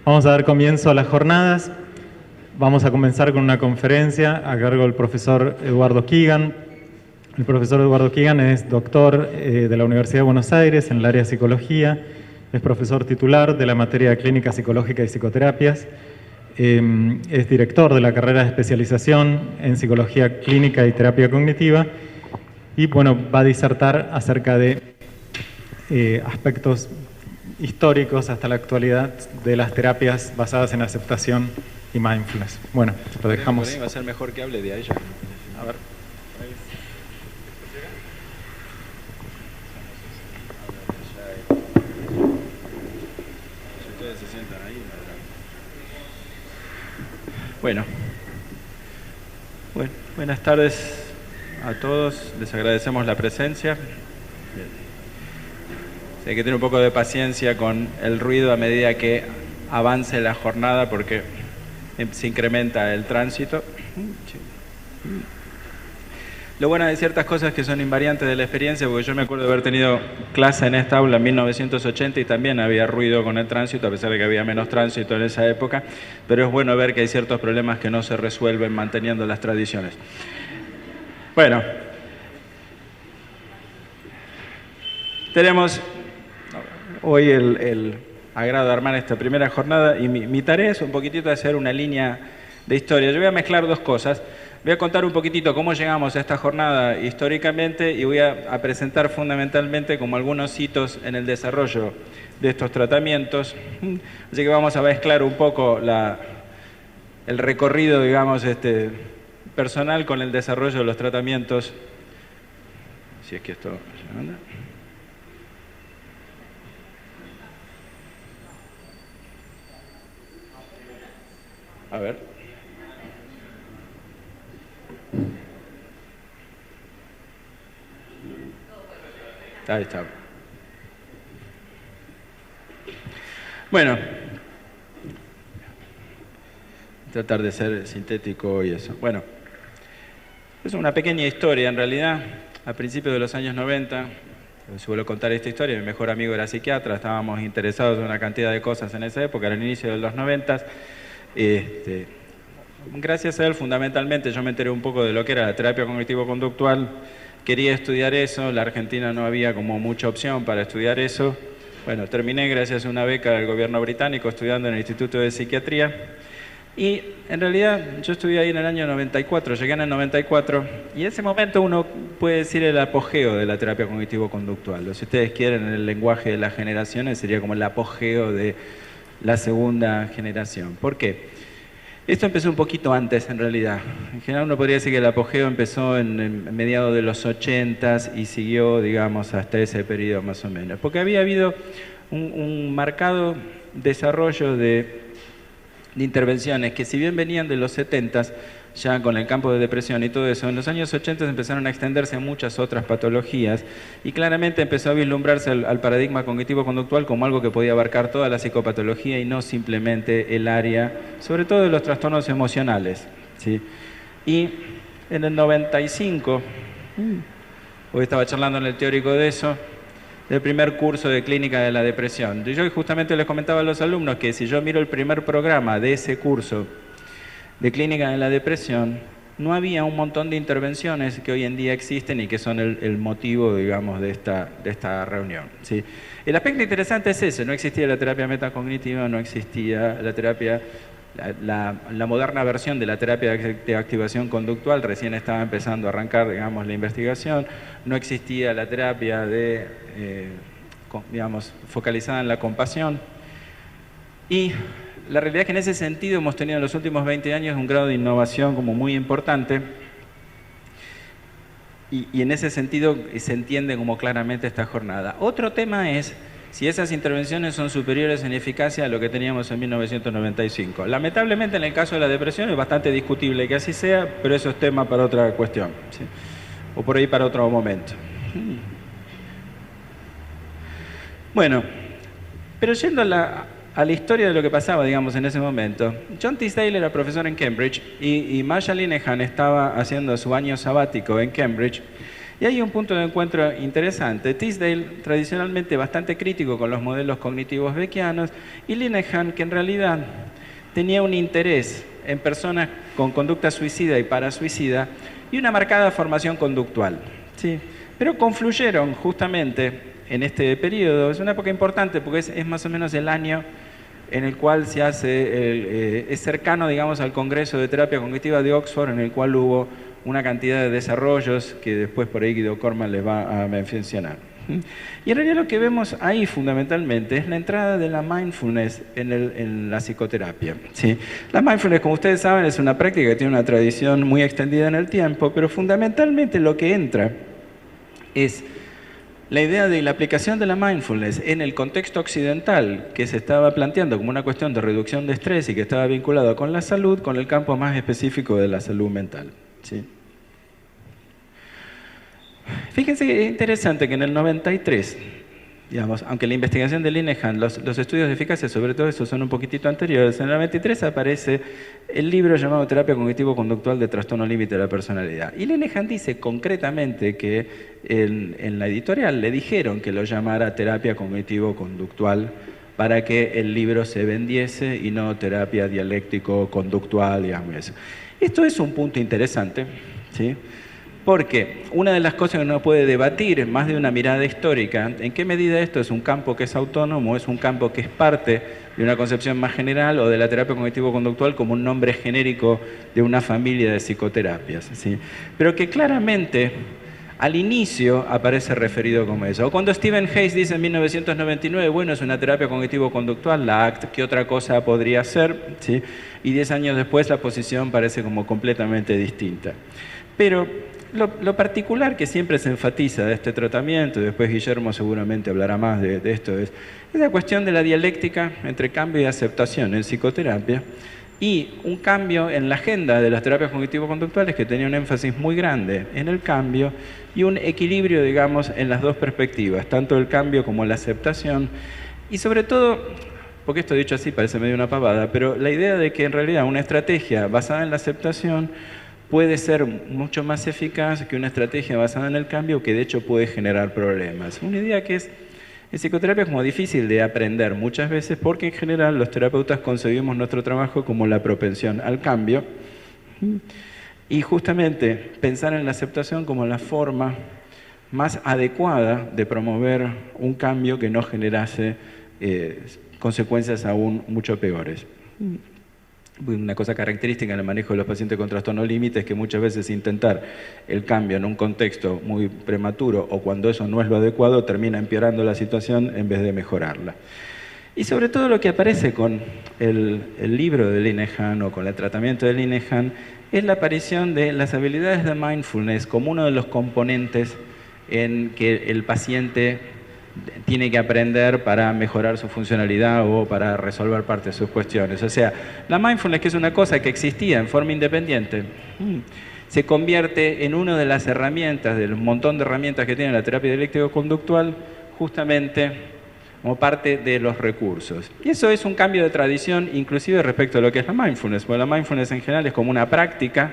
Vamos a dar comienzo a las jornadas. Vamos a comenzar con una conferencia a cargo del profesor Eduardo Keegan. El profesor Eduardo Keegan es doctor de la Universidad de Buenos Aires en el área de psicología. Es profesor titular de la materia de clínica psicológica y psicoterapias. Es director de la carrera de especialización en psicología clínica y terapia cognitiva. Y bueno, va a disertar acerca de aspectos históricos hasta la actualidad de las terapias basadas en aceptación y mindfulness. Bueno, lo dejamos. Por ahí va a ser mejor que hable de ahí ya. A ver. Si ustedes se sientan ahí. Bueno, buenas tardes a todos. Les agradecemos la presencia. Hay que tener un poco de paciencia con el ruido a medida que avance la jornada porque se incrementa el tránsito. Lo bueno de ciertas cosas que son invariantes de la experiencia, porque yo me acuerdo de haber tenido clase en esta aula en 1980 y también había ruido con el tránsito, a pesar de que había menos tránsito en esa época, pero es bueno ver que hay ciertos problemas que no se resuelven manteniendo las tradiciones. Bueno, tenemos hoy el agrado de armar esta primera jornada y mi tarea es un poquitito hacer una línea de historia. Yo voy a mezclar dos cosas. Voy a contar un poquitito cómo llegamos a esta jornada históricamente y voy a presentar fundamentalmente como algunos hitos en el desarrollo de estos tratamientos. Así que vamos a mezclar un poco el recorrido, digamos, personal con el desarrollo de los tratamientos. Si es que esto se anda. A ver. Ahí está. Bueno, tratar de ser sintético y eso. Bueno, es una pequeña historia en realidad. A principios de los años 90, suelo contar esta historia, mi mejor amigo era psiquiatra, estábamos interesados en una cantidad de cosas en esa época, era el inicio de los 90. Gracias a él, fundamentalmente, yo me enteré un poco de lo que era la terapia cognitivo-conductual. Quería estudiar eso, la Argentina no había como mucha opción para estudiar eso. Bueno, terminé gracias a una beca del gobierno británico estudiando en el Instituto de Psiquiatría. Y en realidad yo estudié ahí en el año 94, llegué en el 94, y en ese momento uno puede decir el apogeo de la terapia cognitivo-conductual. O si ustedes quieren, en el lenguaje de las generaciones, sería como el apogeo de la segunda generación. ¿Por qué? Esto empezó un poquito antes, en realidad. En general uno podría decir que el apogeo empezó en mediados de los 80s y siguió, digamos, hasta ese periodo más o menos. Porque había habido un marcado desarrollo de intervenciones que, si bien venían de los 70s, ya con el campo de depresión y todo eso, en los años 80 empezaron a extenderse a muchas otras patologías y claramente empezó a vislumbrarse al paradigma cognitivo-conductual como algo que podía abarcar toda la psicopatología y no simplemente el área, sobre todo de los trastornos emocionales, ¿sí? Y en el 95, hoy estaba charlando en el teórico de eso, del primer curso de clínica de la depresión. Yo justamente les comentaba a los alumnos que si yo miro el primer programa de ese curso de clínica de la depresión, no había un montón de intervenciones que hoy en día existen y que son el motivo, digamos, de esta reunión, ¿sí? El aspecto interesante es ese: no existía la terapia metacognitiva, no existía la terapia, la moderna versión de la terapia de activación conductual, recién estaba empezando a arrancar, digamos, la investigación, no existía la terapia digamos, focalizada en la compasión. Y la realidad es que en ese sentido hemos tenido en los últimos 20 años un grado de innovación como muy importante y en ese sentido se entiende como claramente esta jornada. Otro tema es si esas intervenciones son superiores en eficacia a lo que teníamos en 1995. Lamentablemente en el caso de la depresión es bastante discutible que así sea, pero eso es tema para otra cuestión, ¿sí? O por ahí para otro momento. Bueno, pero yendo a la historia de lo que pasaba, digamos, en ese momento. John Tisdale era profesor en Cambridge y Marshall Linehan estaba haciendo su año sabático en Cambridge Y hay un punto de encuentro interesante. Tisdale, tradicionalmente bastante crítico con los modelos cognitivos beckianos, y Linehan, que en realidad tenía un interés en personas con conducta suicida y parasuicida y una marcada formación conductual, ¿sí? Pero confluyeron justamente en este periodo. Es una época importante porque es más o menos el año en el cual se hace, es cercano, digamos, al Congreso de Terapia Cognitiva de Oxford, en el cual hubo una cantidad de desarrollos que después por ahí Guido Corman les va a mencionar. Y en realidad lo que vemos ahí fundamentalmente es la entrada de la mindfulness en la psicoterapia, ¿sí? La mindfulness, como ustedes saben, es una práctica que tiene una tradición muy extendida en el tiempo, pero fundamentalmente lo que entra es la idea de la aplicación de la mindfulness en el contexto occidental que se estaba planteando como una cuestión de reducción de estrés y que estaba vinculado con la salud, con el campo más específico de la salud mental, ¿sí? Fíjense que es interesante que en el 93, digamos, aunque la investigación de Linehan, los estudios de eficacia sobre todo eso son un poquitito anteriores, en el 93 aparece el libro llamado Terapia Cognitivo-Conductual de Trastorno Límite de la Personalidad. Y Linehan dice concretamente que en la editorial le dijeron que lo llamara Terapia Cognitivo-Conductual para que el libro se vendiese y no terapia dialéctico-conductual, digamos eso. Esto es un punto interesante, ¿sí? Porque una de las cosas que uno puede debatir, más de una mirada histórica, en qué medida esto es un campo que es autónomo, es un campo que es parte de una concepción más general o de la terapia cognitivo-conductual como un nombre genérico de una familia de psicoterapias, ¿sí? Pero que claramente al inicio aparece referido como eso. O cuando Stephen Hayes dice en 1999, bueno, es una terapia cognitivo-conductual, la ACT, ¿qué otra cosa podría ser? ¿Sí? Y 10 años después la posición parece como completamente distinta. Pero lo particular que siempre se enfatiza de este tratamiento, y después Guillermo seguramente hablará más de esto, es la cuestión de la dialéctica entre cambio y aceptación en psicoterapia, y un cambio en la agenda de las terapias cognitivo-conductuales que tenía un énfasis muy grande en el cambio y un equilibrio, digamos, en las dos perspectivas, tanto el cambio como la aceptación, y sobre todo, porque esto dicho así parece medio una pavada, pero la idea de que en realidad una estrategia basada en la aceptación puede ser mucho más eficaz que una estrategia basada en el cambio, que de hecho puede generar problemas. Una idea que es, en psicoterapia es como difícil de aprender muchas veces, porque en general los terapeutas concebimos nuestro trabajo como la propensión al cambio, y justamente pensar en la aceptación como la forma más adecuada de promover un cambio que no generase consecuencias aún mucho peores. Una cosa característica en el manejo de los pacientes con trastorno límite es que muchas veces intentar el cambio en un contexto muy prematuro o cuando eso no es lo adecuado termina empeorando la situación en vez de mejorarla. Y sobre todo lo que aparece con el libro de Linehan o con el tratamiento de Linehan es la aparición de las habilidades de mindfulness como uno de los componentes en que el paciente tiene que aprender para mejorar su funcionalidad o para resolver parte de sus cuestiones. O sea, la mindfulness, que es una cosa que existía en forma independiente, se convierte en una de las herramientas, del montón de herramientas que tiene la terapia dialéctico-conductual, justamente como parte de los recursos. Y eso es un cambio de tradición, inclusive respecto a lo que es la mindfulness, porque la mindfulness en general es como una práctica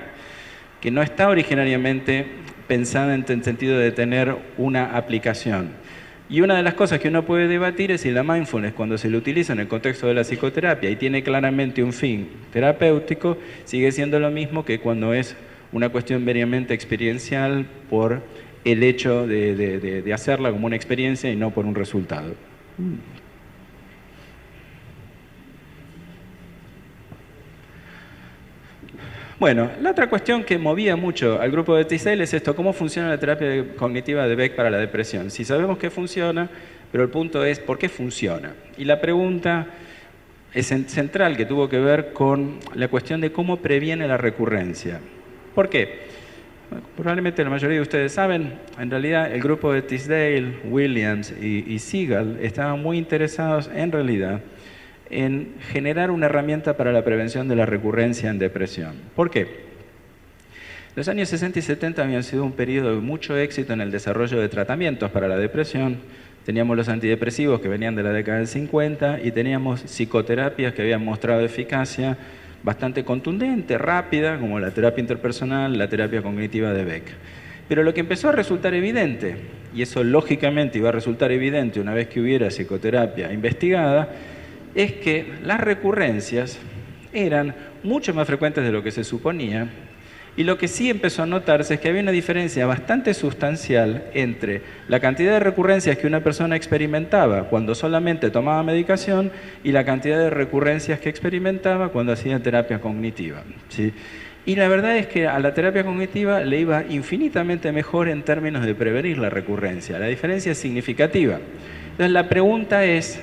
que no está originariamente pensada en el sentido de tener una aplicación. Y una de las cosas que uno puede debatir es si la mindfulness, cuando se lo utiliza en el contexto de la psicoterapia y tiene claramente un fin terapéutico, sigue siendo lo mismo que cuando es una cuestión meramente experiencial por el hecho de hacerla como una experiencia y no por un resultado. Bueno, la otra cuestión que movía mucho al grupo de Tisdale es esto: ¿cómo funciona la terapia cognitiva de Beck para la depresión? Si sabemos que funciona, pero el punto es ¿por qué funciona? Y la pregunta es central, que tuvo que ver con la cuestión de cómo previene la recurrencia. ¿Por qué? Bueno, probablemente la mayoría de ustedes saben, en realidad el grupo de Tisdale, Williams y Siegel estaban muy interesados en realidad en generar una herramienta para la prevención de la recurrencia en depresión. ¿Por qué? Los años 60 y 70 habían sido un periodo de mucho éxito en el desarrollo de tratamientos para la depresión. Teníamos los antidepresivos que venían de la década del 50 y teníamos psicoterapias que habían mostrado eficacia bastante contundente, rápida, como la terapia interpersonal, la terapia cognitiva de Beck. Pero lo que empezó a resultar evidente, y eso lógicamente iba a resultar evidente una vez que hubiera psicoterapia investigada, es que las recurrencias eran mucho más frecuentes de lo que se suponía, y lo que sí empezó a notarse es que había una diferencia bastante sustancial entre la cantidad de recurrencias que una persona experimentaba cuando solamente tomaba medicación y la cantidad de recurrencias que experimentaba cuando hacía terapia cognitiva, ¿sí? Y la verdad es que a la terapia cognitiva le iba infinitamente mejor en términos de prevenir la recurrencia. La diferencia es significativa. Entonces la pregunta es,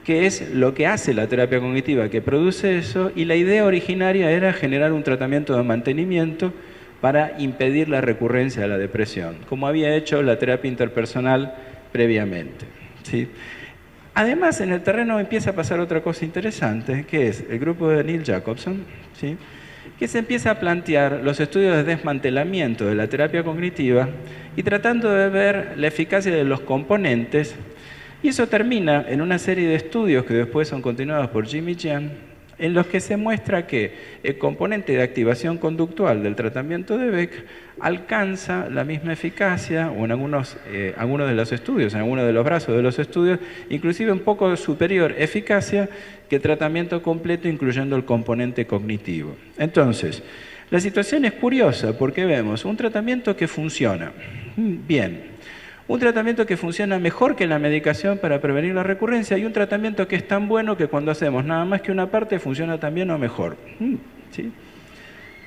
¿qué es lo que hace la terapia cognitiva que produce eso? Y la idea originaria era generar un tratamiento de mantenimiento para impedir la recurrencia de la depresión, como había hecho la terapia interpersonal previamente, ¿sí? Además, en el terreno empieza a pasar otra cosa interesante, que es el grupo de Neil Jacobson, ¿sí?, que se empieza a plantear los estudios de desmantelamiento de la terapia cognitiva y tratando de ver la eficacia de los componentes. Y eso termina en una serie de estudios que después son continuados por Jimmy Jian, en los que se muestra que el componente de activación conductual del tratamiento de Beck alcanza la misma eficacia, o en algunos de los estudios, en algunos de los brazos de los estudios, inclusive un poco superior eficacia que el tratamiento completo, incluyendo el componente cognitivo. Entonces, la situación es curiosa porque vemos un tratamiento que funciona bien, un tratamiento que funciona mejor que la medicación para prevenir la recurrencia y un tratamiento que es tan bueno que cuando hacemos nada más que una parte funciona tan bien o mejor, ¿sí?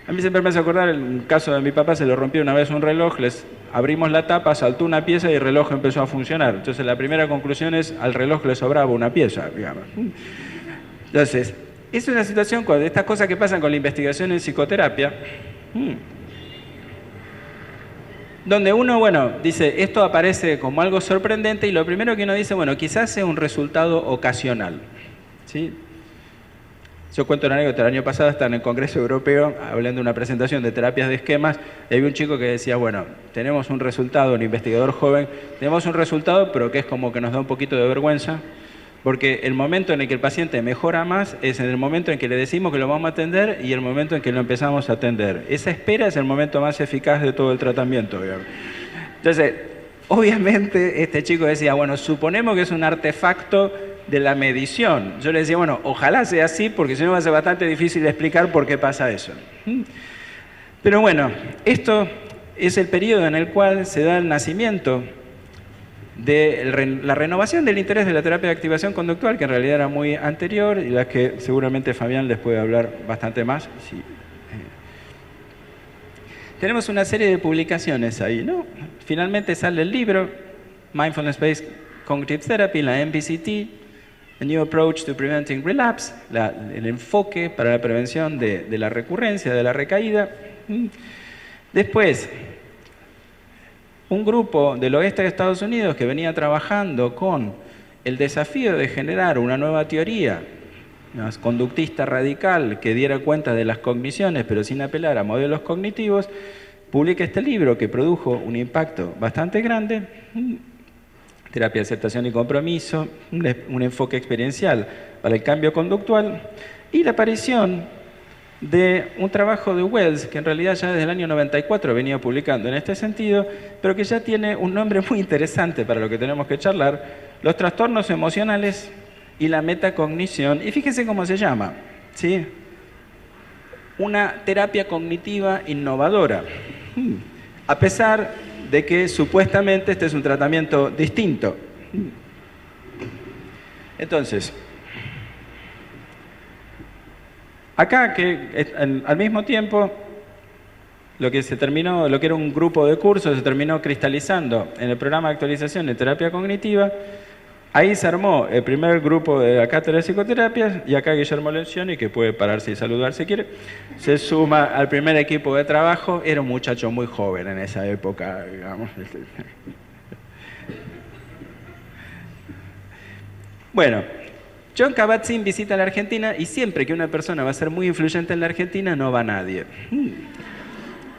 A mí siempre me hace acordar el caso de mi papá, se le rompió una vez un reloj, les abrimos la tapa, saltó una pieza y el reloj empezó a funcionar. Entonces la primera conclusión es, al reloj le sobraba una pieza, digamos. Entonces, es una situación con estas cosas que pasan con la investigación en psicoterapia, donde uno, bueno, dice, esto aparece como algo sorprendente y lo primero que uno dice, bueno, quizás sea un resultado ocasional, ¿sí? Yo cuento una anécdota, el año pasado estaba en el Congreso Europeo hablando de una presentación de terapias de esquemas y había un chico que decía, bueno, tenemos un resultado, un investigador joven, tenemos un resultado pero que es como que nos da un poquito de vergüenza, porque el momento en el que el paciente mejora más es en el momento en que le decimos que lo vamos a atender y el momento en que lo empezamos a atender. Esa espera es el momento más eficaz de todo el tratamiento, digamos. Entonces, obviamente este chico decía, bueno, suponemos que es un artefacto de la medición. Yo le decía, bueno, ojalá sea así, porque si no va a ser bastante difícil explicar por qué pasa eso. Pero bueno, esto es el periodo en el cual se da el nacimiento de la renovación del interés de la terapia de activación conductual, que en realidad era muy anterior y la que seguramente Fabián les puede hablar bastante más. Sí. Tenemos una serie de publicaciones ahí, ¿no? Finalmente sale el libro Mindfulness-Based Cognitive Therapy, la MBCT, A New Approach to Preventing Relapse, el enfoque para la prevención de la recurrencia, de la recaída. Después, un grupo del oeste de Estados Unidos que venía trabajando con el desafío de generar una nueva teoría más conductista radical que diera cuenta de las cogniciones pero sin apelar a modelos cognitivos, publica este libro que produjo un impacto bastante grande, Terapia de Aceptación y Compromiso, un enfoque experiencial para el cambio conductual y la aparición de un trabajo de Wells, que en realidad ya desde el año 94 venía publicando en este sentido, pero que ya tiene un nombre muy interesante para lo que tenemos que charlar, los trastornos emocionales y la metacognición. Y fíjense cómo se llama, ¿sí? Una terapia cognitiva innovadora, a pesar de que supuestamente este es un tratamiento distinto. Entonces, acá, que al mismo tiempo, lo que era un grupo de cursos, se terminó cristalizando en el programa de actualización de terapia cognitiva. Ahí se armó el primer grupo de la cátedra de psicoterapias y acá Guillermo Lencioni, que puede pararse y saludar si quiere, se suma al primer equipo de trabajo. Era un muchacho muy joven en esa época, digamos. Bueno, Jon Kabat-Zinn visita la Argentina y siempre que una persona va a ser muy influyente en la Argentina, no va nadie.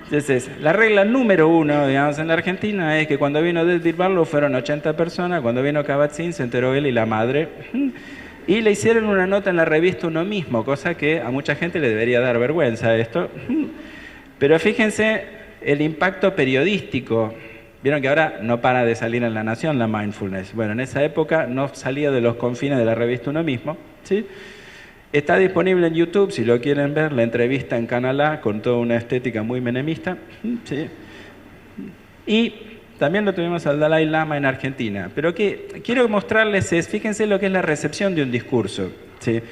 Entonces, la regla número 1, digamos, en la Argentina es que cuando vino David Barlow fueron 80 personas, cuando vino Kabat-Zinn se enteró él y la madre, y le hicieron una nota en la revista Uno Mismo, cosa que a mucha gente le debería dar vergüenza esto. Pero fíjense, el impacto periodístico. Vieron que ahora no para de salir en La Nación la mindfulness. Bueno, en esa época no salía de los confines de la revista Uno Mismo, ¿sí? Está disponible en YouTube, si lo quieren ver, la entrevista en Canal A con toda una estética muy menemista, ¿sí? Y también lo tuvimos al Dalai Lama en Argentina. Pero que quiero mostrarles es, fíjense lo que es la recepción de un discurso, ¿sí?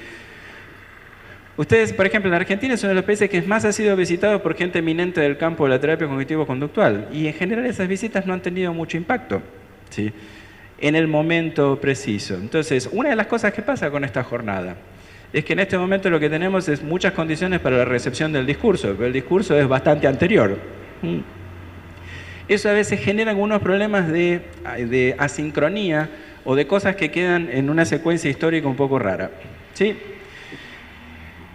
Ustedes, por ejemplo, en Argentina es uno de los países que más ha sido visitado por gente eminente del campo de la terapia cognitivo-conductual. Y en general esas visitas no han tenido mucho impacto, ¿sí? En el momento preciso. Entonces, una de las cosas que pasa con esta jornada es que en este momento lo que tenemos es muchas condiciones para la recepción del discurso, pero el discurso es bastante anterior. Eso a veces genera algunos problemas de asincronía o de cosas que quedan en una secuencia histórica un poco rara, ¿sí?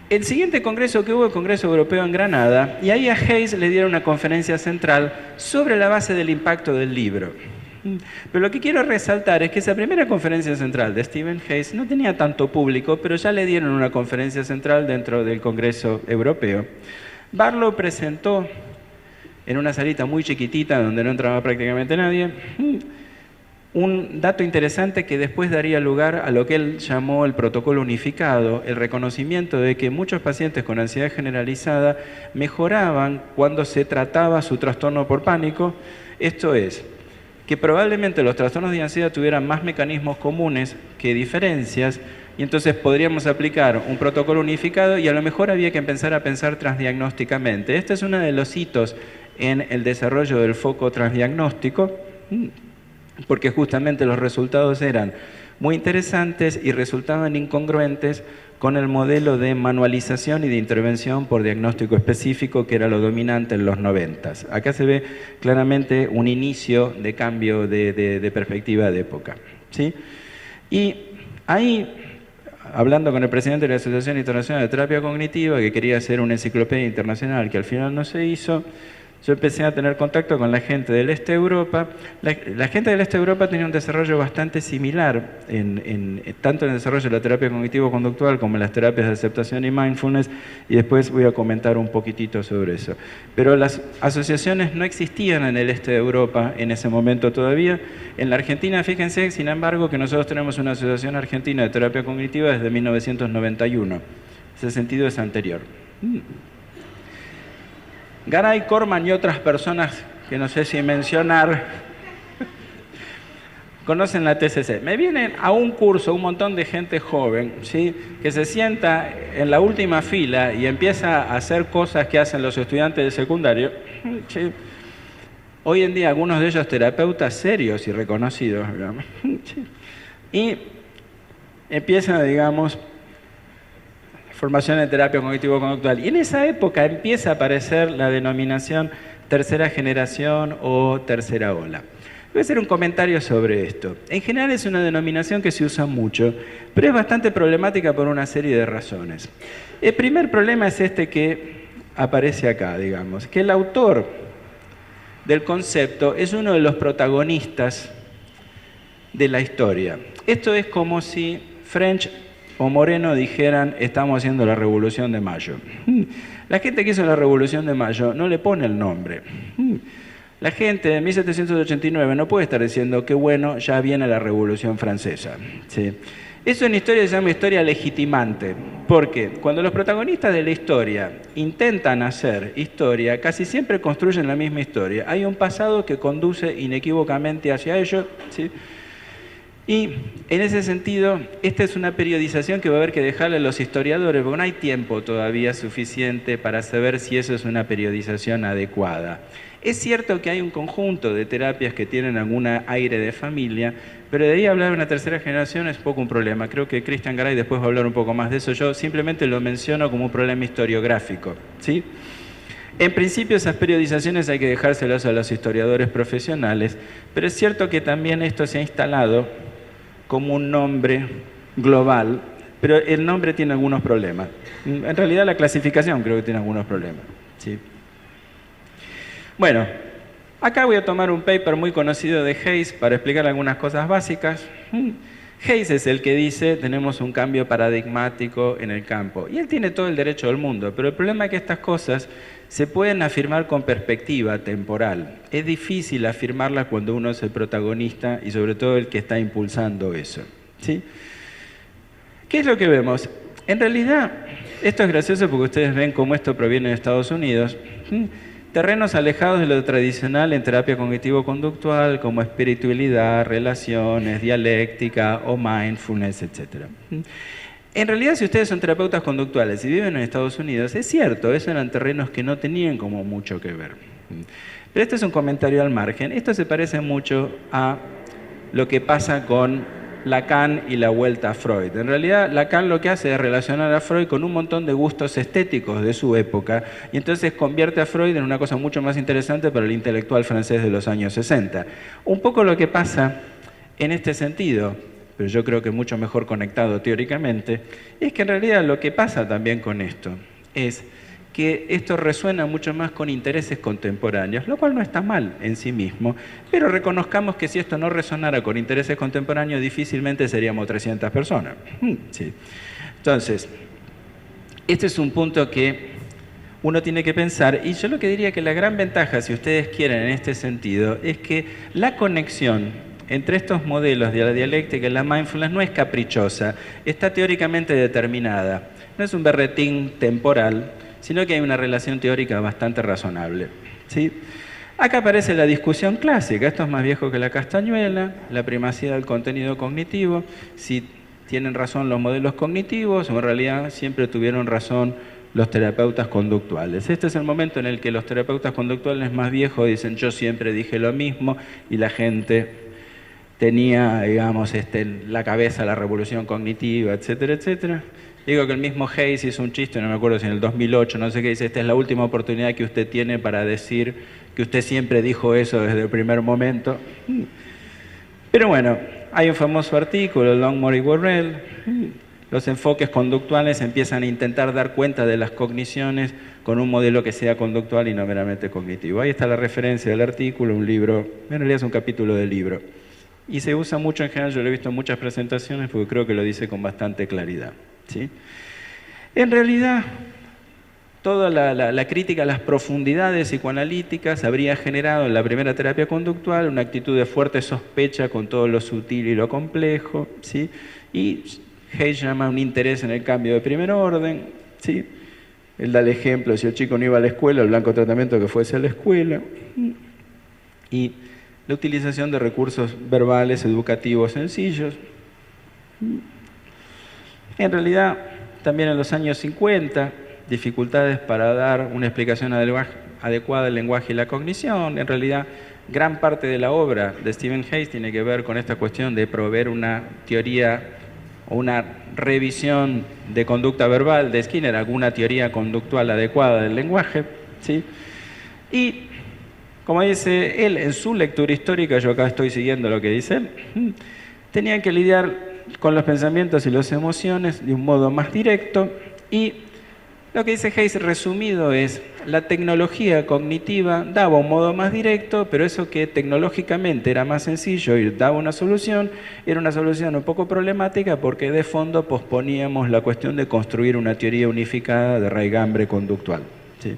El siguiente congreso que hubo, el Congreso Europeo en Granada, y ahí a Hayes le dieron una conferencia central sobre la base del impacto del libro. Pero lo que quiero resaltar es que esa primera conferencia central de Stephen Hayes no tenía tanto público, pero ya le dieron una conferencia central dentro del Congreso Europeo. Barlow presentó en una salita muy chiquitita donde no entraba prácticamente nadie, un dato interesante que después daría lugar a lo que él llamó el protocolo unificado, el reconocimiento de que muchos pacientes con ansiedad generalizada mejoraban cuando se trataba su trastorno por pánico. Esto es, que probablemente los trastornos de ansiedad tuvieran más mecanismos comunes que diferencias, y entonces podríamos aplicar un protocolo unificado y a lo mejor había que empezar a pensar transdiagnósticamente. Este es uno de los hitos en el desarrollo del foco transdiagnóstico, porque justamente los resultados eran muy interesantes y resultaban incongruentes con el modelo de manualización y de intervención por diagnóstico específico que era lo dominante en los 90. Acá se ve claramente un inicio de cambio de perspectiva de época, ¿sí? Y ahí, hablando con el presidente de la Asociación Internacional de Terapia Cognitiva, que quería hacer una enciclopedia internacional que al final no se hizo, yo empecé a tener contacto con la gente del este de Europa. La gente del este de Europa tenía un desarrollo bastante similar, tanto en el desarrollo de la terapia cognitivo-conductual como en las terapias de aceptación y mindfulness, y después voy a comentar un poquitito sobre eso. Pero las asociaciones no existían en el este de Europa en ese momento todavía. En la Argentina, fíjense, sin embargo, que nosotros tenemos una asociación argentina de terapia cognitiva desde 1991. Ese sentido es anterior. Garay, Corman y otras personas que no sé si mencionar conocen la TCC. Me vienen a un curso un montón de gente joven, ¿sí?, que se sienta en la última fila y empieza a hacer cosas que hacen los estudiantes de secundario, ¿sí? Hoy en día algunos de ellos terapeutas serios y reconocidos, digamos, ¿sí? Y empiezan, digamos, formación en terapia cognitivo-conductual. Y en esa época empieza a aparecer la denominación tercera generación o tercera ola. Voy a hacer un comentario sobre esto. En general es una denominación que se usa mucho, pero es bastante problemática por una serie de razones. El primer problema es este que aparece acá, digamos, que el autor del concepto es uno de los protagonistas de la historia. Esto es como si French o Moreno dijeran, estamos haciendo la Revolución de Mayo. La gente que hizo la Revolución de Mayo no le pone el nombre. La gente en 1789 no puede estar diciendo, qué bueno, ya viene la Revolución Francesa, ¿sí? Eso en historia se llama historia legitimante, porque cuando los protagonistas de la historia intentan hacer historia, casi siempre construyen la misma historia. Hay un pasado que conduce inequívocamente hacia ello, ¿sí? Y en ese sentido, esta es una periodización que va a haber que dejarle a los historiadores, porque no hay tiempo todavía suficiente para saber si eso es una periodización adecuada. Es cierto que hay un conjunto de terapias que tienen algún aire de familia, pero de ahí hablar de una tercera generación es poco un problema. Creo que Cristian Garay después va a hablar un poco más de eso. Yo simplemente lo menciono como un problema historiográfico, ¿sí? En principio esas periodizaciones hay que dejárselas a los historiadores profesionales, pero es cierto que también esto se ha instalado como un nombre global, pero el nombre tiene algunos problemas. En realidad la clasificación creo que tiene algunos problemas, ¿sí? Bueno, acá voy a tomar un paper muy conocido de Hayes para explicar algunas cosas básicas. Hayes es el que dice, tenemos un cambio paradigmático en el campo. Y él tiene todo el derecho del mundo, pero el problema es que estas cosas se pueden afirmar con perspectiva temporal. Es difícil afirmarla cuando uno es el protagonista y sobre todo el que está impulsando eso, ¿sí? ¿Qué es lo que vemos? En realidad, esto es gracioso porque ustedes ven cómo esto proviene de Estados Unidos. Terrenos alejados de lo tradicional en terapia cognitivo-conductual, como espiritualidad, relaciones, dialéctica o mindfulness, etc. En realidad, si ustedes son terapeutas conductuales y viven en Estados Unidos, es cierto, esos eran terrenos que no tenían como mucho que ver. Pero este es un comentario al margen. Esto se parece mucho a lo que pasa con Lacan y la vuelta a Freud. En realidad, Lacan lo que hace es relacionar a Freud con un montón de gustos estéticos de su época y entonces convierte a Freud en una cosa mucho más interesante para el intelectual francés de los años 60. Un poco lo que pasa en este sentido, pero yo creo que mucho mejor conectado teóricamente, es que en realidad lo que pasa también con esto es que esto resuena mucho más con intereses contemporáneos, lo cual no está mal en sí mismo, pero reconozcamos que si esto no resonara con intereses contemporáneos, difícilmente seríamos 300 personas. Sí. Entonces, este es un punto que uno tiene que pensar, y yo lo que diría que la gran ventaja, si ustedes quieren en este sentido, es que la conexión entre estos modelos de la dialéctica y la mindfulness no es caprichosa, está teóricamente determinada, no es un berretín temporal, sino que hay una relación teórica bastante razonable, ¿sí? Acá aparece la discusión clásica, esto es más viejo que la castañuela, la primacía del contenido cognitivo, si tienen razón los modelos cognitivos o en realidad siempre tuvieron razón los terapeutas conductuales. Este es el momento en el que los terapeutas conductuales más viejos dicen yo siempre dije lo mismo y la gente tenía, digamos, en la cabeza la revolución cognitiva, etcétera, etcétera. Digo que el mismo Hayes hizo un chiste, no me acuerdo si en el 2008, no sé qué, dice, esta es la última oportunidad que usted tiene para decir que usted siempre dijo eso desde el primer momento. Pero bueno, hay un famoso artículo, Longmore y Worrell, los enfoques conductuales empiezan a intentar dar cuenta de las cogniciones con un modelo que sea conductual y no meramente cognitivo. Ahí está la referencia del artículo, un libro, en realidad es un capítulo del libro. Y se usa mucho en general, yo lo he visto en muchas presentaciones porque creo que lo dice con bastante claridad, ¿sí? En realidad, toda la crítica a las profundidades psicoanalíticas habría generado en la primera terapia conductual una actitud de fuerte sospecha con todo lo sutil y lo complejo, ¿sí? Y Hayes llama un interés en el cambio de primer orden, ¿sí? Él da el ejemplo, si el chico no iba a la escuela, el blanco tratamiento que fuese a la escuela. Y la utilización de recursos verbales educativos sencillos. En realidad, también en los años 50, dificultades para dar una explicación adecuada del lenguaje y la cognición. En realidad, gran parte de la obra de Stephen Hayes tiene que ver con esta cuestión de proveer una teoría o una revisión de conducta verbal de Skinner, alguna teoría conductual adecuada del lenguaje, ¿sí? Y como dice él en su lectura histórica, yo acá estoy siguiendo lo que dice él, tenían que lidiar con los pensamientos y las emociones de un modo más directo y lo que dice Hayes resumido es la tecnología cognitiva daba un modo más directo, pero eso que tecnológicamente era más sencillo y daba una solución, era una solución un poco problemática porque de fondo posponíamos la cuestión de construir una teoría unificada de raigambre conductual, ¿sí?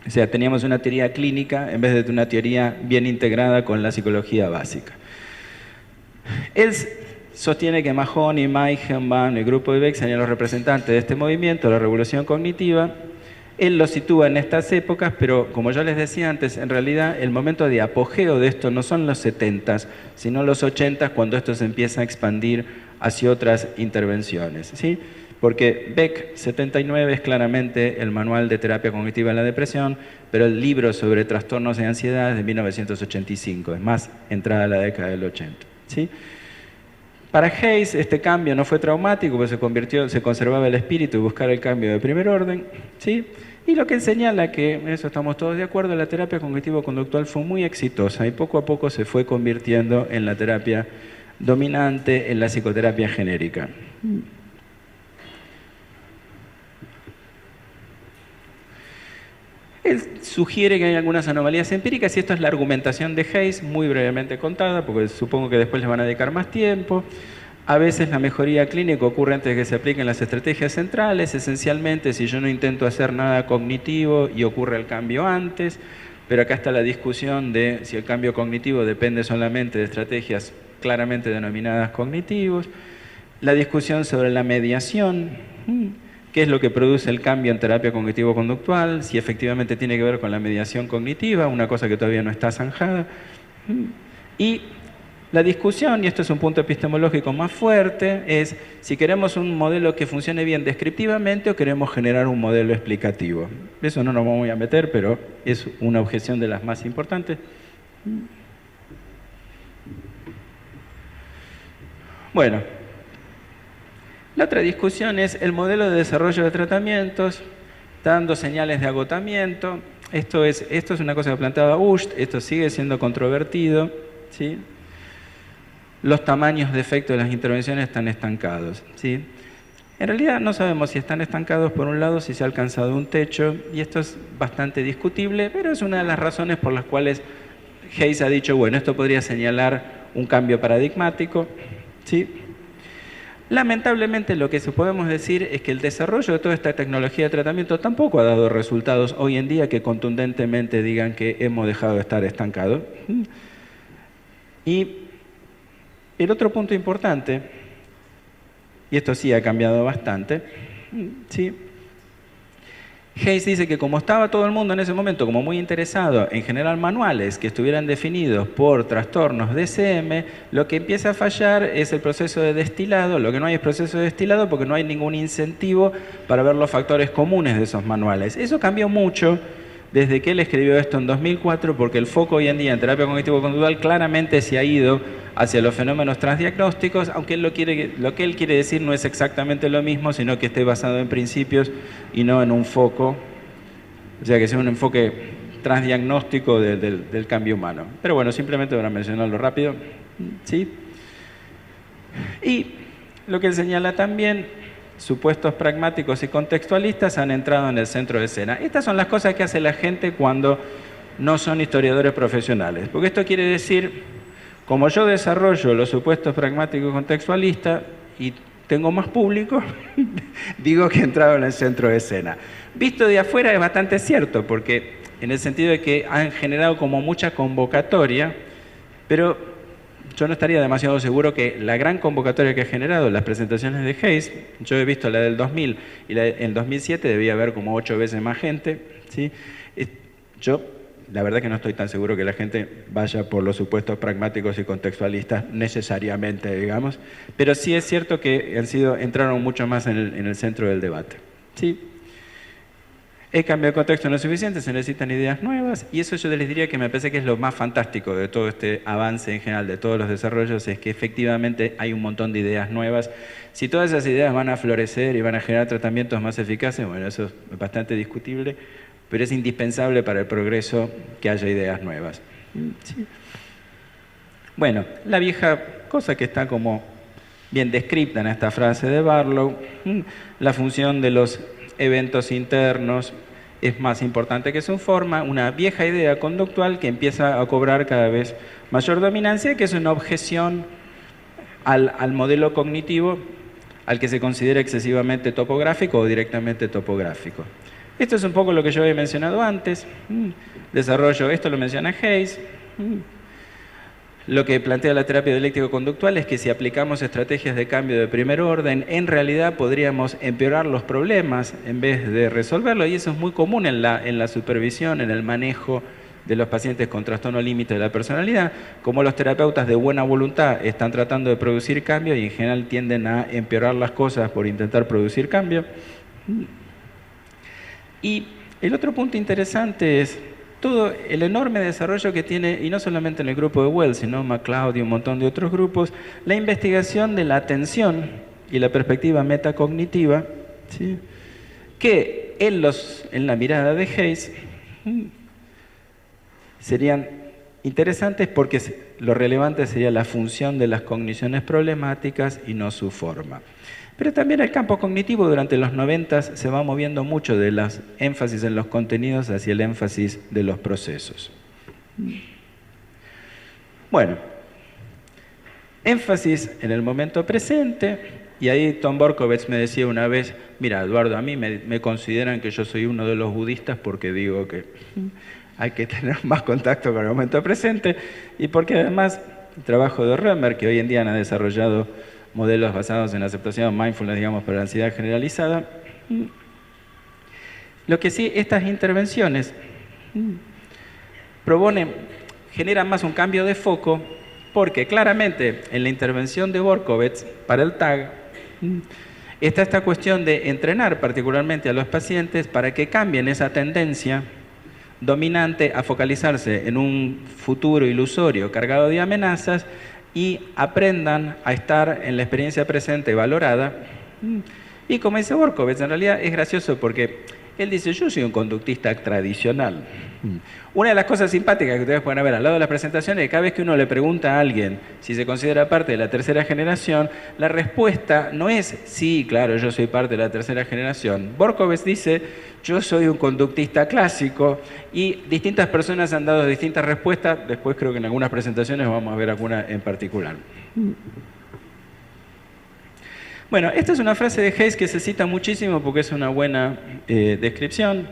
O sea, teníamos una teoría clínica en vez de una teoría bien integrada con la psicología básica. Él sostiene que Mahoney, Meijenbaum, el grupo de Beck serían los representantes de este movimiento, la revolución cognitiva. Él lo sitúa en estas épocas, pero como yo les decía antes, en realidad el momento de apogeo de esto no son los 70s, sino los 80s, cuando esto se empieza a expandir hacia otras intervenciones, ¿sí? Porque Beck, 79, es claramente el manual de terapia cognitiva en la depresión, pero el libro sobre trastornos de ansiedad es de 1985, es más entrada a la década del 80, ¿sí? Para Hayes este cambio no fue traumático, porque se conservaba el espíritu de buscar el cambio de primer orden, ¿sí? Y lo que él señala, que en eso estamos todos de acuerdo, la terapia cognitivo-conductual fue muy exitosa y poco a poco se fue convirtiendo en la terapia dominante en la psicoterapia genérica. Él sugiere que hay algunas anomalías empíricas y esto es la argumentación de Hayes, muy brevemente contada, porque supongo que después les van a dedicar más tiempo. A veces la mejoría clínica ocurre antes de que se apliquen las estrategias centrales, esencialmente si yo no intento hacer nada cognitivo y ocurre el cambio antes, pero acá está la discusión de si el cambio cognitivo depende solamente de estrategias claramente denominadas cognitivos, la discusión sobre la mediación, qué es lo que produce el cambio en terapia cognitivo-conductual, si efectivamente tiene que ver con la mediación cognitiva, una cosa que todavía no está zanjada, y la discusión, y esto es un punto epistemológico más fuerte, es si queremos un modelo que funcione bien descriptivamente o queremos generar un modelo explicativo. Eso no nos vamos a meter, pero es una objeción de las más importantes. Bueno, la otra discusión es el modelo de desarrollo de tratamientos, dando señales de agotamiento. Esto es una cosa que planteaba Usht, esto sigue siendo controvertido, ¿sí? Los tamaños de efecto de las intervenciones están estancados, ¿sí? En realidad no sabemos si están estancados por un lado, si se ha alcanzado un techo, y esto es bastante discutible, pero es una de las razones por las cuales Hayes ha dicho, bueno, esto podría señalar un cambio paradigmático, ¿sí? Lamentablemente lo que podemos decir es que el desarrollo de toda esta tecnología de tratamiento tampoco ha dado resultados hoy en día que contundentemente digan que hemos dejado de estar estancados. Y el otro punto importante, y esto sí ha cambiado bastante, ¿sí? Hayes dice que como estaba todo el mundo en ese momento como muy interesado en generar manuales que estuvieran definidos por trastornos DSM, lo que empieza a fallar es el proceso de destilado. Lo que no hay es proceso de destilado porque no hay ningún incentivo para ver los factores comunes de esos manuales. Eso cambió mucho desde que él escribió esto en 2004, porque el foco hoy en día en terapia cognitivo-conductual claramente se ha ido hacia los fenómenos transdiagnósticos, aunque lo que él quiere decir no es exactamente lo mismo, sino que esté basado en principios y no en un foco, o sea, que sea un enfoque transdiagnóstico del cambio humano. Pero bueno, simplemente para mencionarlo rápido, ¿sí? Y lo que él señala también, supuestos pragmáticos y contextualistas han entrado en el centro de escena. Estas son las cosas que hace la gente cuando no son historiadores profesionales, porque esto quiere decir, como yo desarrollo los supuestos pragmáticos y contextualistas y tengo más público, digo que he entrado en el centro de escena. Visto de afuera es bastante cierto, porque en el sentido de que han generado como mucha convocatoria, pero yo no estaría demasiado seguro que la gran convocatoria que ha generado las presentaciones de Hayes, yo he visto la del 2000 y la del 2007 debía haber como 8 veces más gente, ¿sí? La verdad que no estoy tan seguro que la gente vaya por los supuestos pragmáticos y contextualistas necesariamente, digamos, pero sí es cierto que entraron mucho más en el centro del debate, ¿sí? El cambio de contexto no es suficiente, se necesitan ideas nuevas, y eso yo les diría que me parece que es lo más fantástico de todo este avance en general, de todos los desarrollos, es que efectivamente hay un montón de ideas nuevas. Si todas esas ideas van a florecer y van a generar tratamientos más eficaces, bueno, eso es bastante discutible, pero es indispensable para el progreso que haya ideas nuevas. ¿Sí? Bueno, la vieja cosa que está como bien descrita en esta frase de Barlow, la función de los eventos internos es más importante que su forma, una vieja idea conductual que empieza a cobrar cada vez mayor dominancia, que es una objeción al modelo cognitivo al que se considera excesivamente topográfico o directamente topográfico. Esto es un poco lo que yo había mencionado antes, desarrollo, esto lo menciona Hayes. Lo que plantea la terapia dialéctico-conductual es que si aplicamos estrategias de cambio de primer orden, en realidad podríamos empeorar los problemas en vez de resolverlos, y eso es muy común en la supervisión, en el manejo de los pacientes con trastorno límite de la personalidad, como los terapeutas de buena voluntad están tratando de producir cambio y en general tienden a empeorar las cosas por intentar producir cambio. Y el otro punto interesante es todo el enorme desarrollo que tiene, y no solamente en el grupo de Wells, sino MacLeod y un montón de otros grupos, la investigación de la atención y la perspectiva metacognitiva, ¿sí? Que en la mirada de Hayes serían interesantes porque lo relevante sería la función de las cogniciones problemáticas y no su forma. Pero también el campo cognitivo durante los 90 se va moviendo mucho de las énfasis en los contenidos hacia el énfasis de los procesos. Bueno, Énfasis en el momento presente. Y ahí Tom Borkovec me decía una vez, mira, Eduardo, a mí me consideran que yo soy uno de los budistas porque digo que hay que tener más contacto con el momento presente y porque además el trabajo de Römer, que hoy en día han desarrollado modelos basados en aceptación mindfulness, digamos, para la ansiedad generalizada. Lo que sí, estas intervenciones generan más un cambio de foco porque claramente en la intervención de Borkovec para el TAG está esta cuestión de entrenar particularmente a los pacientes para que cambien esa tendencia dominante a focalizarse en un futuro ilusorio cargado de amenazas y aprendan a estar en la experiencia presente valorada. Y como dice Borkovec, en realidad es gracioso porque él dice, yo soy un conductista tradicional. Una de las cosas simpáticas que ustedes pueden ver al lado de las presentaciones es que cada vez que uno le pregunta a alguien si se considera parte de la tercera generación, la respuesta no es, sí, claro, yo soy parte de la tercera generación. Borkovec dice, yo soy un conductista clásico y distintas personas han dado distintas respuestas. Después creo que en algunas presentaciones vamos a ver alguna en particular. Bueno, esta es una frase de Hayes que se cita muchísimo porque es una buena descripción.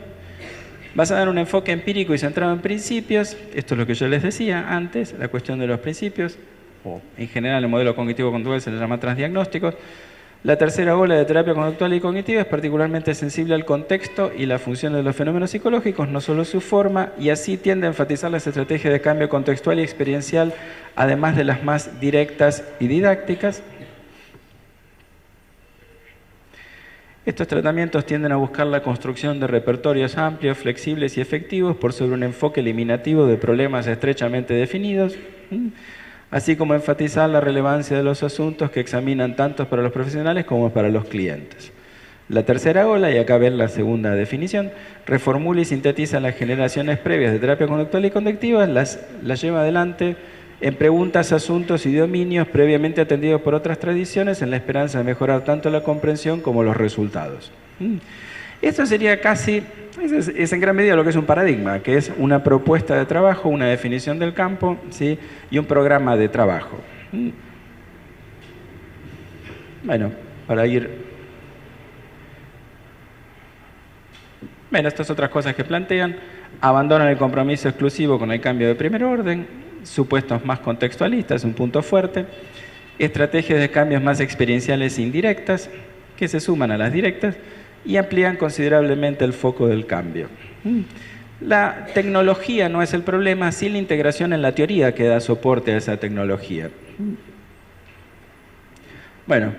Vas a dar un enfoque empírico y centrado en principios. Esto es lo que yo les decía antes, la cuestión de los principios. O en general el modelo cognitivo-conductual se le llama transdiagnósticos. La tercera ola de terapia conductual y cognitiva es particularmente sensible al contexto y la función de los fenómenos psicológicos, no solo su forma, y así tiende a enfatizar las estrategias de cambio contextual y experiencial, además de las más directas y didácticas. Estos tratamientos tienden a buscar la construcción de repertorios amplios, flexibles y efectivos por sobre un enfoque eliminativo de problemas estrechamente definidos, así como enfatizar la relevancia de los asuntos que examinan tanto para los profesionales como para los clientes. La tercera ola, y acá ven la segunda definición, reformula y sintetiza las generaciones previas de terapia conductual y conductiva, las lleva adelante en preguntas, asuntos y dominios previamente atendidos por otras tradiciones en la esperanza de mejorar tanto la comprensión como los resultados. Esto sería casi, es en gran medida lo que es un paradigma, que es una propuesta de trabajo, una definición del campo, ¿sí? Y un programa de trabajo. Bueno, para ir... Bueno, estas otras cosas que plantean, abandonan el compromiso exclusivo con el cambio de primer orden, supuestos más contextualistas, un punto fuerte, estrategias de cambios más experienciales e indirectas, que se suman a las directas y amplían considerablemente el foco del cambio. La tecnología no es el problema, sí la integración en la teoría que da soporte a esa tecnología. Bueno,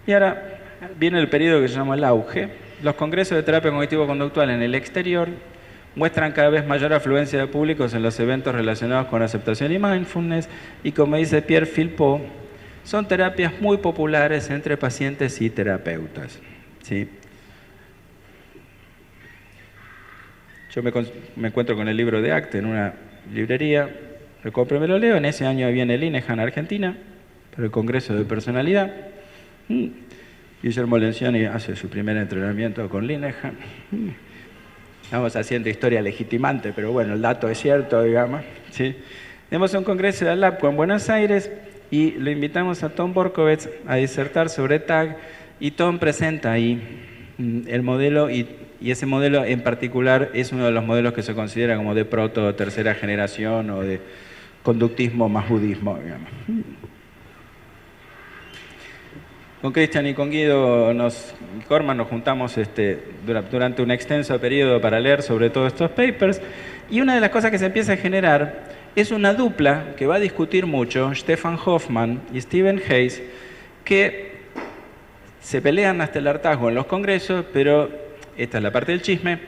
y ahora viene el periodo que se llama el auge. Los congresos de terapia cognitivo-conductual en el exterior muestran cada vez mayor afluencia de públicos en los eventos relacionados con aceptación y mindfulness y, como dice Pierre Philpott, son terapias muy populares entre pacientes y terapeutas. ¿Sí? Yo me encuentro con el libro de ACT en una librería, lo compro y me lo leo. En ese año viene el INEJAN a Argentina para el Congreso de Personalidad. Guillermo Lencioni hace su primer entrenamiento con INEJAN. Estamos haciendo historia legitimante, pero bueno, el dato es cierto, digamos. ¿Sí? Tenemos un congreso de ALAPCO en Buenos Aires y lo invitamos a Tom Borkovec a disertar sobre TAG y Tom presenta ahí el modelo y ese modelo en particular es uno de los modelos que se considera como de proto o tercera generación o de conductismo más budismo, digamos. Con Cristian y con Guido Corman nos juntamos durante un extenso periodo para leer sobre todos estos papers y una de las cosas que se empieza a generar es una dupla que va a discutir mucho, Stefan Hoffman y Stephen Hayes, que se pelean hasta el hartazgo en los congresos, pero esta es la parte del chisme.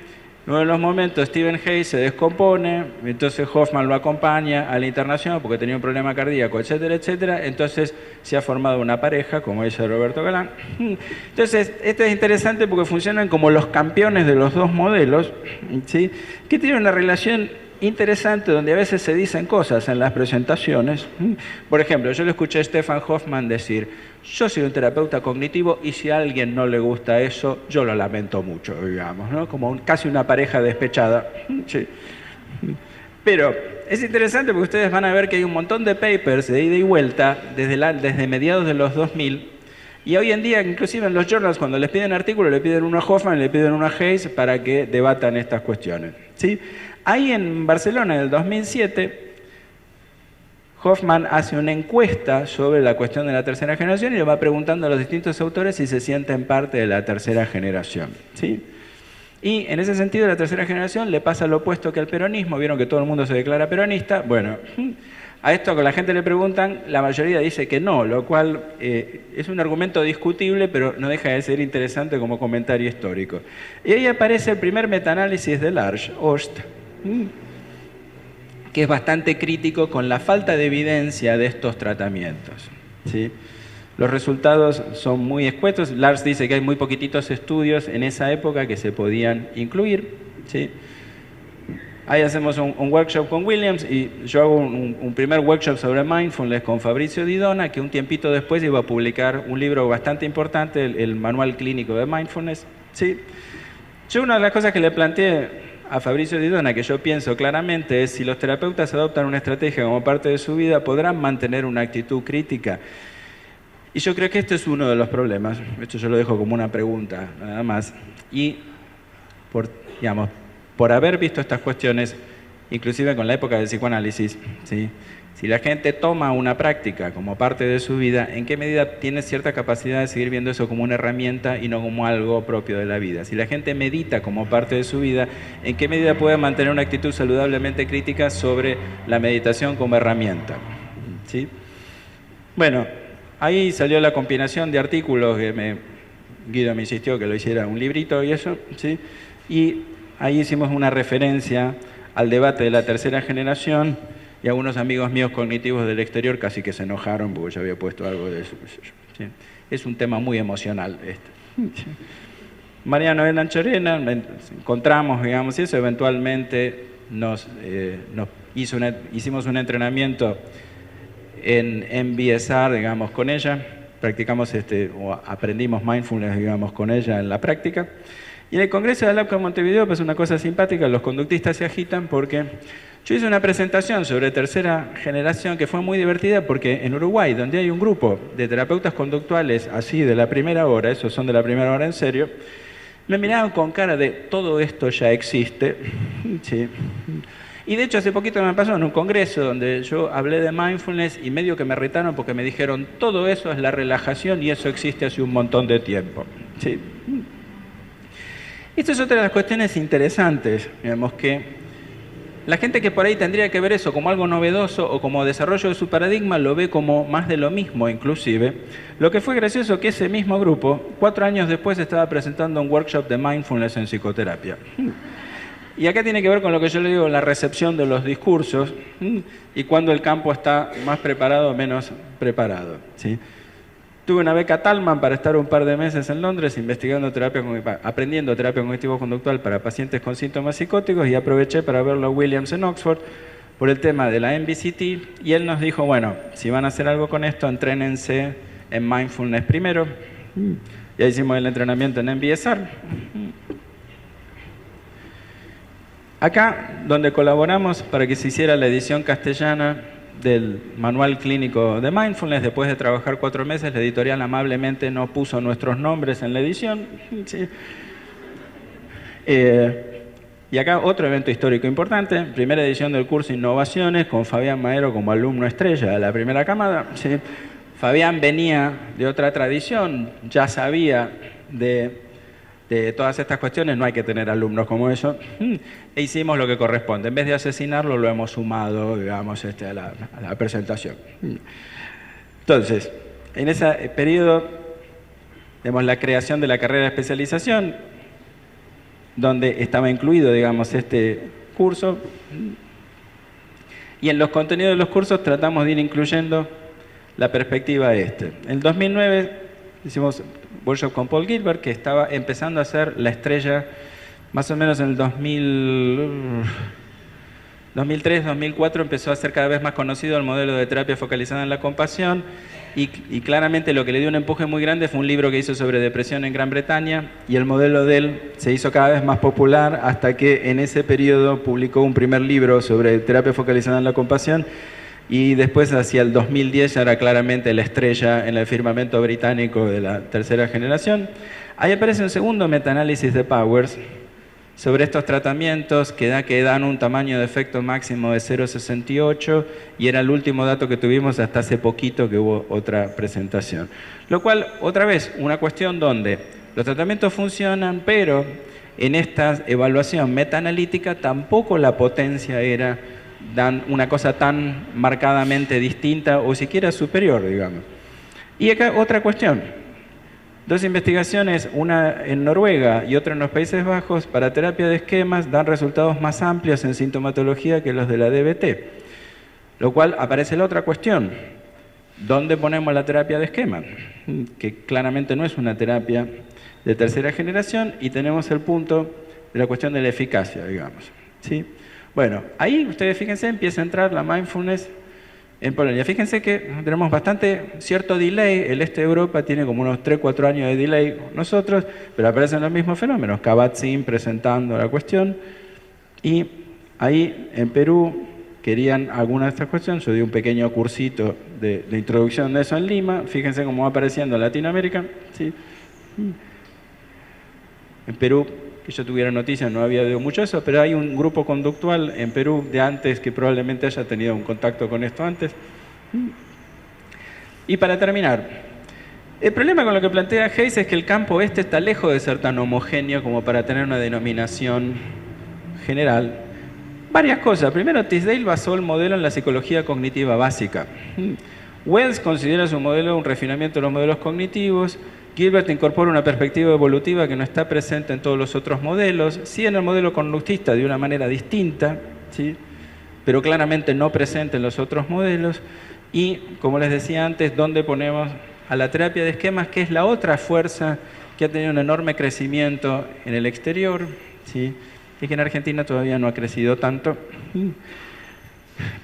En uno de los momentos Stephen Hayes se descompone, entonces Hoffman lo acompaña a la internación porque tenía un problema cardíaco, etcétera, etcétera. Entonces se ha formado una pareja, como dice Roberto Galán. Entonces, esto es interesante porque funcionan como los campeones de los dos modelos, ¿sí? Que tienen una relación interesante donde a veces se dicen cosas en las presentaciones. Por ejemplo, yo le escuché a Stefan Hoffman decir: yo soy un terapeuta cognitivo y si a alguien no le gusta eso, yo lo lamento mucho, digamos, ¿no? Como casi una pareja despechada. Sí. Pero es interesante porque ustedes van a ver que hay un montón de papers de ida y vuelta desde mediados de los 2000. Y hoy en día, inclusive en los journals, cuando les piden artículos, le piden uno a Hoffman, le piden uno a Hayes para que debatan estas cuestiones. ¿Sí? Ahí en Barcelona, en el 2007, Hoffman hace una encuesta sobre la cuestión de la tercera generación y le va preguntando a los distintos autores si se sienten parte de la tercera generación. ¿Sí? Y en ese sentido, la tercera generación le pasa lo opuesto que al peronismo. Vieron que todo el mundo se declara peronista. Bueno, a esto que la gente le preguntan, la mayoría dice que no, lo cual es un argumento discutible, pero no deja de ser interesante como comentario histórico. Y ahí aparece el primer metaanálisis de Lars Ost, que es bastante crítico con la falta de evidencia de estos tratamientos. ¿Sí? Los resultados son muy escuetos. Lars dice que hay muy poquititos estudios en esa época que se podían incluir. ¿Sí? Ahí hacemos un workshop con Williams y yo hago un primer workshop sobre mindfulness con Fabrizio Di Dona, que un tiempito después iba a publicar un libro bastante importante, el Manual Clínico de Mindfulness. ¿Sí? Yo una de las cosas que le planteé a Fabrizio Di Dona, que yo pienso claramente, es si los terapeutas adoptan una estrategia como parte de su vida, podrán mantener una actitud crítica. Y yo creo que este es uno de los problemas. Esto yo lo dejo como una pregunta, nada más. Y, por haber visto estas cuestiones, inclusive con la época del psicoanálisis, ¿sí? Si la gente toma una práctica como parte de su vida, ¿en qué medida tiene cierta capacidad de seguir viendo eso como una herramienta y no como algo propio de la vida? Si la gente medita como parte de su vida, ¿en qué medida puede mantener una actitud saludablemente crítica sobre la meditación como herramienta? ¿Sí? Bueno, ahí salió la combinación de artículos que Guido me insistió que lo hiciera un librito y eso, ¿sí? Y ahí hicimos una referencia al debate de la tercera generación y algunos amigos míos cognitivos del exterior casi que se enojaron porque yo había puesto algo de eso. ¿Sí? Es un tema muy emocional este. ¿Sí? Mariano Elancherena, encontramos, digamos, eso, eventualmente hicimos un entrenamiento en MBSR, digamos, con ella, practicamos o aprendimos mindfulness, digamos, con ella en la práctica. Y en el Congreso de LABCO Montevideo, pues una cosa simpática, los conductistas se agitan porque yo hice una presentación sobre tercera generación que fue muy divertida porque en Uruguay, donde hay un grupo de terapeutas conductuales así de la primera hora, esos son de la primera hora en serio, me miraban con cara de todo esto ya existe. ¿Sí? Y de hecho hace poquito me pasó en un congreso donde yo hablé de mindfulness y medio que me irritaron porque me dijeron todo eso es la relajación y eso existe hace un montón de tiempo. ¿Sí? Esta es otra de las cuestiones interesantes, digamos, que la gente que por ahí tendría que ver eso como algo novedoso o como desarrollo de su paradigma lo ve como más de lo mismo inclusive. Lo que fue gracioso que ese mismo grupo, 4 años después, estaba presentando un workshop de mindfulness en psicoterapia. Y acá tiene que ver con lo que yo le digo, la recepción de los discursos y cuando el campo está más preparado o menos preparado. ¿Sí? Tuve una beca Talman para estar un par de meses en Londres aprendiendo terapia cognitivo-conductual para pacientes con síntomas psicóticos y aproveché para verlo a Williams en Oxford por el tema de la MBCT y él nos dijo, bueno, si van a hacer algo con esto, entrénense en mindfulness primero. Y ahí hicimos el entrenamiento en MBSR. Acá, donde colaboramos para que se hiciera la edición castellana del Manual Clínico de Mindfulness, después de trabajar 4 meses, la editorial amablemente no puso nuestros nombres en la edición. ¿Sí? Y acá otro evento histórico importante, primera edición del curso Innovaciones, con Fabián Maero como alumno estrella de la primera camada. ¿Sí? Fabián venía de otra tradición, ya sabía de todas estas cuestiones, no hay que tener alumnos como eso, e hicimos lo que corresponde. En vez de asesinarlo, lo hemos sumado, digamos, a la presentación. Entonces, en ese periodo, vemos la creación de la carrera de especialización, donde estaba incluido, digamos, este curso, y en los contenidos de los cursos tratamos de ir incluyendo la perspectiva En 2009 hicimos workshop con Paul Gilbert, que estaba empezando a ser la estrella más o menos en el 2003-2004 empezó a ser cada vez más conocido el modelo de terapia focalizada en la compasión y claramente lo que le dio un empuje muy grande fue un libro que hizo sobre depresión en Gran Bretaña y el modelo de él se hizo cada vez más popular hasta que en ese periodo publicó un primer libro sobre terapia focalizada en la compasión y después hacia el 2010 ya era claramente la estrella en el firmamento británico de la tercera generación. Ahí aparece un segundo metaanálisis de Powers sobre estos tratamientos que dan un tamaño de efecto máximo de 0,68 y era el último dato que tuvimos hasta hace poquito que hubo otra presentación. Lo cual, otra vez, una cuestión donde los tratamientos funcionan, pero en esta evaluación metaanalítica tampoco la potencia era una cosa tan marcadamente distinta o siquiera superior, digamos. Y acá otra cuestión. Dos investigaciones, una en Noruega y otra en los Países Bajos, para terapia de esquemas dan resultados más amplios en sintomatología que los de la DBT. Lo cual aparece la otra cuestión. ¿Dónde ponemos la terapia de esquema? Que claramente no es una terapia de tercera generación y tenemos el punto de la cuestión de la eficacia, digamos. ¿Sí? Bueno, ahí ustedes fíjense, empieza a entrar la mindfulness en Polonia. Fíjense que tenemos cierto delay, el este de Europa tiene como unos 3-4 años de delay nosotros, pero aparecen los mismos fenómenos, Kabat-Zinn presentando la cuestión, y ahí en Perú querían alguna de estas cuestiones, yo di un pequeño cursito de introducción de eso en Lima, fíjense cómo va apareciendo en Latinoamérica, ¿sí? En Perú, que yo tuviera noticias, no había oído mucho eso, pero hay un grupo conductual en Perú de antes que probablemente haya tenido un contacto con esto antes. Y para terminar, el problema con lo que plantea Hayes es que el campo este está lejos de ser tan homogéneo como para tener una denominación general. Varias cosas. Primero, Tisdale basó el modelo en la psicología cognitiva básica. Wells considera su modelo un refinamiento de los modelos cognitivos. Gilbert incorpora una perspectiva evolutiva que no está presente en todos los otros modelos, sí en el modelo conductista de una manera distinta, ¿sí? Pero claramente no presente en los otros modelos. Y, como les decía antes, ¿dónde ponemos a la terapia de esquemas, que es la otra fuerza que ha tenido un enorme crecimiento en el exterior, ¿sí? Y que en Argentina todavía no ha crecido tanto?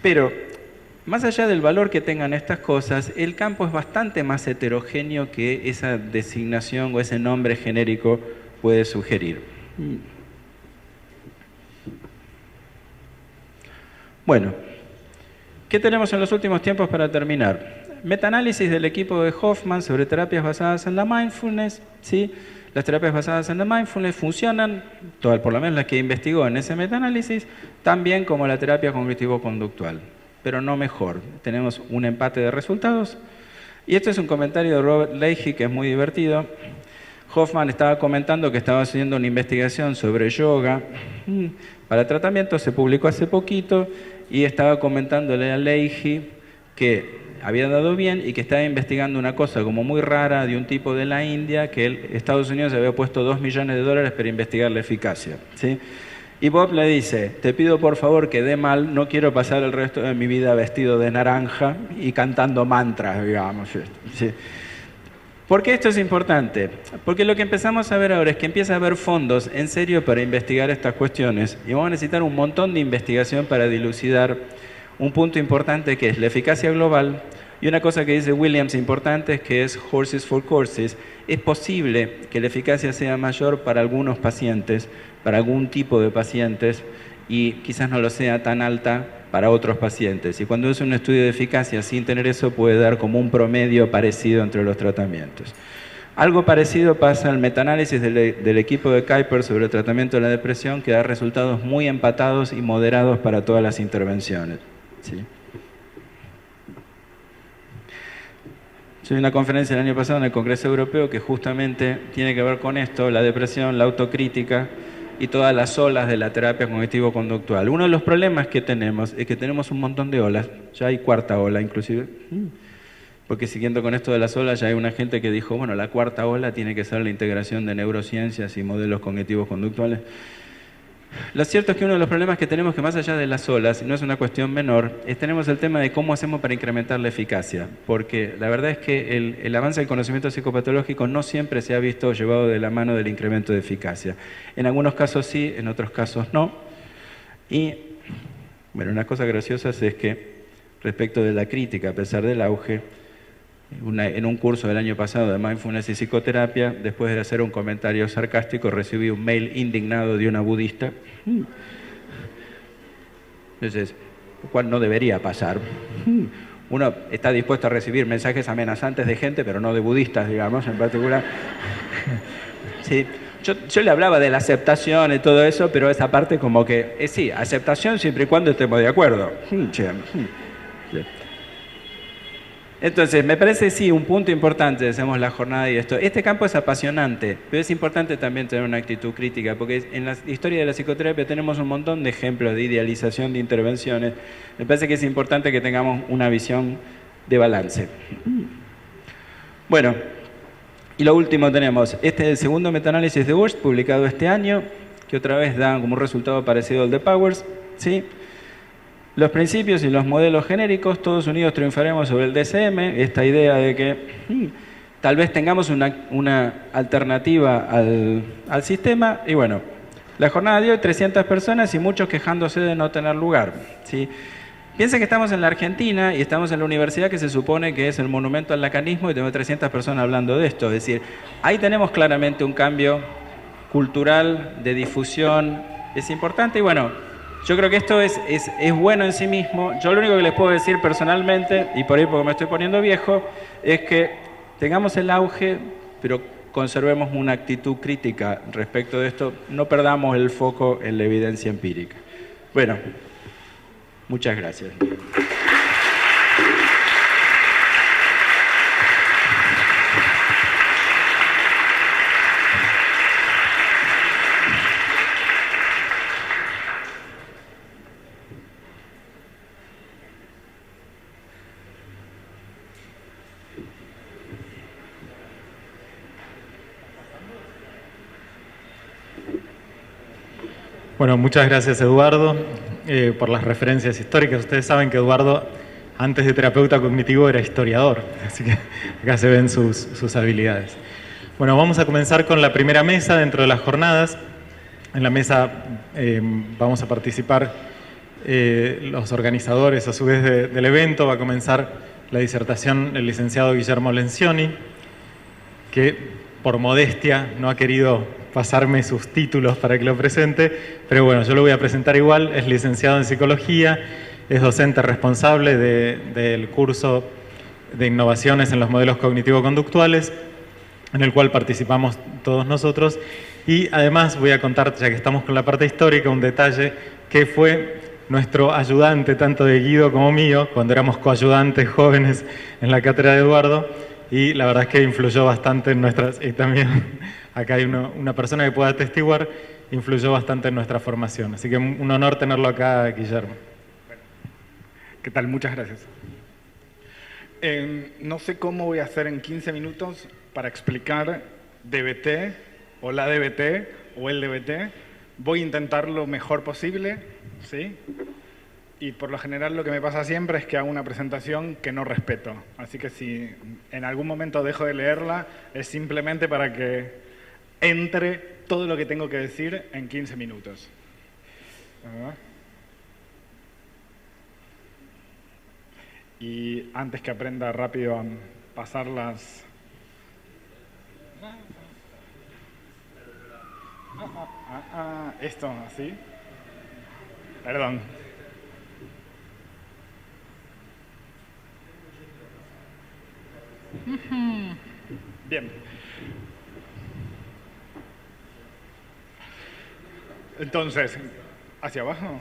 Pero más allá del valor que tengan estas cosas, el campo es bastante más heterogéneo que esa designación o ese nombre genérico puede sugerir. Bueno, ¿qué tenemos en los últimos tiempos para terminar? Metaanálisis del equipo de Hoffman sobre terapias basadas en la mindfulness, ¿sí? Las terapias basadas en la mindfulness funcionan, por lo menos las que investigó en ese metaanálisis, tan bien como la terapia cognitivo-conductual, pero no mejor. Tenemos un empate de resultados. Y esto es un comentario de Robert Leahy que es muy divertido. Hoffman estaba comentando que estaba haciendo una investigación sobre yoga para tratamiento, se publicó hace poquito, y estaba comentándole a Leahy que había dado bien y que estaba investigando una cosa como muy rara de un tipo de la India, que Estados Unidos había puesto $2 millones para investigar la eficacia, ¿sí? Y Bob le dice, te pido por favor que dé mal, no quiero pasar el resto de mi vida vestido de naranja y cantando mantras, digamos. ¿Sí? ¿Por qué esto es importante? Porque lo que empezamos a ver ahora es que empieza a haber fondos en serio para investigar estas cuestiones y vamos a necesitar un montón de investigación para dilucidar un punto importante que es la eficacia global. Y una cosa que dice Williams importante es que es horses for courses. Es posible que la eficacia sea mayor para algunos pacientes, para algún tipo de pacientes, y quizás no lo sea tan alta para otros pacientes. Y cuando es un estudio de eficacia sin tener eso, puede dar como un promedio parecido entre los tratamientos. Algo parecido pasa en el metaanálisis del equipo de Kuiper sobre el tratamiento de la depresión, que da resultados muy empatados y moderados para todas las intervenciones, ¿sí? Yo di una conferencia el año pasado en el Congreso Europeo que justamente tiene que ver con esto, la depresión, la autocrítica y todas las olas de la terapia cognitivo-conductual. Uno de los problemas que tenemos es que tenemos un montón de olas, ya hay cuarta ola inclusive, porque siguiendo con esto de las olas ya hay una gente que dijo, bueno, la cuarta ola tiene que ser la integración de neurociencias y modelos cognitivos conductuales. Lo cierto es que uno de los problemas que tenemos, que más allá de las olas, no es una cuestión menor, es tenemos el tema de cómo hacemos para incrementar la eficacia, porque la verdad es que el avance del conocimiento psicopatológico no siempre se ha visto llevado de la mano del incremento de eficacia. En algunos casos sí, en otros casos no. Y Bueno, unas cosas graciosas es que respecto de la crítica, a pesar del auge, en un curso del año pasado de Mindfulness y Psicoterapia, después de hacer un comentario sarcástico, recibí un mail indignado de una budista. Entonces, lo cual no debería pasar. Uno está dispuesto a recibir mensajes amenazantes de gente, pero no de budistas, digamos, en particular. Sí. Yo le hablaba de la aceptación y todo eso, pero esa parte como que, sí, aceptación siempre y cuando estemos de acuerdo. Entonces, me parece, sí, un punto importante, hacemos la jornada y esto. Este campo es apasionante, pero es importante también tener una actitud crítica, porque en la historia de la psicoterapia tenemos un montón de ejemplos de idealización de intervenciones. Me parece que es importante que tengamos una visión de balance. Bueno, y lo último tenemos, este es el segundo metaanálisis de Wurst, publicado este año, que otra vez da como un resultado parecido al de Powers, ¿sí? Los principios y los modelos genéricos, todos unidos triunfaremos sobre el DSM, esta idea de que tal vez tengamos una alternativa al sistema, y bueno, la jornada de hoy, 300 personas y muchos quejándose de no tener lugar, ¿sí? Piensa que estamos en la Argentina y estamos en la universidad que se supone que es el monumento al lacanismo y tenemos 300 personas hablando de esto. Es decir, ahí tenemos claramente un cambio cultural, de difusión, es importante y bueno, yo creo que esto es bueno en sí mismo. Yo lo único que les puedo decir personalmente, y por ahí porque me estoy poniendo viejo, es que tengamos el auge, pero conservemos una actitud crítica respecto de esto, no perdamos el foco en la evidencia empírica. Bueno. Muchas gracias. Bueno, muchas gracias Eduardo por las referencias históricas. Ustedes saben que Eduardo, antes de terapeuta cognitivo, era historiador, así que acá se ven sus habilidades. Bueno, vamos a comenzar con la primera mesa dentro de las jornadas. En la mesa vamos a participar los organizadores a su vez del evento. Va a comenzar la disertación del licenciado Guillermo Lencioni, que por modestia no ha querido pasarme sus títulos para que lo presente, pero bueno, yo lo voy a presentar igual. Es licenciado en Psicología, es docente responsable del curso de innovaciones en los modelos cognitivo-conductuales, en el cual participamos todos nosotros. Y además voy a contar, ya que estamos con la parte histórica, un detalle que fue nuestro ayudante, tanto de Guido como mío, cuando éramos coayudantes jóvenes en la cátedra de Eduardo, y la verdad es que influyó bastante en nuestras... Y también acá hay una persona que pueda atestiguar, influyó bastante en nuestra formación. Así que un honor tenerlo acá, Guillermo. ¿Qué tal? Muchas gracias. No sé cómo voy a hacer en 15 minutos para explicar DBT, o la DBT, o el DBT. Voy a intentar lo mejor posible, ¿sí? Y por lo general lo que me pasa siempre es que hago una presentación que no respeto. Así que si en algún momento dejo de leerla, es simplemente para que entre todo lo que tengo que decir en 15 minutos. Y antes que aprenda rápido a pasar las... esto, así. Perdón. Bien. Entonces, ¿hacia abajo?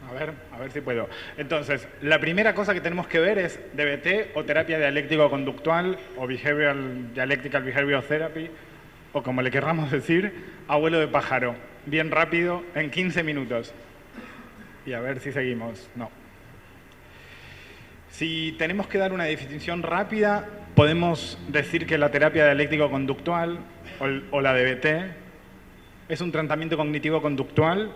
A ver si puedo. Entonces, la primera cosa que tenemos que ver es DBT o terapia dialéctico-conductual o Dialectical Behavioral Therapy, o como le querramos decir, abuelo de pájaro. Bien rápido, en 15 minutos. Y a ver si seguimos. No. Si tenemos que dar una definición rápida, podemos decir que la terapia dialéctico-conductual o la DBT es un tratamiento cognitivo-conductual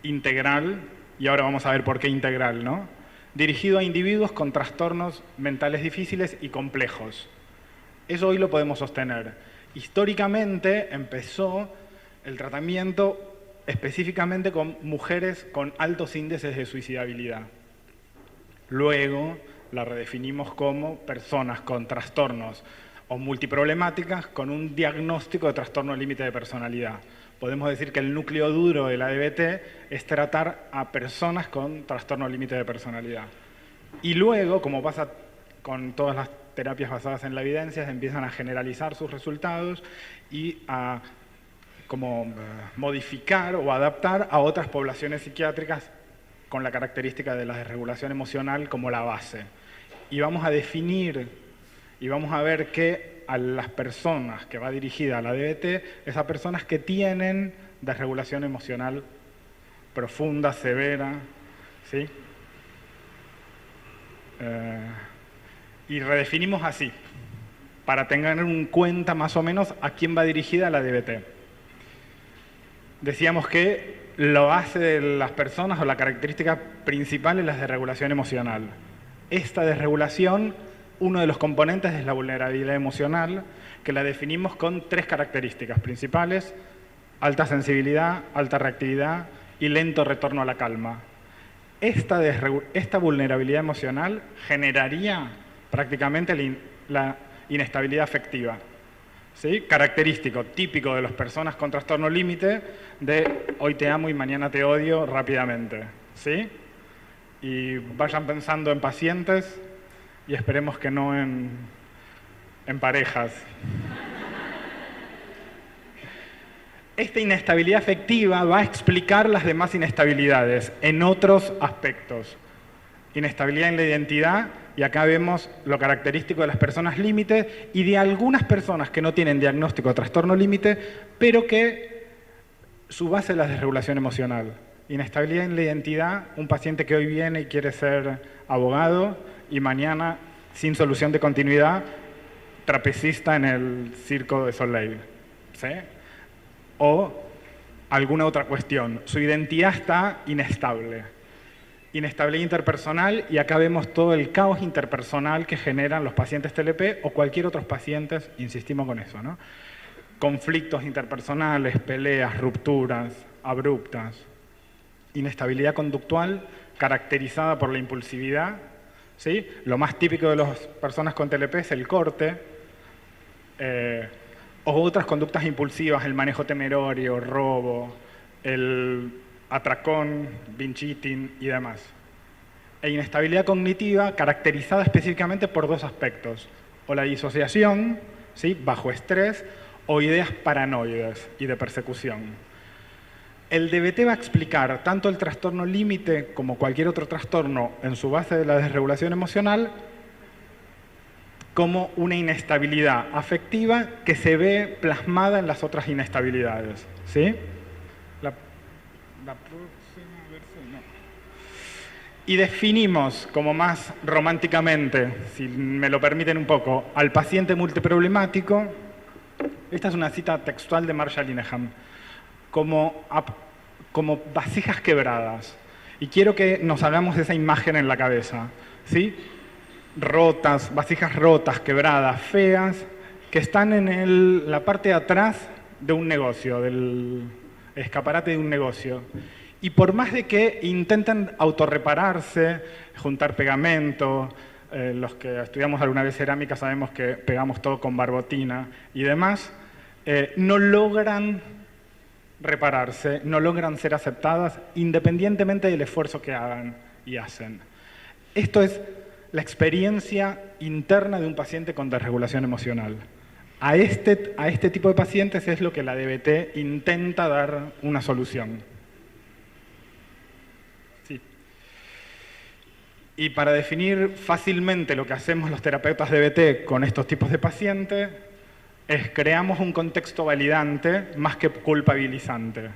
integral, y ahora vamos a ver por qué integral, ¿no? Dirigido a individuos con trastornos mentales difíciles y complejos. Eso hoy lo podemos sostener. Históricamente empezó el tratamiento específicamente con mujeres con altos índices de suicidabilidad. Luego la redefinimos como personas con trastornos o multiproblemáticas con un diagnóstico de trastorno límite de personalidad. Podemos decir que el núcleo duro de la DBT es tratar a personas con trastorno límite de personalidad. Y luego, como pasa con todas las terapias basadas en la evidencia, empiezan a generalizar sus resultados y a como modificar o adaptar a otras poblaciones psiquiátricas con la característica de la desregulación emocional como la base. Y vamos a definir y vamos a ver que a las personas que va dirigida a la DBT, esas personas que tienen desregulación emocional profunda, severa, ¿sí? Y redefinimos así, para tener en cuenta más o menos a quién va dirigida la DBT. Decíamos que lo base de las personas o la característica principal es la desregulación emocional. Esta desregulación, uno de los componentes es la vulnerabilidad emocional, que la definimos con 3 características principales: alta sensibilidad, alta reactividad y lento retorno a la calma. Esta vulnerabilidad emocional generaría prácticamente la inestabilidad afectiva. ¿Sí? Característico, típico de las personas con trastorno límite, de hoy te amo y mañana te odio rápidamente. ¿Sí? Y vayan pensando en pacientes y esperemos que no en parejas. Esta inestabilidad afectiva va a explicar las demás inestabilidades en otros aspectos. Inestabilidad en la identidad, y acá vemos lo característico de las personas límite y de algunas personas que no tienen diagnóstico de trastorno límite, pero que su base es la desregulación emocional. Inestabilidad en la identidad, un paciente que hoy viene y quiere ser abogado y mañana, sin solución de continuidad, trapecista en el Circo de Soleil. ¿Sí? O alguna otra cuestión. Su identidad está inestable. Inestabilidad interpersonal, y acá vemos todo el caos interpersonal que generan los pacientes TLP o cualquier otros pacientes, insistimos con eso, ¿no? Conflictos interpersonales, peleas, rupturas abruptas. Inestabilidad conductual caracterizada por la impulsividad, ¿sí? Lo más típico de las personas con TLP es el corte, o otras conductas impulsivas, el manejo temerario, robo, el atracón, binge eating y demás. E inestabilidad cognitiva caracterizada específicamente por 2 aspectos: o la disociación, ¿sí? Bajo estrés, o ideas paranoides y de persecución. El DBT va a explicar tanto el trastorno límite como cualquier otro trastorno en su base de la desregulación emocional como una inestabilidad afectiva que se ve plasmada en las otras inestabilidades. ¿Sí? La próxima versión, no. Y definimos como más románticamente, si me lo permiten un poco, al paciente multiproblemático. Esta es una cita textual de Marshall Linehan, como vasijas quebradas. Y quiero que nos hagamos esa imagen en la cabeza, ¿sí? Rotas, vasijas rotas, quebradas, feas, que están en la parte de atrás de un negocio, del escaparate de un negocio. Y por más de que intenten autorrepararse, juntar pegamento, los que estudiamos alguna vez cerámica sabemos que pegamos todo con barbotina y demás, no logran repararse, no logran ser aceptadas independientemente del esfuerzo que hagan y hacen. Esto es la experiencia interna de un paciente con desregulación emocional. A este tipo de pacientes es lo que la DBT intenta dar una solución. Sí. Y para definir fácilmente lo que hacemos los terapeutas DBT con estos tipos de pacientes, es creamos un contexto validante más que culpabilizante.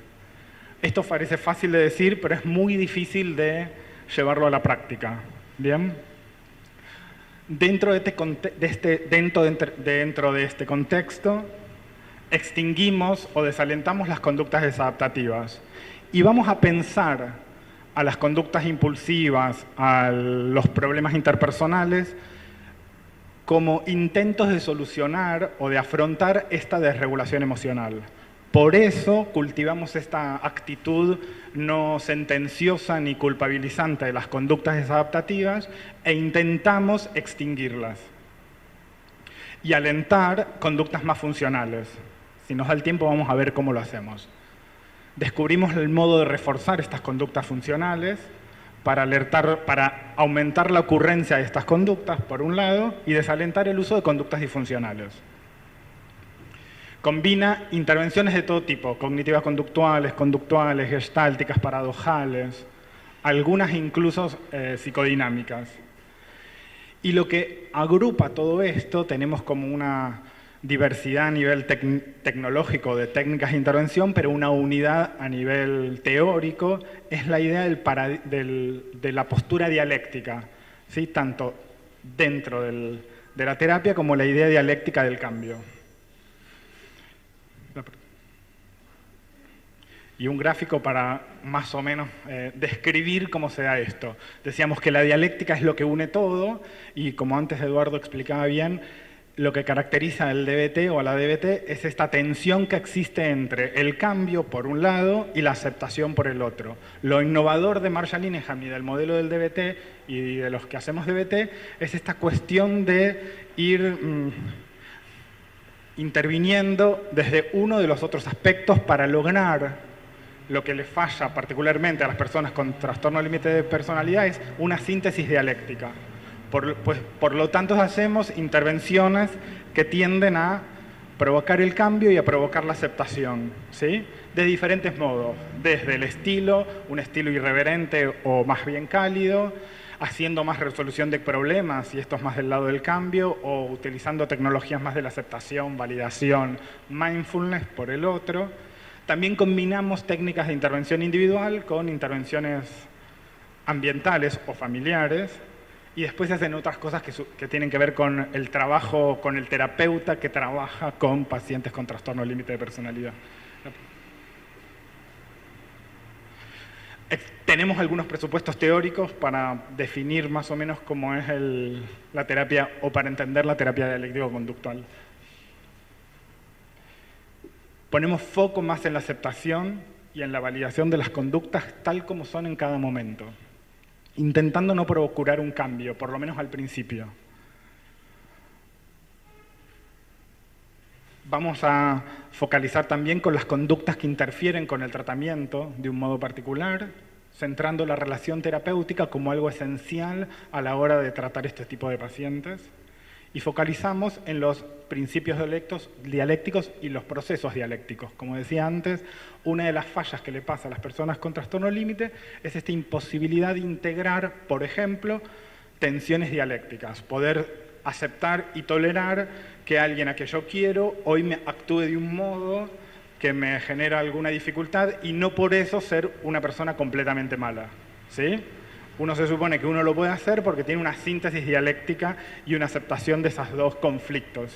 Esto parece fácil de decir, pero es muy difícil de llevarlo a la práctica. ¿Bien? Dentro de este contexto, extinguimos o desalentamos las conductas desadaptativas y vamos a pensar a las conductas impulsivas, a los problemas interpersonales, como intentos de solucionar o de afrontar esta desregulación emocional. Por eso cultivamos esta actitud no sentenciosa ni culpabilizante de las conductas desadaptativas e intentamos extinguirlas y alentar conductas más funcionales. Si nos da el tiempo vamos a ver cómo lo hacemos. Descubrimos el modo de reforzar estas conductas funcionales para aumentar la ocurrencia de estas conductas, por un lado, y desalentar el uso de conductas disfuncionales. Combina intervenciones de todo tipo, cognitivas conductuales, gestálticas, paradojales, algunas incluso psicodinámicas. Y lo que agrupa todo esto, tenemos como una diversidad a nivel tecnológico de técnicas de intervención, pero una unidad a nivel teórico, es la idea de la postura dialéctica, ¿sí? Tanto dentro de la terapia como la idea dialéctica del cambio. Y un gráfico para más o menos describir cómo se da esto. Decíamos que la dialéctica es lo que une todo y como antes Eduardo explicaba bien, lo que caracteriza al DBT o a la DBT es esta tensión que existe entre el cambio por un lado y la aceptación por el otro. Lo innovador de Marshall Linehan y del modelo del DBT y de los que hacemos DBT es esta cuestión de ir interviniendo desde uno de los otros aspectos para lograr lo que le falla particularmente a las personas con trastorno límite de personalidad es una síntesis dialéctica. Por lo tanto, hacemos intervenciones que tienden a provocar el cambio y a provocar la aceptación, ¿sí? De diferentes modos, desde el estilo, un estilo irreverente o más bien cálido, haciendo más resolución de problemas, y esto es más del lado del cambio, o utilizando tecnologías más de la aceptación, validación, mindfulness por el otro. También combinamos técnicas de intervención individual con intervenciones ambientales o familiares, y después se hacen otras cosas que tienen que ver con el trabajo, con el terapeuta que trabaja con pacientes con trastorno límite de personalidad. Tenemos algunos presupuestos teóricos para definir más o menos cómo es la terapia o para entender la terapia dialéctico-conductual. Ponemos foco más en la aceptación y en la validación de las conductas tal como son en cada momento, intentando no procurar un cambio, por lo menos al principio. Vamos a focalizar también con las conductas que interfieren con el tratamiento de un modo particular, centrando la relación terapéutica como algo esencial a la hora de tratar este tipo de pacientes. Y focalizamos en los principios dialécticos y los procesos dialécticos. Como decía antes, una de las fallas que le pasa a las personas con trastorno límite es esta imposibilidad de integrar, por ejemplo, tensiones dialécticas, poder aceptar y tolerar que alguien a que yo quiero hoy me actúe de un modo que me genera alguna dificultad y no por eso ser una persona completamente mala, ¿sí? Uno se supone que uno lo puede hacer porque tiene una síntesis dialéctica y una aceptación de esos dos conflictos.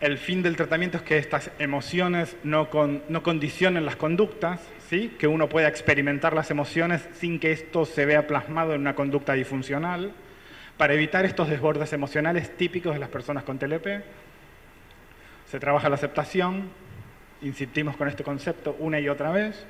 El fin del tratamiento es que estas emociones no condicionen las conductas, ¿sí? Que uno pueda experimentar las emociones sin que esto se vea plasmado en una conducta disfuncional, para evitar estos desbordes emocionales típicos de las personas con TLP. Se trabaja la aceptación, insistimos con este concepto una y otra vez,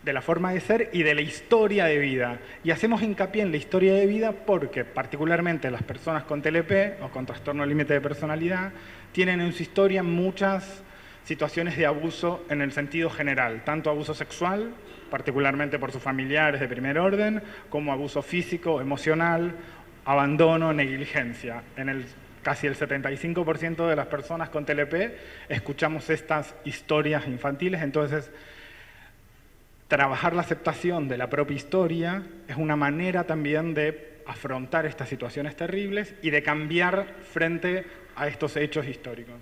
de la forma de ser y de la historia de vida. Y hacemos hincapié en la historia de vida porque particularmente las personas con TLP o con trastorno límite de personalidad tienen en su historia muchas situaciones de abuso en el sentido general, tanto abuso sexual, particularmente por sus familiares de primer orden, como abuso físico, emocional, abandono, negligencia. Casi el 75% de las personas con TLP escuchamos estas historias infantiles, entonces trabajar la aceptación de la propia historia es una manera también de afrontar estas situaciones terribles y de cambiar frente a estos hechos históricos.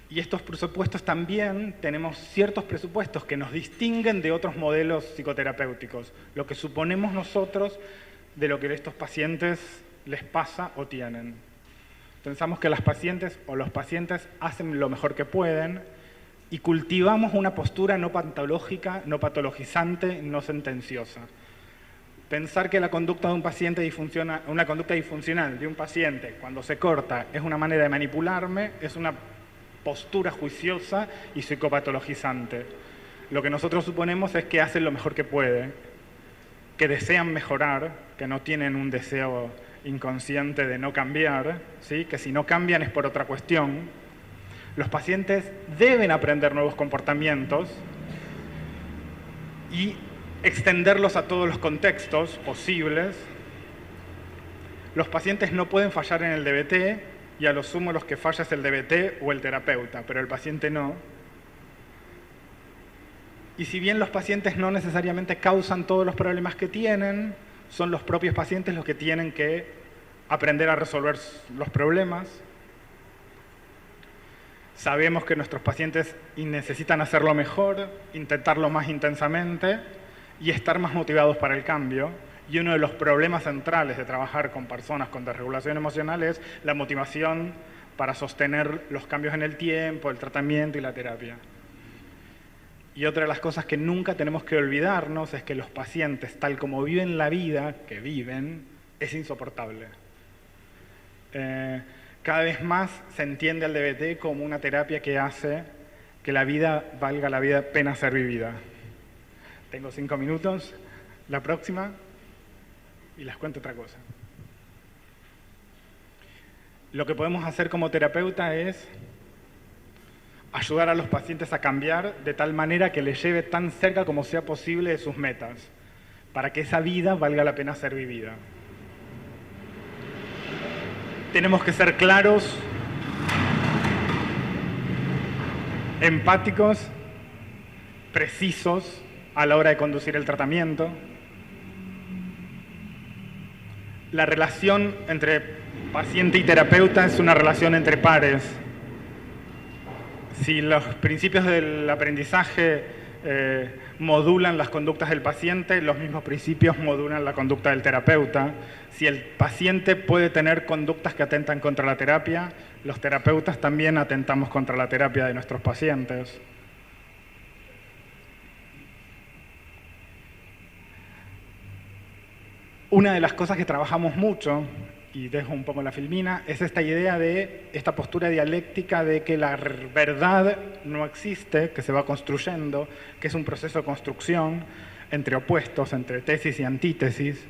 Y estos presupuestos también, tenemos ciertos presupuestos que nos distinguen de otros modelos psicoterapéuticos, lo que suponemos nosotros de lo que a estos pacientes les pasa o tienen. Pensamos que las pacientes o los pacientes hacen lo mejor que pueden y cultivamos una postura no patológica, no patologizante, no sentenciosa. Pensar que la conducta de un paciente disfunciona, una conducta disfuncional de un paciente cuando se corta es una manera de manipularme, es una postura juiciosa y psicopatologizante. Lo que nosotros suponemos es que hacen lo mejor que pueden, que desean mejorar, que no tienen un deseo inconsciente de no cambiar, ¿sí? Que si no cambian es por otra cuestión. Los pacientes deben aprender nuevos comportamientos y extenderlos a todos los contextos posibles. Los pacientes no pueden fallar en el DBT y a lo sumo los que falla es el DBT o el terapeuta, pero el paciente no. Y si bien los pacientes no necesariamente causan todos los problemas que tienen, son los propios pacientes los que tienen que aprender a resolver los problemas. Sabemos que nuestros pacientes necesitan hacerlo mejor, intentarlo más intensamente y estar más motivados para el cambio. Y uno de los problemas centrales de trabajar con personas con desregulación emocional es la motivación para sostener los cambios en el tiempo, el tratamiento y la terapia. Y otra de las cosas que nunca tenemos que olvidarnos es que los pacientes, tal como viven la vida que viven, es insoportable. Cada vez más se entiende al DBT como una terapia que hace que la vida valga la pena ser vivida. Tengo 5 minutos, la próxima, y les cuento otra cosa. Lo que podemos hacer como terapeuta es ayudar a los pacientes a cambiar de tal manera que les lleve tan cerca como sea posible de sus metas, para que esa vida valga la pena ser vivida. Tenemos que ser claros, empáticos, precisos a la hora de conducir el tratamiento. La relación entre paciente y terapeuta es una relación entre pares. Si los principios del aprendizaje modulan las conductas del paciente, los mismos principios modulan la conducta del terapeuta. Si el paciente puede tener conductas que atentan contra la terapia, los terapeutas también atentamos contra la terapia de nuestros pacientes. Una de las cosas que trabajamos mucho, y dejo un poco la filmina, es esta idea de esta postura dialéctica de que la verdad no existe, que se va construyendo, que es un proceso de construcción entre opuestos, entre tesis y antítesis,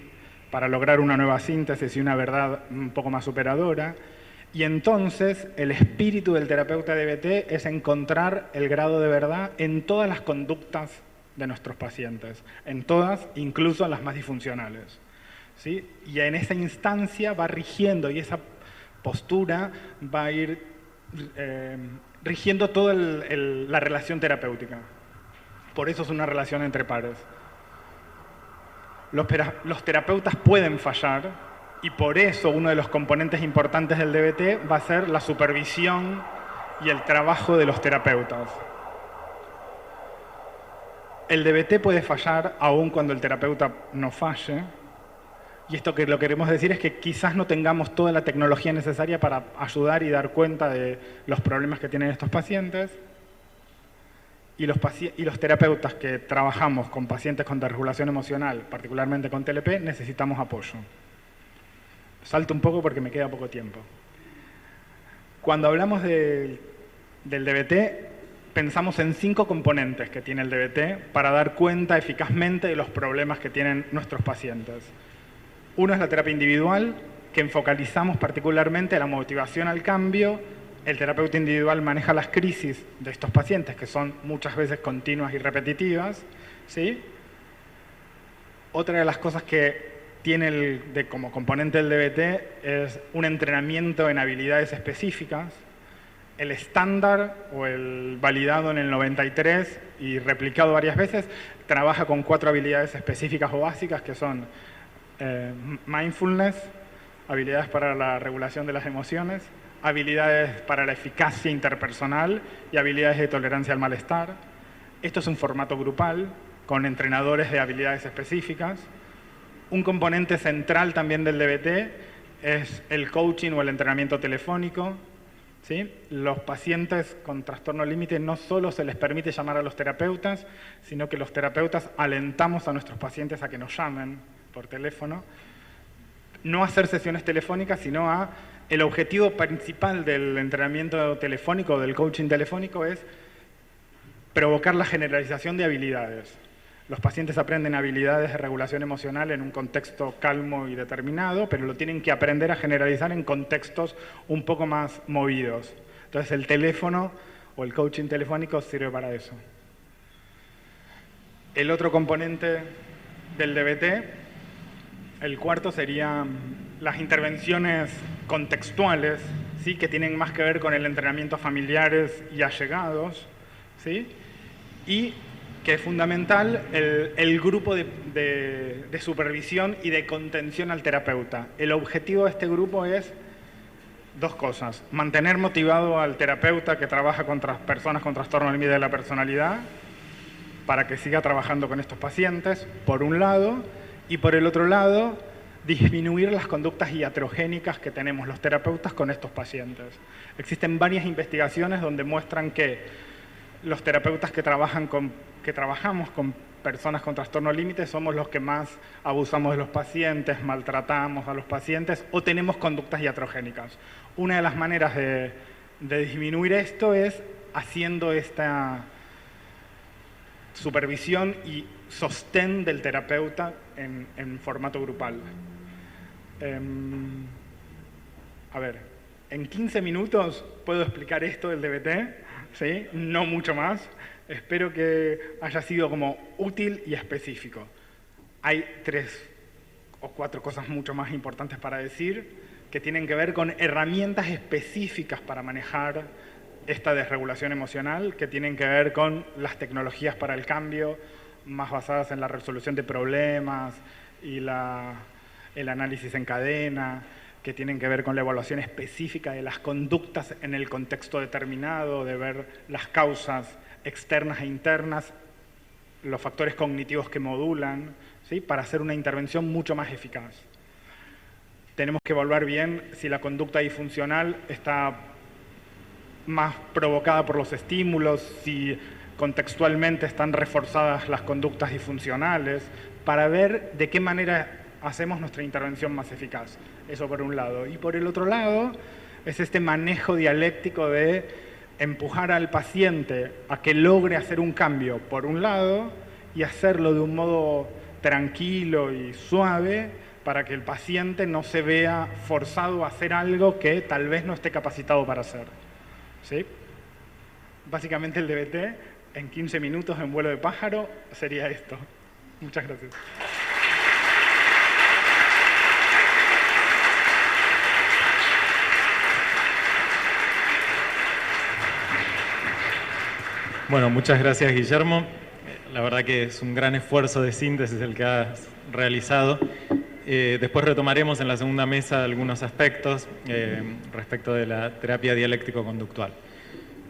para lograr una nueva síntesis y una verdad un poco más superadora. Y entonces el espíritu del terapeuta DBT es encontrar el grado de verdad en todas las conductas de nuestros pacientes, en todas, incluso en las más disfuncionales. ¿Sí? Y en esa instancia va rigiendo, y esa postura va a ir rigiendo toda la relación terapéutica. Por eso es una relación entre pares. Los terapeutas pueden fallar, y por eso uno de los componentes importantes del DBT va a ser la supervisión y el trabajo de los terapeutas. El DBT puede fallar aun cuando el terapeuta no falle. Y esto que lo queremos decir es que quizás no tengamos toda la tecnología necesaria para ayudar y dar cuenta de los problemas que tienen estos pacientes. Y los terapeutas que trabajamos con pacientes con desregulación emocional, particularmente con TLP, necesitamos apoyo. Salto un poco porque me queda poco tiempo. Cuando hablamos del DBT, pensamos en 5 componentes que tiene el DBT para dar cuenta eficazmente de los problemas que tienen nuestros pacientes. Uno es la terapia individual, que enfocalizamos particularmente la motivación al cambio. El terapeuta individual maneja las crisis de estos pacientes, que son muchas veces continuas y repetitivas, ¿sí? Otra de las cosas que tiene como componente del DBT es un entrenamiento en habilidades específicas. El estándar, o el validado en el 93 y replicado varias veces, trabaja con 4 habilidades específicas o básicas, que son mindfulness, habilidades para la regulación de las emociones, habilidades para la eficacia interpersonal y habilidades de tolerancia al malestar. Esto es un formato grupal con entrenadores de habilidades específicas. Un componente central también del DBT es el coaching o el entrenamiento telefónico. ¿Sí? Los pacientes con trastorno límite no solo se les permite llamar a los terapeutas, sino que los terapeutas alentamos a nuestros pacientes a que nos llamen, por teléfono. No hacer sesiones telefónicas, sino el objetivo principal del entrenamiento telefónico, del coaching telefónico, es provocar la generalización de habilidades. Los pacientes aprenden habilidades de regulación emocional en un contexto calmo y determinado, pero lo tienen que aprender a generalizar en contextos un poco más movidos. Entonces el teléfono o el coaching telefónico sirve para eso. El otro componente del DBT, el cuarto, serían las intervenciones contextuales, ¿sí? Que tienen más que ver con el entrenamiento a familiares y allegados, ¿sí? Y que es fundamental el grupo de supervisión y de contención al terapeuta. El objetivo de este grupo es dos cosas: mantener motivado al terapeuta que trabaja con personas con trastorno límite de la personalidad para que siga trabajando con estos pacientes, por un lado, y por el otro lado, disminuir las conductas iatrogénicas que tenemos los terapeutas con estos pacientes. Existen varias investigaciones donde muestran que los terapeutas que trabajamos con personas con trastorno límite somos los que más abusamos de los pacientes, maltratamos a los pacientes o tenemos conductas iatrogénicas. Una de las maneras de disminuir esto es haciendo esta supervisión y sostén del terapeuta en formato grupal. A ver, en 15 minutos puedo explicar esto del DBT, ¿sí? No mucho más. Espero que haya sido como útil y específico. Hay 3 o 4 cosas mucho más importantes para decir que tienen que ver con herramientas específicas para manejar esta desregulación emocional, que tienen que ver con las tecnologías para el cambio, más basadas en la resolución de problemas y el análisis en cadena, que tienen que ver con la evaluación específica de las conductas en el contexto determinado, de ver las causas externas e internas, los factores cognitivos que modulan, ¿sí? Para hacer una intervención mucho más eficaz. Tenemos que evaluar bien si la conducta disfuncional está más provocada por los estímulos, si contextualmente están reforzadas las conductas disfuncionales, para ver de qué manera hacemos nuestra intervención más eficaz. Eso por un lado. Y por el otro lado, es este manejo dialéctico de empujar al paciente a que logre hacer un cambio, por un lado, y hacerlo de un modo tranquilo y suave para que el paciente no se vea forzado a hacer algo que tal vez no esté capacitado para hacer. ¿Sí? Básicamente el DBT, en 15 minutos en vuelo de pájaro, sería esto. Muchas gracias. Bueno, muchas gracias, Guillermo. La verdad que es un gran esfuerzo de síntesis el que has realizado. Después retomaremos en la segunda mesa algunos aspectos respecto de la terapia dialéctico-conductual.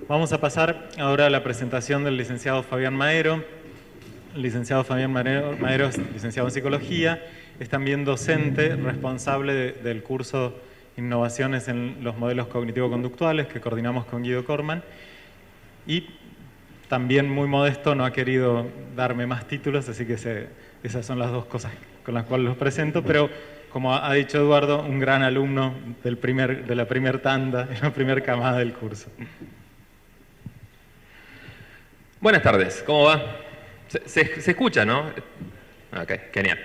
Vamos a pasar ahora a la presentación del licenciado Fabián Maero. El licenciado Fabián Maero es licenciado en Psicología, es también docente responsable del curso Innovaciones en los Modelos Cognitivo-Conductuales que coordinamos con Guido Corman, y también muy modesto, no ha querido darme más títulos, así que esas son las dos cosas con las cuales los presento, pero como ha dicho Eduardo, un gran alumno de la primera tanda, de la primera camada del curso. Buenas tardes, ¿cómo va? ¿Se escucha, no? Ok, genial.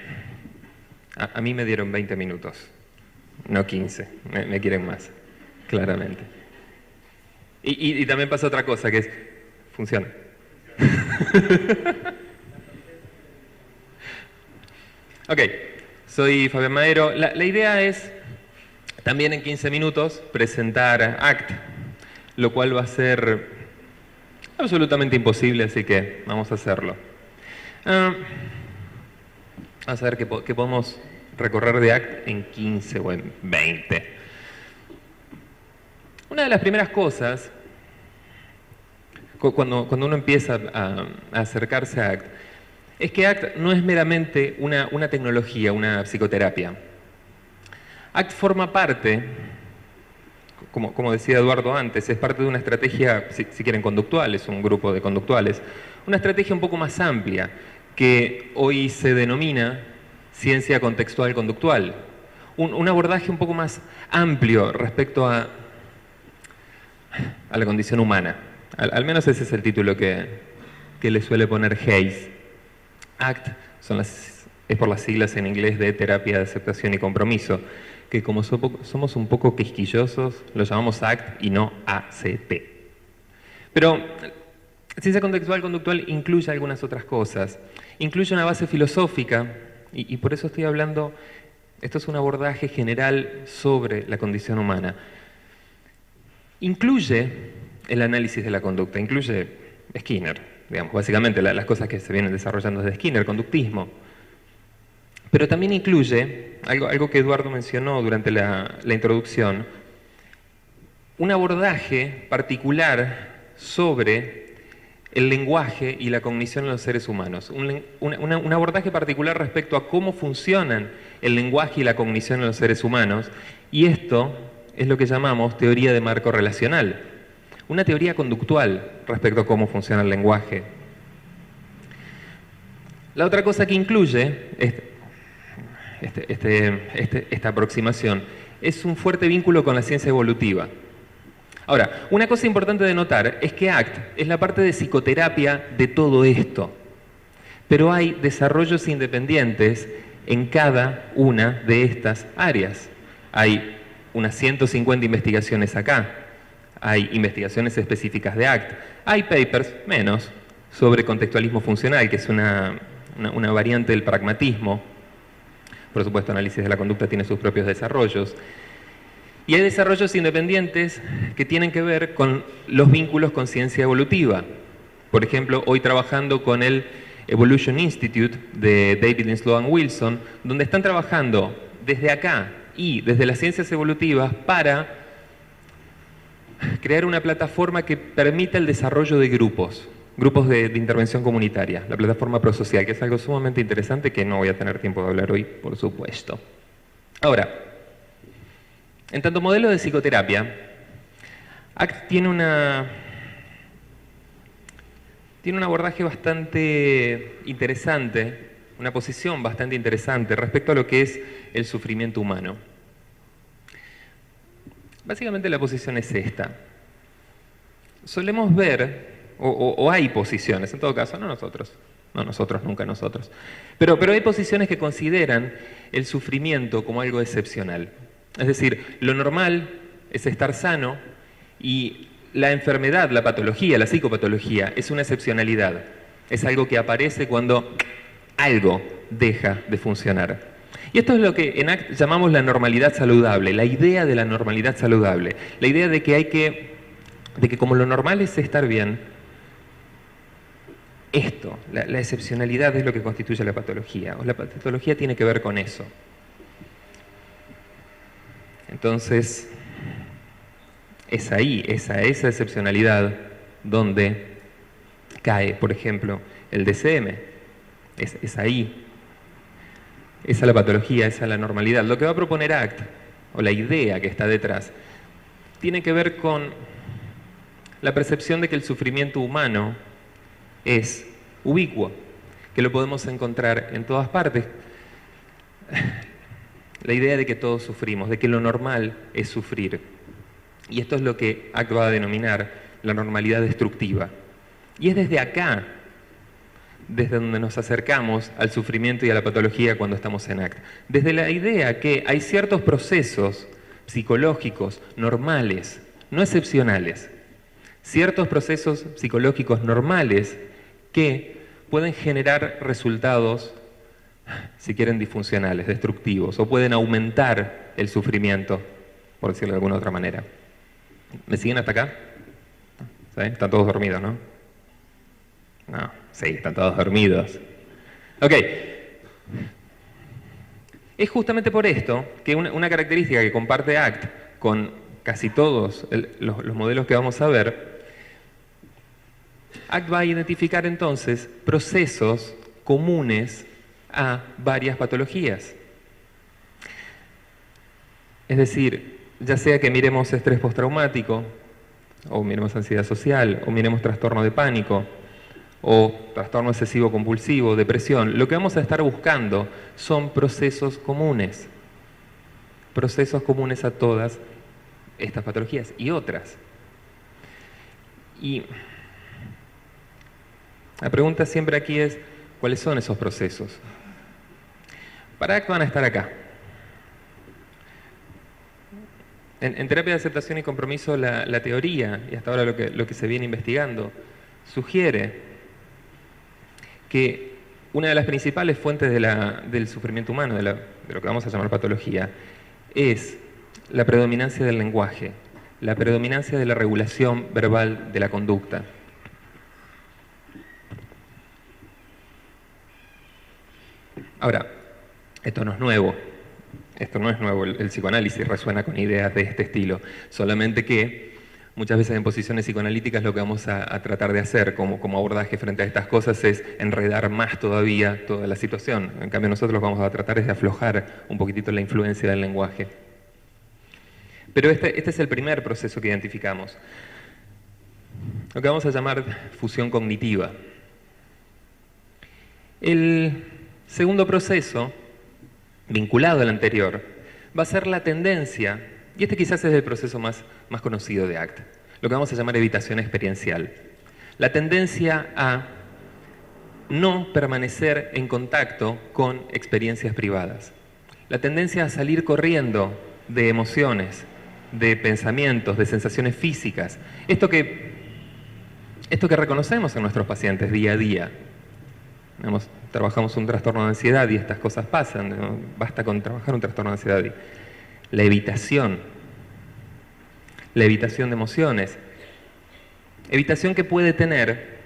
A mí me dieron 20 minutos, no 15, me quieren más, claramente. Y también pasa otra cosa, que es, funciona. Ok, soy Fabián Maero. La idea es, también en 15 minutos, presentar ACT, lo cual va a ser absolutamente imposible, así que vamos a hacerlo. Vamos a ver qué podemos recorrer de ACT en 15 o en 20. Una de las primeras cosas, cuando uno empieza a acercarse a ACT, es que ACT no es meramente una tecnología, una psicoterapia. ACT forma parte, como decía Eduardo antes, es parte de una estrategia, si quieren, conductual, es un grupo de conductuales, una estrategia un poco más amplia, que hoy se denomina ciencia contextual conductual. Un abordaje un poco más amplio respecto a la condición humana. Al menos ese es el título que le suele poner Hayes. ACT es por las siglas en inglés de terapia de aceptación y compromiso, que como somos un poco quisquillosos, lo llamamos ACT y no ACT. Pero ciencia contextual conductual incluye algunas otras cosas. Incluye una base filosófica, y por eso estoy hablando, esto es un abordaje general sobre la condición humana. Incluye el análisis de la conducta, incluye Skinner, digamos, básicamente las cosas que se vienen desarrollando desde Skinner, conductismo. Pero también incluye, algo que Eduardo mencionó durante la introducción, un abordaje particular sobre el lenguaje y la cognición en los seres humanos. Un abordaje particular respecto a cómo funcionan el lenguaje y la cognición en los seres humanos. Y esto es lo que llamamos teoría de marco relacional. Una teoría conductual respecto a cómo funciona el lenguaje. La otra cosa que incluye esta aproximación es un fuerte vínculo con la ciencia evolutiva. Ahora, una cosa importante de notar es que ACT es la parte de psicoterapia de todo esto, pero hay desarrollos independientes en cada una de estas áreas. Hay unas 150 investigaciones acá, hay investigaciones específicas de ACT, hay papers, menos, sobre contextualismo funcional, que es una variante del pragmatismo. Por supuesto, análisis de la conducta tiene sus propios desarrollos. Y hay desarrollos independientes que tienen que ver con los vínculos con ciencia evolutiva. Por ejemplo, hoy trabajando con el Evolution Institute de David y Sloan Wilson, donde están trabajando desde acá y desde las ciencias evolutivas para crear una plataforma que permita el desarrollo de grupos de intervención comunitaria, la plataforma prosocial, que es algo sumamente interesante que no voy a tener tiempo de hablar hoy, por supuesto. Ahora, en tanto modelo de psicoterapia, ACT tiene un abordaje bastante interesante, una posición bastante interesante respecto a lo que es el sufrimiento humano. Básicamente la posición es esta. Solemos ver, o hay posiciones, en todo caso, no nosotros, nunca nosotros, pero hay posiciones que consideran el sufrimiento como algo excepcional. Es decir, lo normal es estar sano y la enfermedad, la patología, la psicopatología es una excepcionalidad. Es algo que aparece cuando algo deja de funcionar. Y esto es lo que en ACT llamamos la normalidad saludable, la idea de la normalidad saludable. La idea de que como lo normal es estar bien, la excepcionalidad es lo que constituye la patología. O la patología tiene que ver con eso. Entonces, es ahí, esa excepcionalidad donde cae, por ejemplo, el DCM. Es ahí. Esa es la patología, esa es la normalidad. Lo que va a proponer ACT, o la idea que está detrás, tiene que ver con la percepción de que el sufrimiento humano es ubicuo, que lo podemos encontrar en todas partes. La idea de que todos sufrimos, de que lo normal es sufrir. Y esto es lo que ACT va a denominar la normalidad destructiva. Y es desde acá, desde donde nos acercamos al sufrimiento y a la patología cuando estamos en ACT. Desde la idea que hay ciertos procesos psicológicos normales, no excepcionales, ciertos procesos psicológicos normales que pueden generar resultados, si quieren, disfuncionales, destructivos, o pueden aumentar el sufrimiento, por decirlo de alguna otra manera. ¿Me siguen hasta acá? ¿Sí? Están todos dormidos, ¿no? No, sí, están todos dormidos. Ok. Es justamente por esto que una característica que comparte ACT con casi todos los modelos que vamos a ver, ACT va a identificar entonces procesos comunes a varias patologías. Es decir, ya sea que miremos estrés postraumático, o miremos ansiedad social, o miremos trastorno de pánico, o trastorno obsesivo compulsivo, depresión, lo que vamos a estar buscando son procesos comunes a todas estas patologías y otras. Y la pregunta siempre aquí es, ¿cuáles son esos procesos? Para ACT van a estar acá. En terapia de aceptación y compromiso, la teoría, y hasta ahora lo que se viene investigando, sugiere que una de las principales fuentes del sufrimiento humano, de lo que vamos a llamar patología, es la predominancia del lenguaje, la predominancia de la regulación verbal de la conducta. Ahora, esto no es nuevo. Esto no es nuevo, el psicoanálisis resuena con ideas de este estilo, solamente que muchas veces en posiciones psicoanalíticas lo que vamos a tratar de hacer como abordaje frente a estas cosas es enredar más todavía toda la situación. En cambio nosotros lo que vamos a tratar es de aflojar un poquitito la influencia del lenguaje. Pero este es el primer proceso que identificamos, lo que vamos a llamar fusión cognitiva. El segundo proceso, vinculado al anterior, va a ser la tendencia, y este quizás es el proceso más conocido de ACT, lo que vamos a llamar evitación experiencial. La tendencia a no permanecer en contacto con experiencias privadas. La tendencia a salir corriendo de emociones, de pensamientos, de sensaciones físicas. Esto que reconocemos en nuestros pacientes día a día. Trabajamos un trastorno de ansiedad y estas cosas pasan, ¿no? Basta con trabajar un trastorno de ansiedad. La evitación de emociones. Evitación que puede tener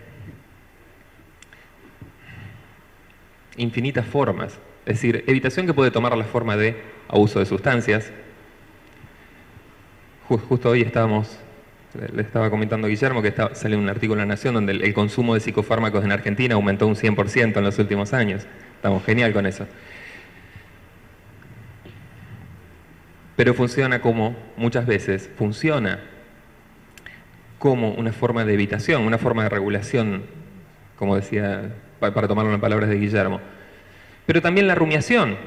infinitas formas. Es decir, evitación que puede tomar la forma de abuso de sustancias. Justo hoy le estaba comentando a Guillermo que salió un artículo en La Nación donde el consumo de psicofármacos en Argentina aumentó un 100% en los últimos años. Estamos genial con eso. Pero muchas veces funciona como una forma de evitación, una forma de regulación, como decía, para tomarlo en palabras de Guillermo. Pero también la rumiación,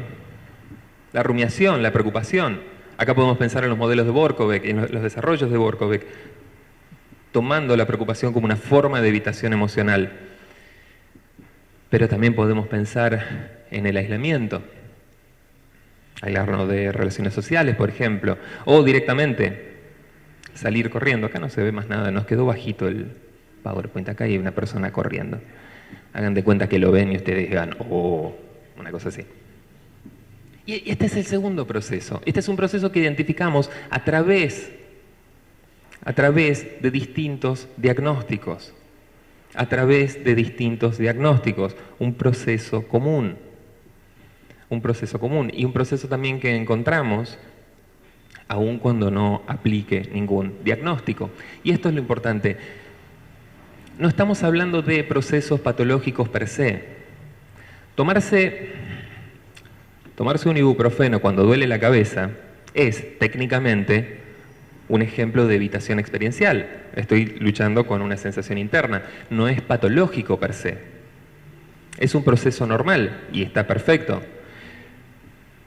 la preocupación. Acá podemos pensar en los modelos de Borkovec, en los desarrollos de Borkovec, tomando la preocupación como una forma de evitación emocional. Pero también podemos pensar en el aislamiento, aislarnos de relaciones sociales, por ejemplo, o directamente salir corriendo. Acá no se ve más nada, nos quedó bajito el PowerPoint, acá hay una persona corriendo. Hagan de cuenta que lo ven y ustedes digan, oh, una cosa así. Y este es el segundo proceso. Este es un proceso que identificamos a través de distintos diagnósticos. Un proceso común. Y un proceso también que encontramos aun cuando no aplique ningún diagnóstico. Y esto es lo importante. No estamos hablando de procesos patológicos per se. Tomarse un ibuprofeno cuando duele la cabeza es técnicamente un ejemplo de evitación experiencial. Estoy luchando con una sensación interna. No es patológico per se. Es un proceso normal y está perfecto.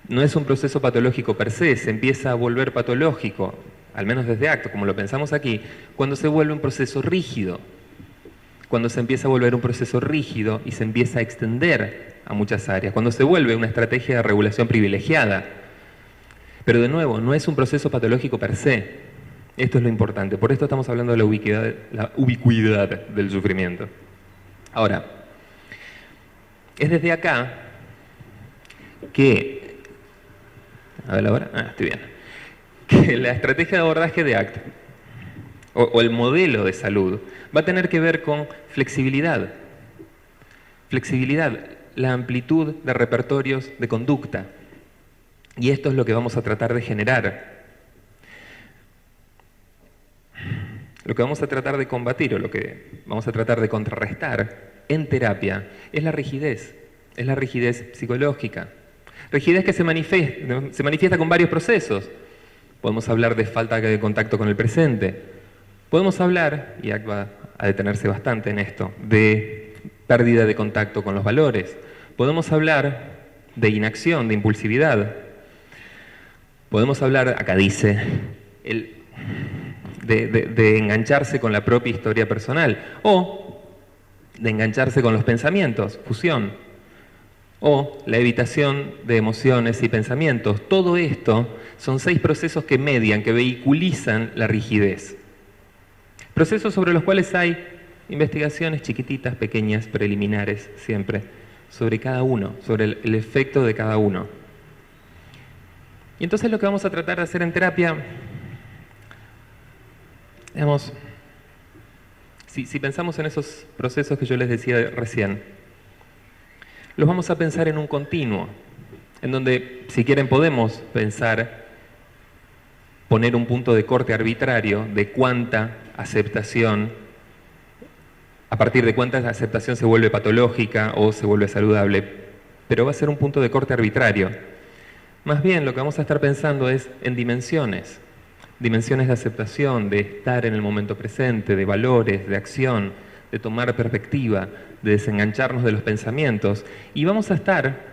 No es un proceso patológico per se, se empieza a volver patológico, al menos desde ACT, como lo pensamos aquí, cuando se vuelve un proceso rígido. Cuando se empieza a volver un proceso rígido y se empieza a extender a muchas áreas, cuando se vuelve una estrategia de regulación privilegiada. Pero de nuevo, no es un proceso patológico per se. Esto es lo importante. Por esto estamos hablando de la ubicuidad del sufrimiento. Ahora, es desde acá que... A ver ahora. Estoy bien. Que la estrategia de abordaje de ACT, o el modelo de salud, va a tener que ver con flexibilidad. Flexibilidad, la amplitud de repertorios de conducta. Y esto es lo que vamos a tratar de generar. Lo que vamos a tratar de combatir, o lo que vamos a tratar de contrarrestar en terapia, es la rigidez psicológica. Rigidez que se manifiesta con varios procesos. Podemos hablar de falta de contacto con el presente. Podemos hablar, y ACT va a detenerse bastante en esto, de pérdida de contacto con los valores. Podemos hablar de inacción, de impulsividad. Podemos hablar, acá dice, de engancharse con la propia historia personal, o de engancharse con los pensamientos, fusión, o la evitación de emociones y pensamientos. Todo esto son 6 procesos que median, que vehiculizan la rigidez. Procesos sobre los cuales hay investigaciones chiquititas, pequeñas, preliminares, siempre, sobre cada uno, sobre el efecto de cada uno. Y entonces lo que vamos a tratar de hacer en terapia, digamos, si pensamos en esos procesos que yo les decía recién, los vamos a pensar en un continuo, en donde, si quieren, podemos pensar, poner un punto de corte arbitrario de cuánta aceptación, a partir de cuánta aceptación se vuelve patológica o se vuelve saludable, pero va a ser un punto de corte arbitrario. Más bien, lo que vamos a estar pensando es en dimensiones de aceptación, de estar en el momento presente, de valores, de acción, de tomar perspectiva, de desengancharnos de los pensamientos, y vamos a estar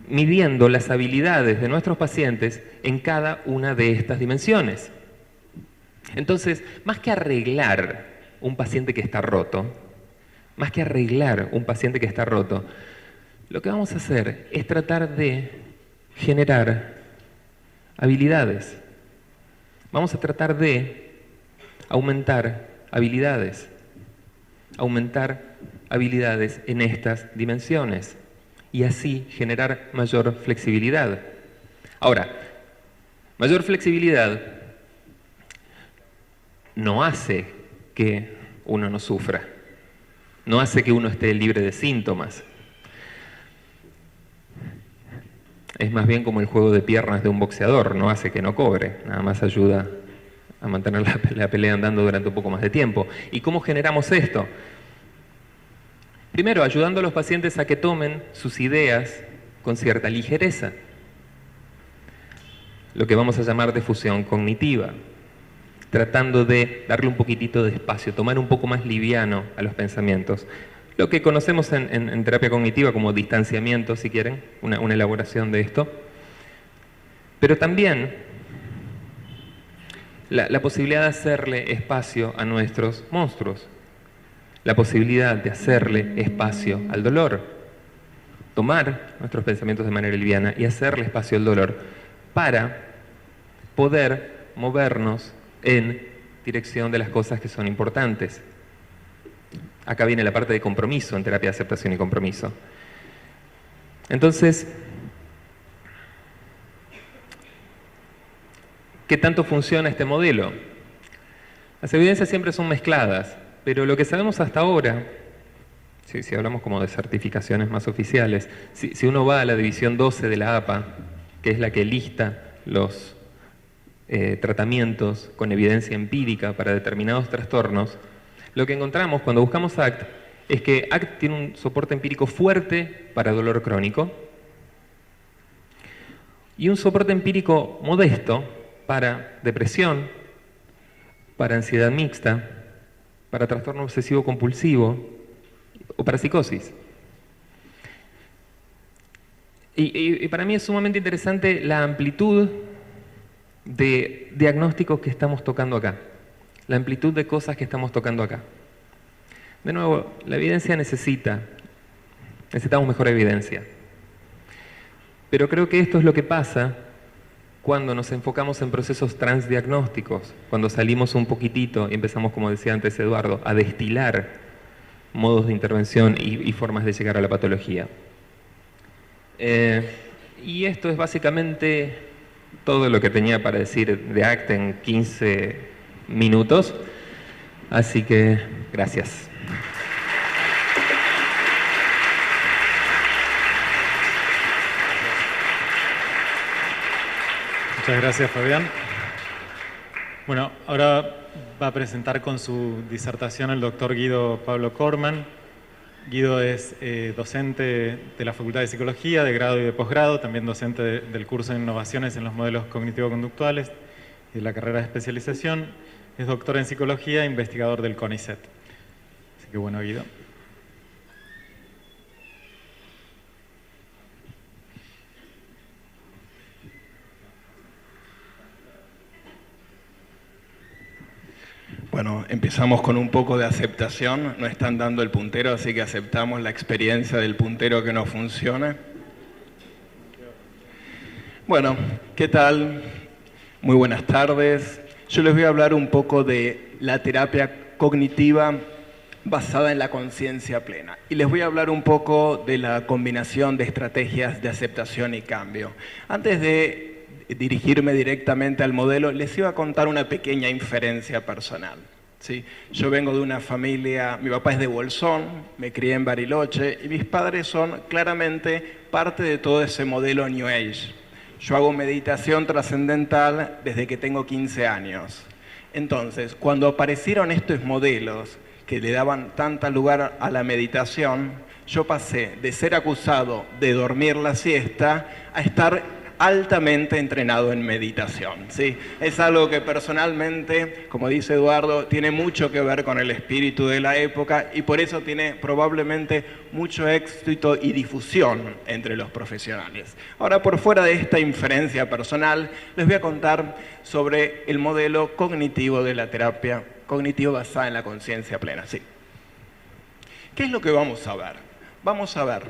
midiendo las habilidades de nuestros pacientes en cada una de estas dimensiones. Entonces, más que arreglar un paciente que está roto, lo que vamos a hacer es tratar de generar habilidades. Vamos a tratar de aumentar habilidades en estas dimensiones y así generar mayor flexibilidad. Ahora, mayor flexibilidad no hace que uno no sufra, no hace que uno esté libre de síntomas. Es más bien como el juego de piernas de un boxeador, no hace que no cobre, nada más ayuda a mantener la pelea andando durante un poco más de tiempo. ¿Y cómo generamos esto? Primero, ayudando a los pacientes a que tomen sus ideas con cierta ligereza, lo que vamos a llamar difusión cognitiva, tratando de darle un poquitito de espacio, tomar un poco más liviano a los pensamientos. Lo que conocemos en terapia cognitiva como distanciamiento, si quieren, una elaboración de esto. Pero también la posibilidad de hacerle espacio a nuestros monstruos, la posibilidad de hacerle espacio al dolor, tomar nuestros pensamientos de manera liviana y hacerle espacio al dolor para poder movernos en dirección de las cosas que son importantes. Acá viene la parte de compromiso en terapia de aceptación y compromiso. Entonces, ¿qué tanto funciona este modelo? Las evidencias siempre son mezcladas, pero lo que sabemos hasta ahora, si hablamos como de certificaciones más oficiales, si uno va a la división 12 de la APA, que es la que lista los tratamientos con evidencia empírica para determinados trastornos, lo que encontramos cuando buscamos ACT es que ACT tiene un soporte empírico fuerte para dolor crónico y un soporte empírico modesto para depresión, para ansiedad mixta, para trastorno obsesivo compulsivo o para psicosis. Y para mí es sumamente interesante la amplitud de diagnósticos que estamos tocando acá. La amplitud de cosas que estamos tocando acá. De nuevo, la evidencia necesitamos mejor evidencia. Pero creo que esto es lo que pasa cuando nos enfocamos en procesos transdiagnósticos, cuando salimos un poquitito y empezamos, como decía antes Eduardo, a destilar modos de intervención y formas de llegar a la patología. Y esto es básicamente todo lo que tenía para decir de ACT en 15 minutos, así que gracias. Muchas gracias, Fabián. Bueno, ahora va a presentar con su disertación el doctor Guido Pablo Corman. Guido es docente de la Facultad de Psicología, de grado y de posgrado, también docente del curso de Innovaciones en los Modelos Cognitivo-Conductuales y de la carrera de especialización. Es doctor en Psicología e investigador del CONICET. Así que bueno, Guido. Bueno, empezamos con un poco de aceptación. No están dando el puntero, así que aceptamos la experiencia del puntero que no funciona. Bueno, ¿qué tal? Muy buenas tardes. Yo les voy a hablar un poco de la terapia cognitiva basada en la conciencia plena. Y les voy a hablar un poco de la combinación de estrategias de aceptación y cambio. Antes de dirigirme directamente al modelo, les iba a contar una pequeña inferencia personal. ¿Sí? Yo vengo de una familia, mi papá es de Bolsón, me crié en Bariloche y mis padres son claramente parte de todo ese modelo New Age. Yo hago meditación trascendental desde que tengo 15 años. Entonces, cuando aparecieron estos modelos que le daban tanta lugar a la meditación, yo pasé de ser acusado de dormir la siesta a estar altamente entrenado en meditación, ¿sí? Es algo que personalmente, como dice Eduardo, tiene mucho que ver con el espíritu de la época y por eso tiene probablemente mucho éxito y difusión entre los profesionales. Ahora, por fuera de esta inferencia personal, les voy a contar sobre el modelo cognitivo de la terapia cognitiva basada en la conciencia plena, ¿sí? ¿Qué es lo que vamos a ver? Vamos a ver,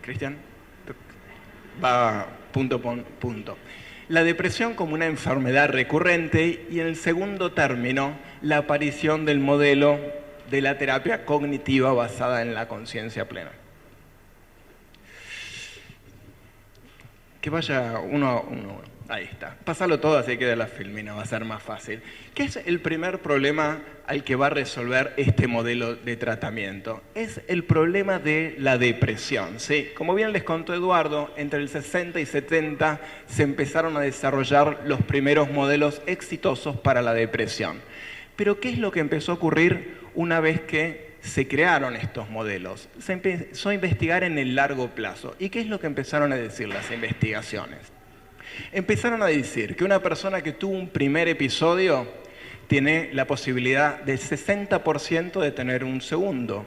Cristian, va punto por punto. La depresión como una enfermedad recurrente y en el segundo término, la aparición del modelo de la terapia cognitiva basada en la conciencia plena. Que vaya uno a uno. Ahí está. Pásalo todo así queda la filmina, va a ser más fácil. ¿Qué es el primer problema al que va a resolver este modelo de tratamiento? Es el problema de la depresión, ¿sí? Como bien les contó Eduardo, entre el 60 y 70 se empezaron a desarrollar los primeros modelos exitosos para la depresión. Pero ¿qué es lo que empezó a ocurrir una vez que se crearon estos modelos? Se empezó a investigar en el largo plazo. ¿Y qué es lo que empezaron a decir las investigaciones? Empezaron a decir que una persona que tuvo un primer episodio tiene la posibilidad del 60% de tener un segundo.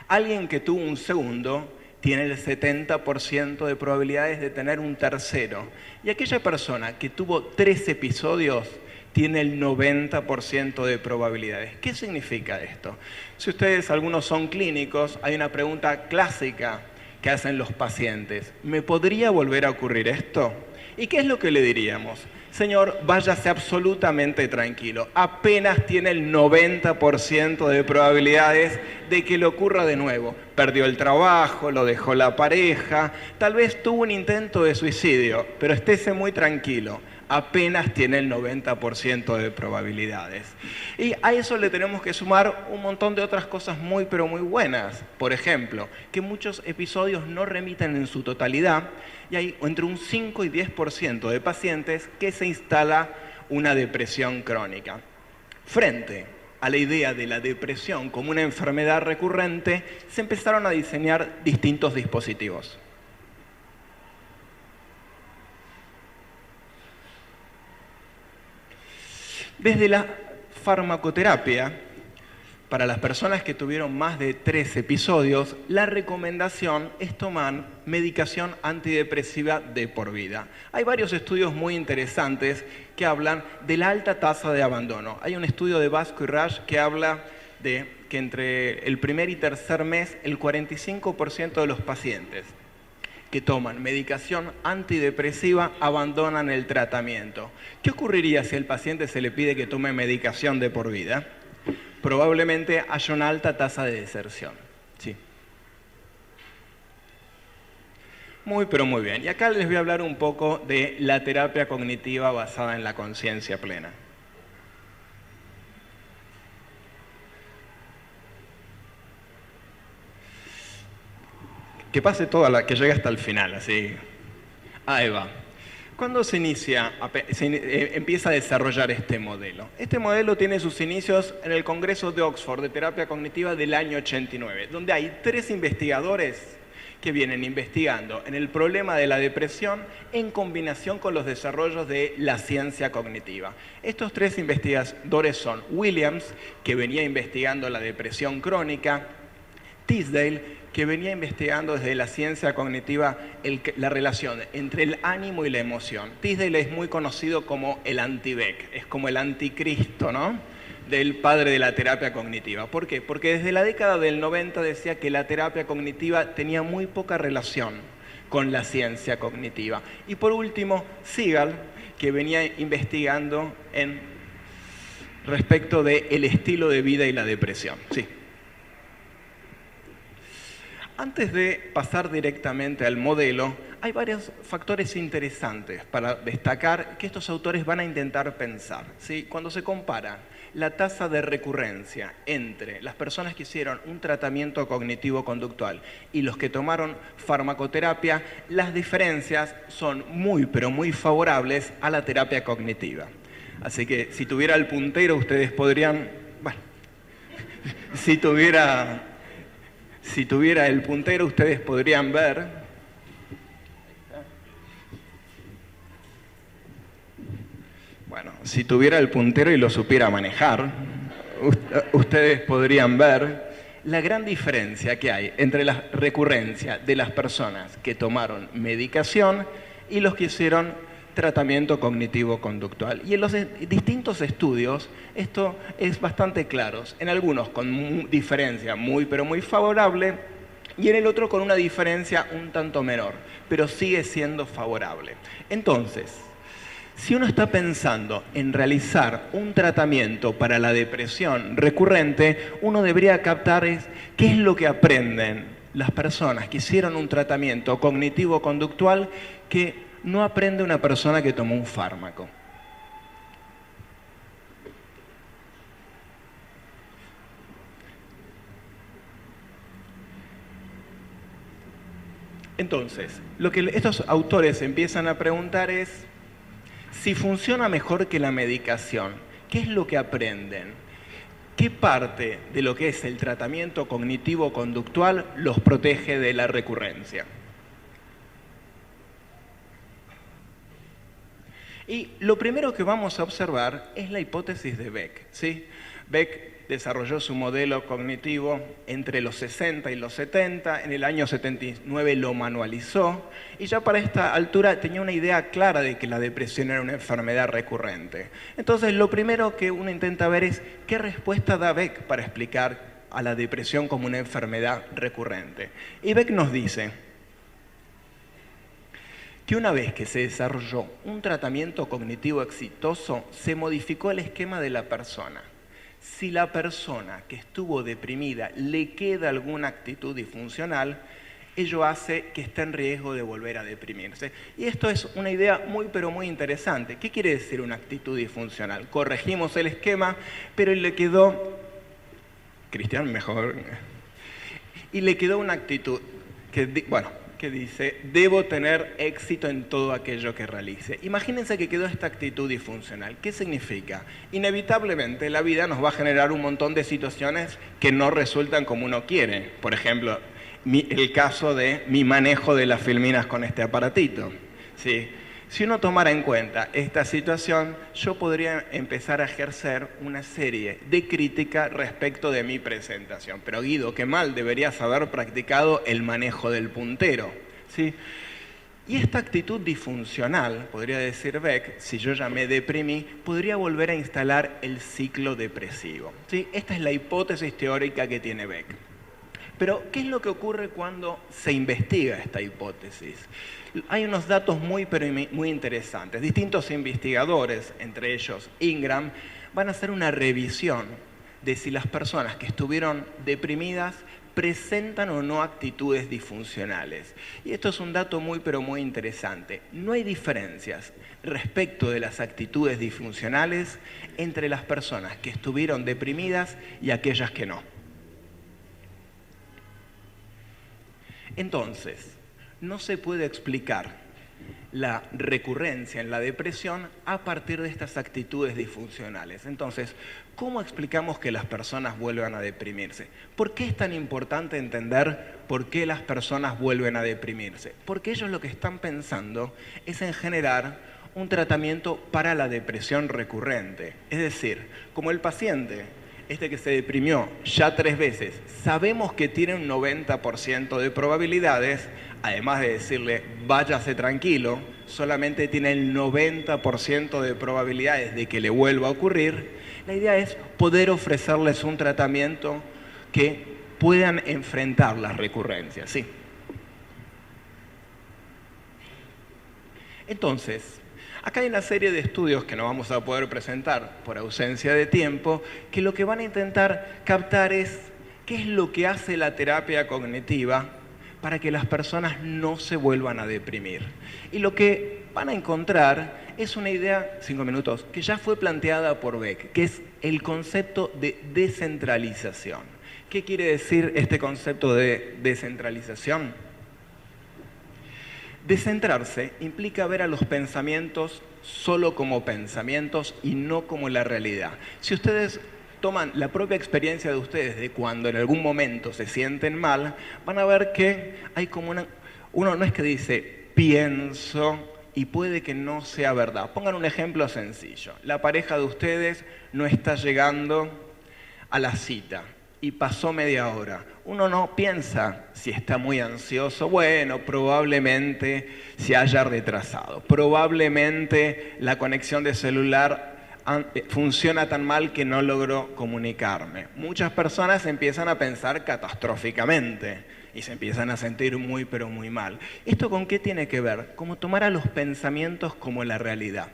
Alguien que tuvo un segundo tiene el 70% de probabilidades de tener un tercero. Y aquella persona que tuvo 3 episodios tiene el 90% de probabilidades. ¿Qué significa esto? Si ustedes, algunos son clínicos, hay una pregunta clásica que hacen los pacientes. ¿Me podría volver a ocurrir esto? ¿Y qué es lo que le diríamos? Señor, váyase absolutamente tranquilo. Apenas tiene el 90% de probabilidades de que le ocurra de nuevo. Perdió el trabajo, lo dejó la pareja, tal vez tuvo un intento de suicidio, pero estése muy tranquilo. Apenas tiene el 90% de probabilidades. Y a eso le tenemos que sumar un montón de otras cosas muy pero muy buenas. Por ejemplo, que muchos episodios no remiten en su totalidad y hay entre un 5 y 10% de pacientes que se instala una depresión crónica. Frente a la idea de la depresión como una enfermedad recurrente, se empezaron a diseñar distintos dispositivos. Desde la farmacoterapia, para las personas que tuvieron más de 3 episodios, la recomendación es tomar medicación antidepresiva de por vida. Hay varios estudios muy interesantes que hablan de la alta tasa de abandono. Hay un estudio de Vasco y Raj que habla de que entre el primer y tercer mes, el 45% de los pacientes que toman medicación antidepresiva abandonan el tratamiento. ¿Qué ocurriría si al paciente se le pide que tome medicación de por vida? Probablemente haya una alta tasa de deserción. Sí. Muy, pero muy bien. Y acá les voy a hablar un poco de la terapia cognitiva basada en la conciencia plena. Que pase que llegue hasta el final, así. Ahí va. ¿Cuándo se empieza a desarrollar este modelo? Este modelo tiene sus inicios en el Congreso de Oxford de Terapia Cognitiva del año 89, donde hay 3 investigadores que vienen investigando en el problema de la depresión en combinación con los desarrollos de la ciencia cognitiva. Estos 3 investigadores son Williams, que venía investigando la depresión crónica, Tisdale, que venía investigando desde la ciencia cognitiva la relación entre el ánimo y la emoción. Tisdale es muy conocido como el anti-Beck, es como el anticristo, ¿no?, del padre de la terapia cognitiva. ¿Por qué? Porque desde la década del 90 decía que la terapia cognitiva tenía muy poca relación con la ciencia cognitiva. Y por último, Siegel, que venía investigando respecto del estilo de vida y la depresión. Sí. Antes de pasar directamente al modelo, hay varios factores interesantes para destacar que estos autores van a intentar pensar, ¿sí? Cuando se compara la tasa de recurrencia entre las personas que hicieron un tratamiento cognitivo-conductual y los que tomaron farmacoterapia, las diferencias son muy, pero muy favorables a la terapia cognitiva. Así que si tuviera el puntero, ustedes podrían... Bueno, si tuviera el puntero, ustedes podrían ver... Bueno, si tuviera el puntero y lo supiera manejar, ustedes podrían ver la gran diferencia que hay entre la recurrencia de las personas que tomaron medicación y los que hicieron tratamiento cognitivo-conductual. Y en los distintos estudios esto es bastante claro. En algunos con diferencia muy pero muy favorable y en el otro con una diferencia un tanto menor, pero sigue siendo favorable. Entonces, si uno está pensando en realizar un tratamiento para la depresión recurrente, uno debería captar qué es lo que aprenden las personas que hicieron un tratamiento cognitivo-conductual que no aprende una persona que tomó un fármaco. Entonces, lo que estos autores empiezan a preguntar es si funciona mejor que la medicación. ¿Qué es lo que aprenden? ¿Qué parte de lo que es el tratamiento cognitivo-conductual los protege de la recurrencia? Y lo primero que vamos a observar es la hipótesis de Beck, ¿sí? Beck desarrolló su modelo cognitivo entre los 60 y los 70, en el año 79 lo manualizó y ya para esta altura tenía una idea clara de que la depresión era una enfermedad recurrente. Entonces lo primero que uno intenta ver es qué respuesta da Beck para explicar a la depresión como una enfermedad recurrente. Y Beck nos dice que una vez que se desarrolló un tratamiento cognitivo exitoso, se modificó el esquema de la persona. Si la persona que estuvo deprimida le queda alguna actitud disfuncional, ello hace que esté en riesgo de volver a deprimirse. Y esto es una idea muy pero muy interesante. ¿Qué quiere decir una actitud disfuncional? Corregimos el esquema, pero le quedó... Cristian, mejor... Y le quedó una actitud que dice, debo tener éxito en todo aquello que realice. Imagínense que quedó esta actitud disfuncional. ¿Qué significa? Inevitablemente la vida nos va a generar un montón de situaciones que no resultan como uno quiere. Por ejemplo, el caso de mi manejo de las filminas con este aparatito. ¿Sí? Si uno tomara en cuenta esta situación, yo podría empezar a ejercer una serie de crítica respecto de mi presentación. Pero Guido, qué mal, deberías haber practicado el manejo del puntero, ¿sí? Y esta actitud disfuncional, podría decir Beck, si yo ya me deprimí, podría volver a instalar el ciclo depresivo, ¿sí? Esta es la hipótesis teórica que tiene Beck. Pero, ¿qué es lo que ocurre cuando se investiga esta hipótesis? Hay unos datos muy interesantes. Distintos investigadores, entre ellos Ingram, van a hacer una revisión de si las personas que estuvieron deprimidas presentan o no actitudes disfuncionales. Y esto es un dato muy pero muy interesante. No hay diferencias respecto de las actitudes disfuncionales entre las personas que estuvieron deprimidas y aquellas que no. Entonces, no se puede explicar la recurrencia en la depresión a partir de estas actitudes disfuncionales. Entonces, ¿cómo explicamos que las personas vuelvan a deprimirse? ¿Por qué es tan importante entender por qué las personas vuelven a deprimirse? Porque ellos lo que están pensando es en generar un tratamiento para la depresión recurrente. Es decir, como el paciente este que se deprimió ya 3 veces, sabemos que tiene un 90% de probabilidades, además de decirle váyase tranquilo, solamente tiene el 90% de probabilidades de que le vuelva a ocurrir, la idea es poder ofrecerles un tratamiento que puedan enfrentar las recurrencias. ¿Sí? Entonces, acá hay una serie de estudios que no vamos a poder presentar por ausencia de tiempo, que lo que van a intentar captar es qué es lo que hace la terapia cognitiva para que las personas no se vuelvan a deprimir. Y lo que van a encontrar es una idea, 5 minutos, que ya fue planteada por Beck, que es el concepto de descentralización. ¿Qué quiere decir este concepto de descentralización? Descentrarse implica ver a los pensamientos solo como pensamientos y no como la realidad. Si ustedes toman la propia experiencia de ustedes de cuando en algún momento se sienten mal, van a ver que hay como uno no es que dice pienso y puede que no sea verdad. Pongan un ejemplo sencillo. La pareja de ustedes no está llegando a la cita y pasó media hora. Uno no piensa si está muy ansioso, bueno, probablemente se haya retrasado, probablemente la conexión de celular funciona tan mal que no logro comunicarme. Muchas personas empiezan a pensar catastróficamente y se empiezan a sentir muy pero muy mal. ¿Esto con qué tiene que ver? Como tomar a los pensamientos como la realidad.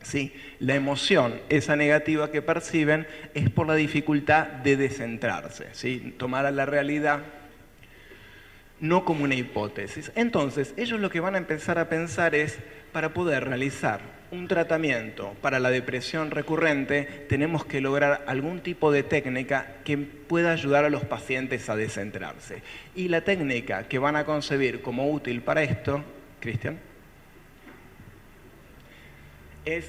¿Sí? La emoción, esa negativa que perciben, es por la dificultad de descentrarse, ¿sí? Tomar a la realidad no como una hipótesis. Entonces, ellos lo que van a empezar a pensar es, para poder realizar un tratamiento para la depresión recurrente, tenemos que lograr algún tipo de técnica que pueda ayudar a los pacientes a descentrarse. Y la técnica que van a concebir como útil para esto, Cristian, es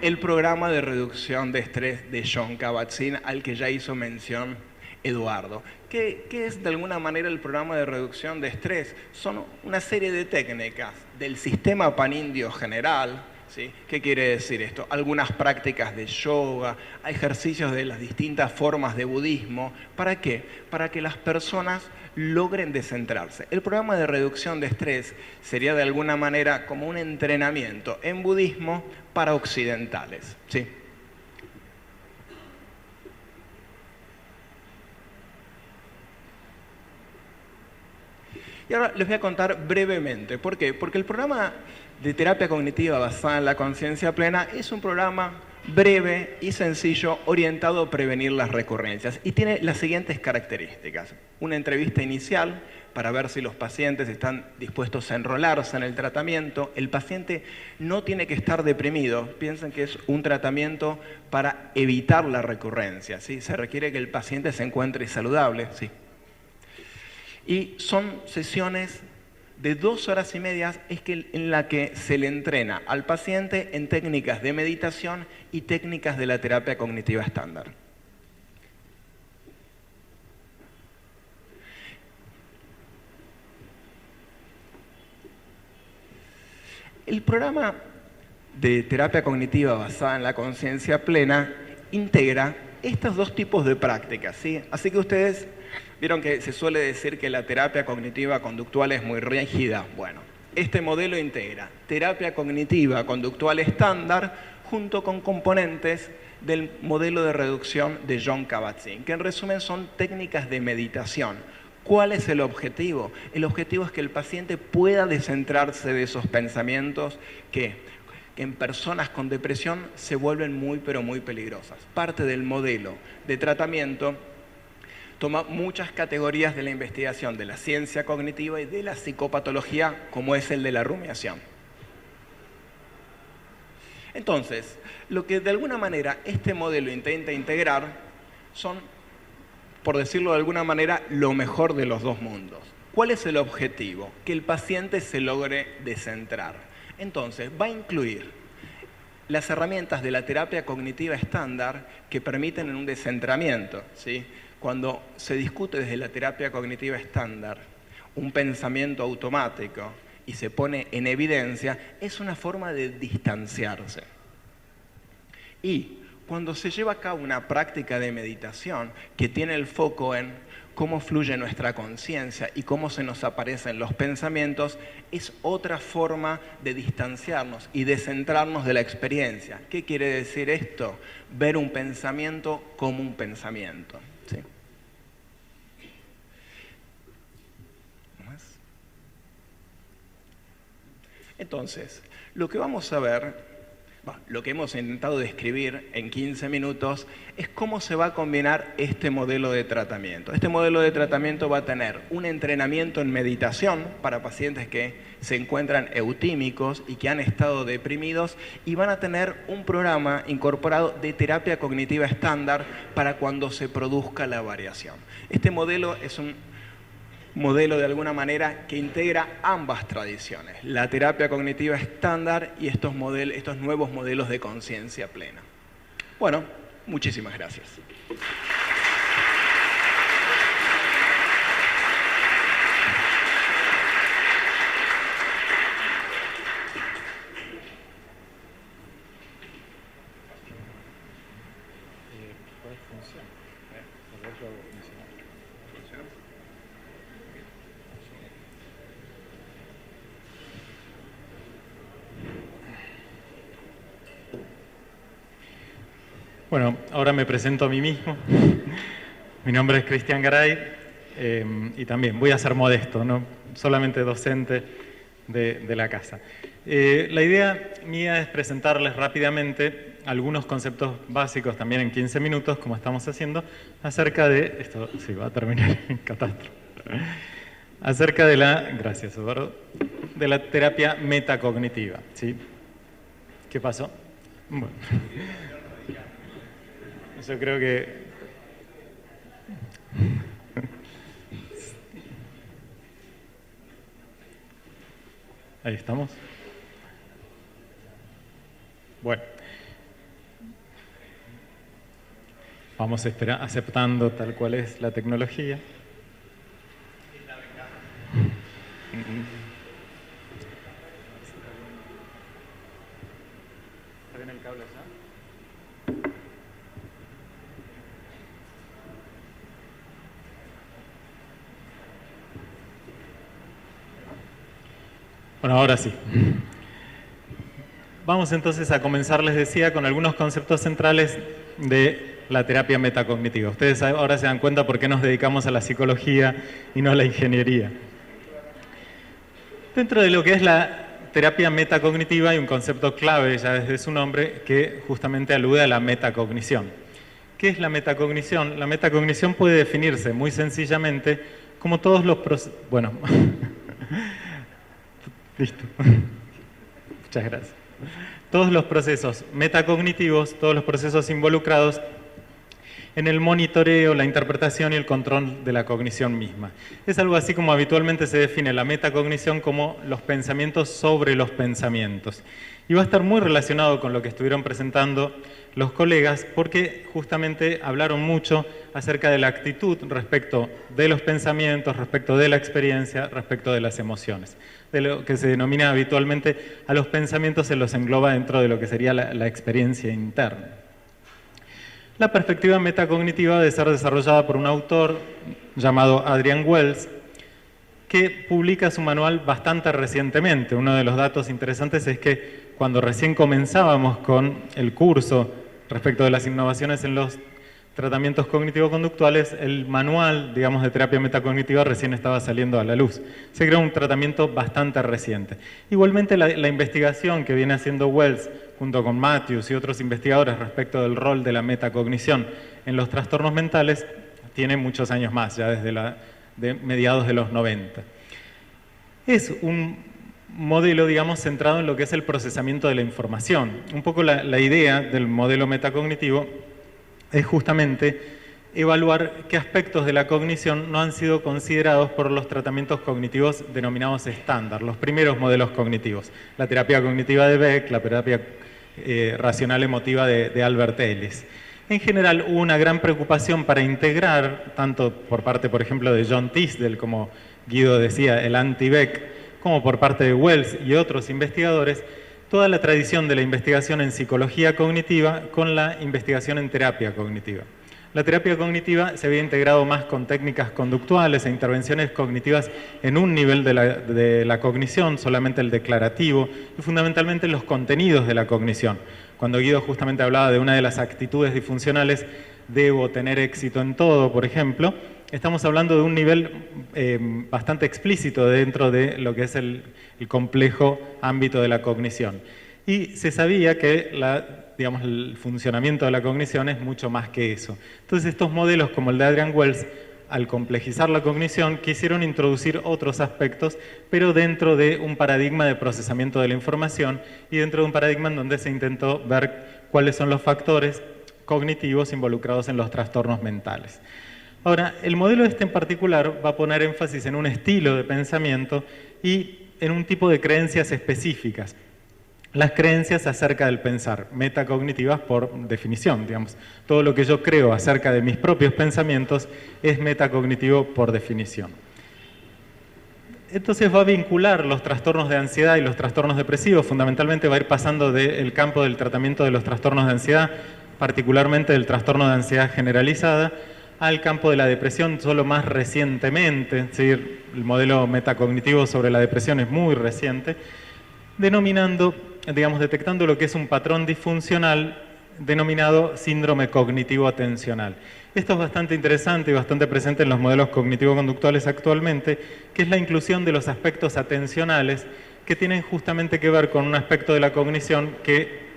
el programa de reducción de estrés de Jon Kabat-Zinn, al que ya hizo mención Eduardo. ¿Qué es de alguna manera el programa de reducción de estrés? Son una serie de técnicas del sistema panindio general. ¿Sí? ¿Qué quiere decir esto? Algunas prácticas de yoga, ejercicios de las distintas formas de budismo. ¿Para qué? Para que las personas logren descentrarse. El programa de reducción de estrés sería de alguna manera como un entrenamiento en budismo para occidentales. ¿Sí? Y ahora les voy a contar brevemente. ¿Por qué? Porque el programa de terapia cognitiva basada en la conciencia plena es un programa breve y sencillo orientado a prevenir las recurrencias y tiene las siguientes características. Una entrevista inicial para ver si los pacientes están dispuestos a enrolarse en el tratamiento. El paciente no tiene que estar deprimido. Piensen que es un tratamiento para evitar la recurrencia, ¿sí? Se requiere que el paciente se encuentre saludable, ¿sí? Y son sesiones de 2 horas y media en la que se le entrena al paciente en técnicas de meditación y técnicas de la terapia cognitiva estándar. El programa de terapia cognitiva basada en la conciencia plena integra estos 2 tipos de prácticas, ¿sí? Así que ustedes vieron que se suele decir que la terapia cognitiva conductual es muy rígida. Bueno, este modelo integra terapia cognitiva conductual estándar junto con componentes del modelo de reducción de Jon Kabat-Zinn, que en resumen son técnicas de meditación. ¿Cuál es el objetivo? El objetivo es que el paciente pueda descentrarse de esos pensamientos que en personas con depresión se vuelven muy pero muy peligrosas. Parte del modelo de tratamiento toma muchas categorías de la investigación de la ciencia cognitiva y de la psicopatología, como es el de la rumiación. Entonces, lo que de alguna manera este modelo intenta integrar son, por decirlo de alguna manera, lo mejor de los 2 mundos. ¿Cuál es el objetivo? Que el paciente se logre descentrar. Entonces, va a incluir las herramientas de la terapia cognitiva estándar que permiten un descentramiento, ¿sí? Cuando se discute desde la terapia cognitiva estándar un pensamiento automático y se pone en evidencia, es una forma de distanciarse. Y cuando se lleva a cabo una práctica de meditación que tiene el foco en cómo fluye nuestra conciencia y cómo se nos aparecen los pensamientos, es otra forma de distanciarnos y de centrarnos de la experiencia. ¿Qué quiere decir esto? Ver un pensamiento como un pensamiento. ¿Sí? Entonces, lo que vamos a ver, lo que hemos intentado describir en 15 minutos, es cómo se va a combinar este modelo de tratamiento. Este modelo de tratamiento va a tener un entrenamiento en meditación para pacientes que se encuentran eutímicos y que han estado deprimidos, y van a tener un programa incorporado de terapia cognitiva estándar para cuando se produzca la variación. Este modelo es un modelo de alguna manera que integra ambas tradiciones, la terapia cognitiva estándar y estos nuevos modelos de conciencia plena. Bueno, muchísimas gracias. Bueno, ahora me presento a mí mismo. Mi nombre es Cristian Garay y también voy a ser modesto, no solamente docente de la casa. La idea mía es presentarles rápidamente algunos conceptos básicos, también en 15 minutos, como estamos haciendo, acerca de... Esto sí va a terminar en catástrofe. Acerca de la... Gracias, Eduardo. De la terapia metacognitiva, ¿sí? ¿Qué pasó? Bueno... Yo creo que... Ahí estamos. Bueno. Vamos a esperar, aceptando tal cual es la tecnología. ¿Está bien el cable allá? Bueno, ahora sí. Vamos entonces a comenzar, les decía, con algunos conceptos centrales de la terapia metacognitiva. Ustedes ahora se dan cuenta por qué nos dedicamos a la psicología y no a la ingeniería. Dentro de lo que es la terapia metacognitiva hay un concepto clave, ya desde su nombre, que justamente alude a la metacognición. ¿Qué es la metacognición? La metacognición puede definirse muy sencillamente como todos los procesos... Bueno... Listo. Muchas gracias. Todos los procesos metacognitivos, todos los procesos involucrados en el monitoreo, la interpretación y el control de la cognición misma. Es algo así como habitualmente se define la metacognición como los pensamientos sobre los pensamientos. Y va a estar muy relacionado con lo que estuvieron presentando los colegas, porque justamente hablaron mucho acerca de la actitud respecto de los pensamientos, respecto de la experiencia, respecto de las emociones. De lo que se denomina habitualmente a los pensamientos se los engloba dentro de lo que sería la experiencia interna. La perspectiva metacognitiva debe ser desarrollada por un autor llamado Adrian Wells, que publica su manual bastante recientemente. Uno de los datos interesantes es que cuando recién comenzábamos con el curso respecto de las innovaciones en los tratamientos cognitivo-conductuales, el manual, digamos, de terapia metacognitiva recién estaba saliendo a la luz. Se creó un tratamiento bastante reciente. Igualmente, la investigación que viene haciendo Wells, junto con Matthews y otros investigadores respecto del rol de la metacognición en los trastornos mentales, tiene muchos años más, ya desde de mediados de los 90. Es un modelo, digamos, centrado en lo que es el procesamiento de la información. Un poco la idea del modelo metacognitivo es justamente evaluar qué aspectos de la cognición no han sido considerados por los tratamientos cognitivos denominados estándar, los primeros modelos cognitivos. La terapia cognitiva de Beck, la terapia racional emotiva de Albert Ellis. En general hubo una gran preocupación para integrar, tanto por parte, por ejemplo, de John Tisdale, como Guido decía, el anti-Beck, como por parte de Wells y otros investigadores, toda la tradición de la investigación en psicología cognitiva con la investigación en terapia cognitiva. La terapia cognitiva se había integrado más con técnicas conductuales e intervenciones cognitivas en un nivel de la cognición, solamente el declarativo, y fundamentalmente los contenidos de la cognición. Cuando Guido justamente hablaba de una de las actitudes disfuncionales, debo tener éxito en todo, por ejemplo, estamos hablando de un nivel bastante explícito dentro de lo que es el complejo ámbito de la cognición. Y se sabía que el funcionamiento de la cognición es mucho más que eso. Entonces estos modelos como el de Adrian Wells, al complejizar la cognición, quisieron introducir otros aspectos, pero dentro de un paradigma de procesamiento de la información y dentro de un paradigma en donde se intentó ver cuáles son los factores cognitivos involucrados en los trastornos mentales. Ahora, el modelo este en particular va a poner énfasis en un estilo de pensamiento y en un tipo de creencias específicas. Las creencias acerca del pensar, metacognitivas por definición, digamos. Todo lo que yo creo acerca de mis propios pensamientos es metacognitivo por definición. Entonces va a vincular los trastornos de ansiedad y los trastornos depresivos, fundamentalmente va a ir pasando del campo del tratamiento de los trastornos de ansiedad, particularmente del trastorno de ansiedad generalizada, al campo de la depresión solo más recientemente, es decir, el modelo metacognitivo sobre la depresión es muy reciente, detectando lo que es un patrón disfuncional denominado síndrome cognitivo-atencional. Esto es bastante interesante y bastante presente en los modelos cognitivo-conductuales actualmente, que es la inclusión de los aspectos atencionales que tienen justamente que ver con un aspecto de la cognición que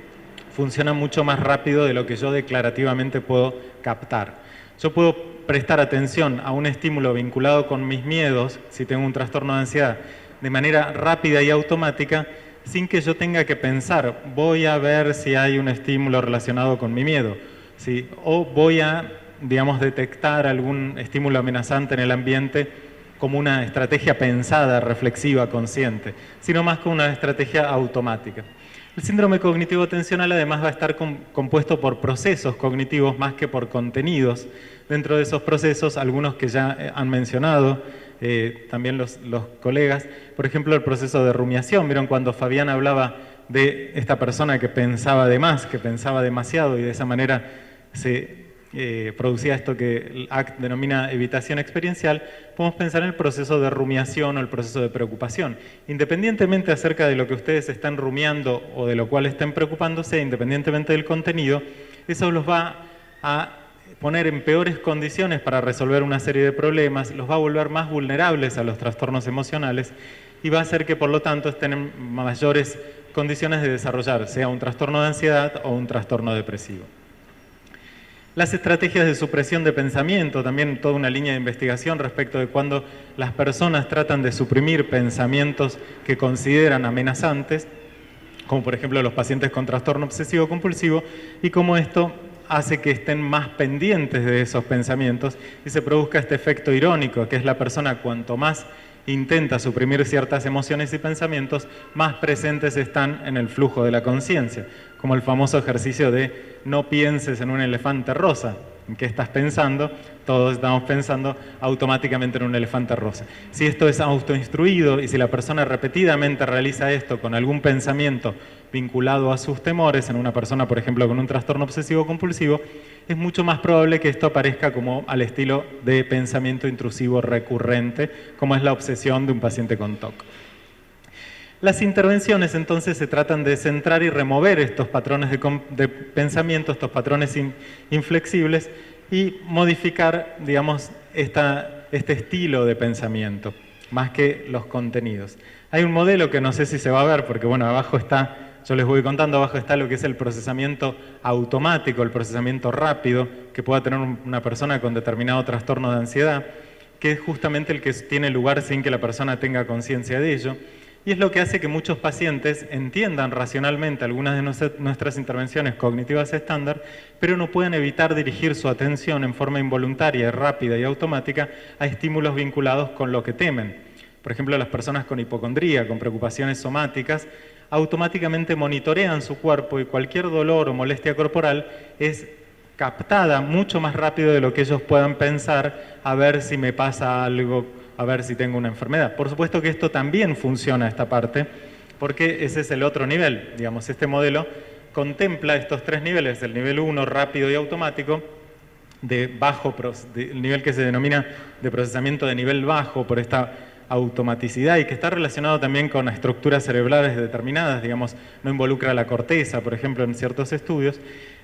funciona mucho más rápido de lo que yo declarativamente puedo captar. Yo puedo prestar atención a un estímulo vinculado con mis miedos, si tengo un trastorno de ansiedad, de manera rápida y automática, sin que yo tenga que pensar, voy a ver si hay un estímulo relacionado con mi miedo, ¿sí? O voy a, detectar algún estímulo amenazante en el ambiente como una estrategia pensada, reflexiva, consciente, sino más como una estrategia automática. El síndrome cognitivo-atencional además va a estar compuesto por procesos cognitivos más que por contenidos. Dentro de esos procesos, algunos que ya han mencionado, también los colegas, por ejemplo, el proceso de rumiación. ¿Vieron cuando Fabián hablaba de esta persona que pensaba de más, que pensaba demasiado y de esa manera se producía esto que el ACT denomina evitación experiencial? Podemos pensar en el proceso de rumiación o el proceso de preocupación. Independientemente acerca de lo que ustedes están rumiando o de lo cual estén preocupándose, independientemente del contenido, eso los va a poner en peores condiciones para resolver una serie de problemas, los va a volver más vulnerables a los trastornos emocionales y va a hacer que, por lo tanto, estén en mayores condiciones de desarrollar, sea un trastorno de ansiedad o un trastorno depresivo. Las estrategias de supresión de pensamiento, también toda una línea de investigación respecto de cuando las personas tratan de suprimir pensamientos que consideran amenazantes, como por ejemplo los pacientes con trastorno obsesivo-compulsivo, y cómo esto hace que estén más pendientes de esos pensamientos y se produzca este efecto irónico, que es la persona cuanto más intenta suprimir ciertas emociones y pensamientos, más presentes están en el flujo de la conciencia, como el famoso ejercicio de no pienses en un elefante rosa. ¿En qué estás pensando? Todos estamos pensando automáticamente en un elefante rosa. Si esto es autoinstruido y si la persona repetidamente realiza esto con algún pensamiento vinculado a sus temores, en una persona, por ejemplo, con un trastorno obsesivo-compulsivo, es mucho más probable que esto aparezca como al estilo de pensamiento intrusivo recurrente, como es la obsesión de un paciente con TOC. Las intervenciones entonces se tratan de centrar y remover estos patrones de pensamiento, estos patrones inflexibles y modificar, este estilo de pensamiento, más que los contenidos. Hay un modelo que no sé si se va a ver, porque bueno, abajo está, yo les voy contando, abajo está lo que es el procesamiento automático, el procesamiento rápido que pueda tener una persona con determinado trastorno de ansiedad, que es justamente el que tiene lugar sin que la persona tenga conciencia de ello. Y es lo que hace que muchos pacientes entiendan racionalmente algunas de nuestras intervenciones cognitivas estándar, pero no pueden evitar dirigir su atención en forma involuntaria, rápida y automática a estímulos vinculados con lo que temen. Por ejemplo, las personas con hipocondría, con preocupaciones somáticas, automáticamente monitorean su cuerpo y cualquier dolor o molestia corporal es captada mucho más rápido de lo que ellos puedan pensar, a ver si me pasa algo, a ver si tengo una enfermedad. Por supuesto que esto también funciona, esta parte, porque ese es el otro nivel. Digamos, este modelo contempla estos tres niveles, el nivel 1, rápido y automático, el nivel que se denomina de procesamiento de nivel bajo por esta automaticidad y que está relacionado también con estructuras cerebrales determinadas, digamos, no involucra la corteza, por ejemplo, en ciertos estudios,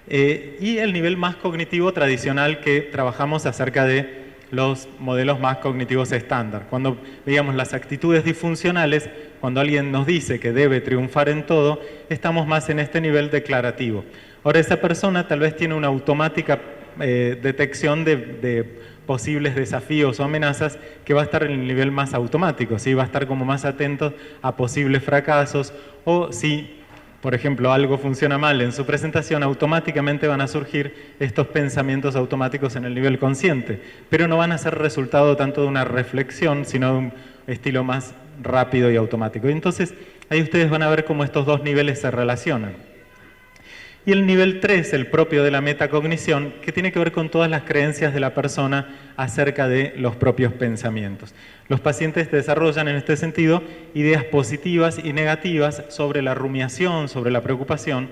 y el nivel más cognitivo tradicional que trabajamos acerca de los modelos más cognitivos estándar. Cuando veíamos las actitudes disfuncionales, cuando alguien nos dice que debe triunfar en todo, estamos más en este nivel declarativo. Ahora, esa persona tal vez tiene una automática detección de posibles desafíos o amenazas que va a estar en el nivel más automático, ¿sí? Va a estar como más atento a posibles fracasos, o si, por ejemplo, algo funciona mal en su presentación, automáticamente van a surgir estos pensamientos automáticos en el nivel consciente, pero no van a ser resultado tanto de una reflexión, sino de un estilo más rápido y automático. Y entonces ahí ustedes van a ver cómo estos dos niveles se relacionan. Y el nivel 3, el propio de la metacognición, que tiene que ver con todas las creencias de la persona acerca de los propios pensamientos. Los pacientes desarrollan en este sentido ideas positivas y negativas sobre la rumiación, sobre la preocupación,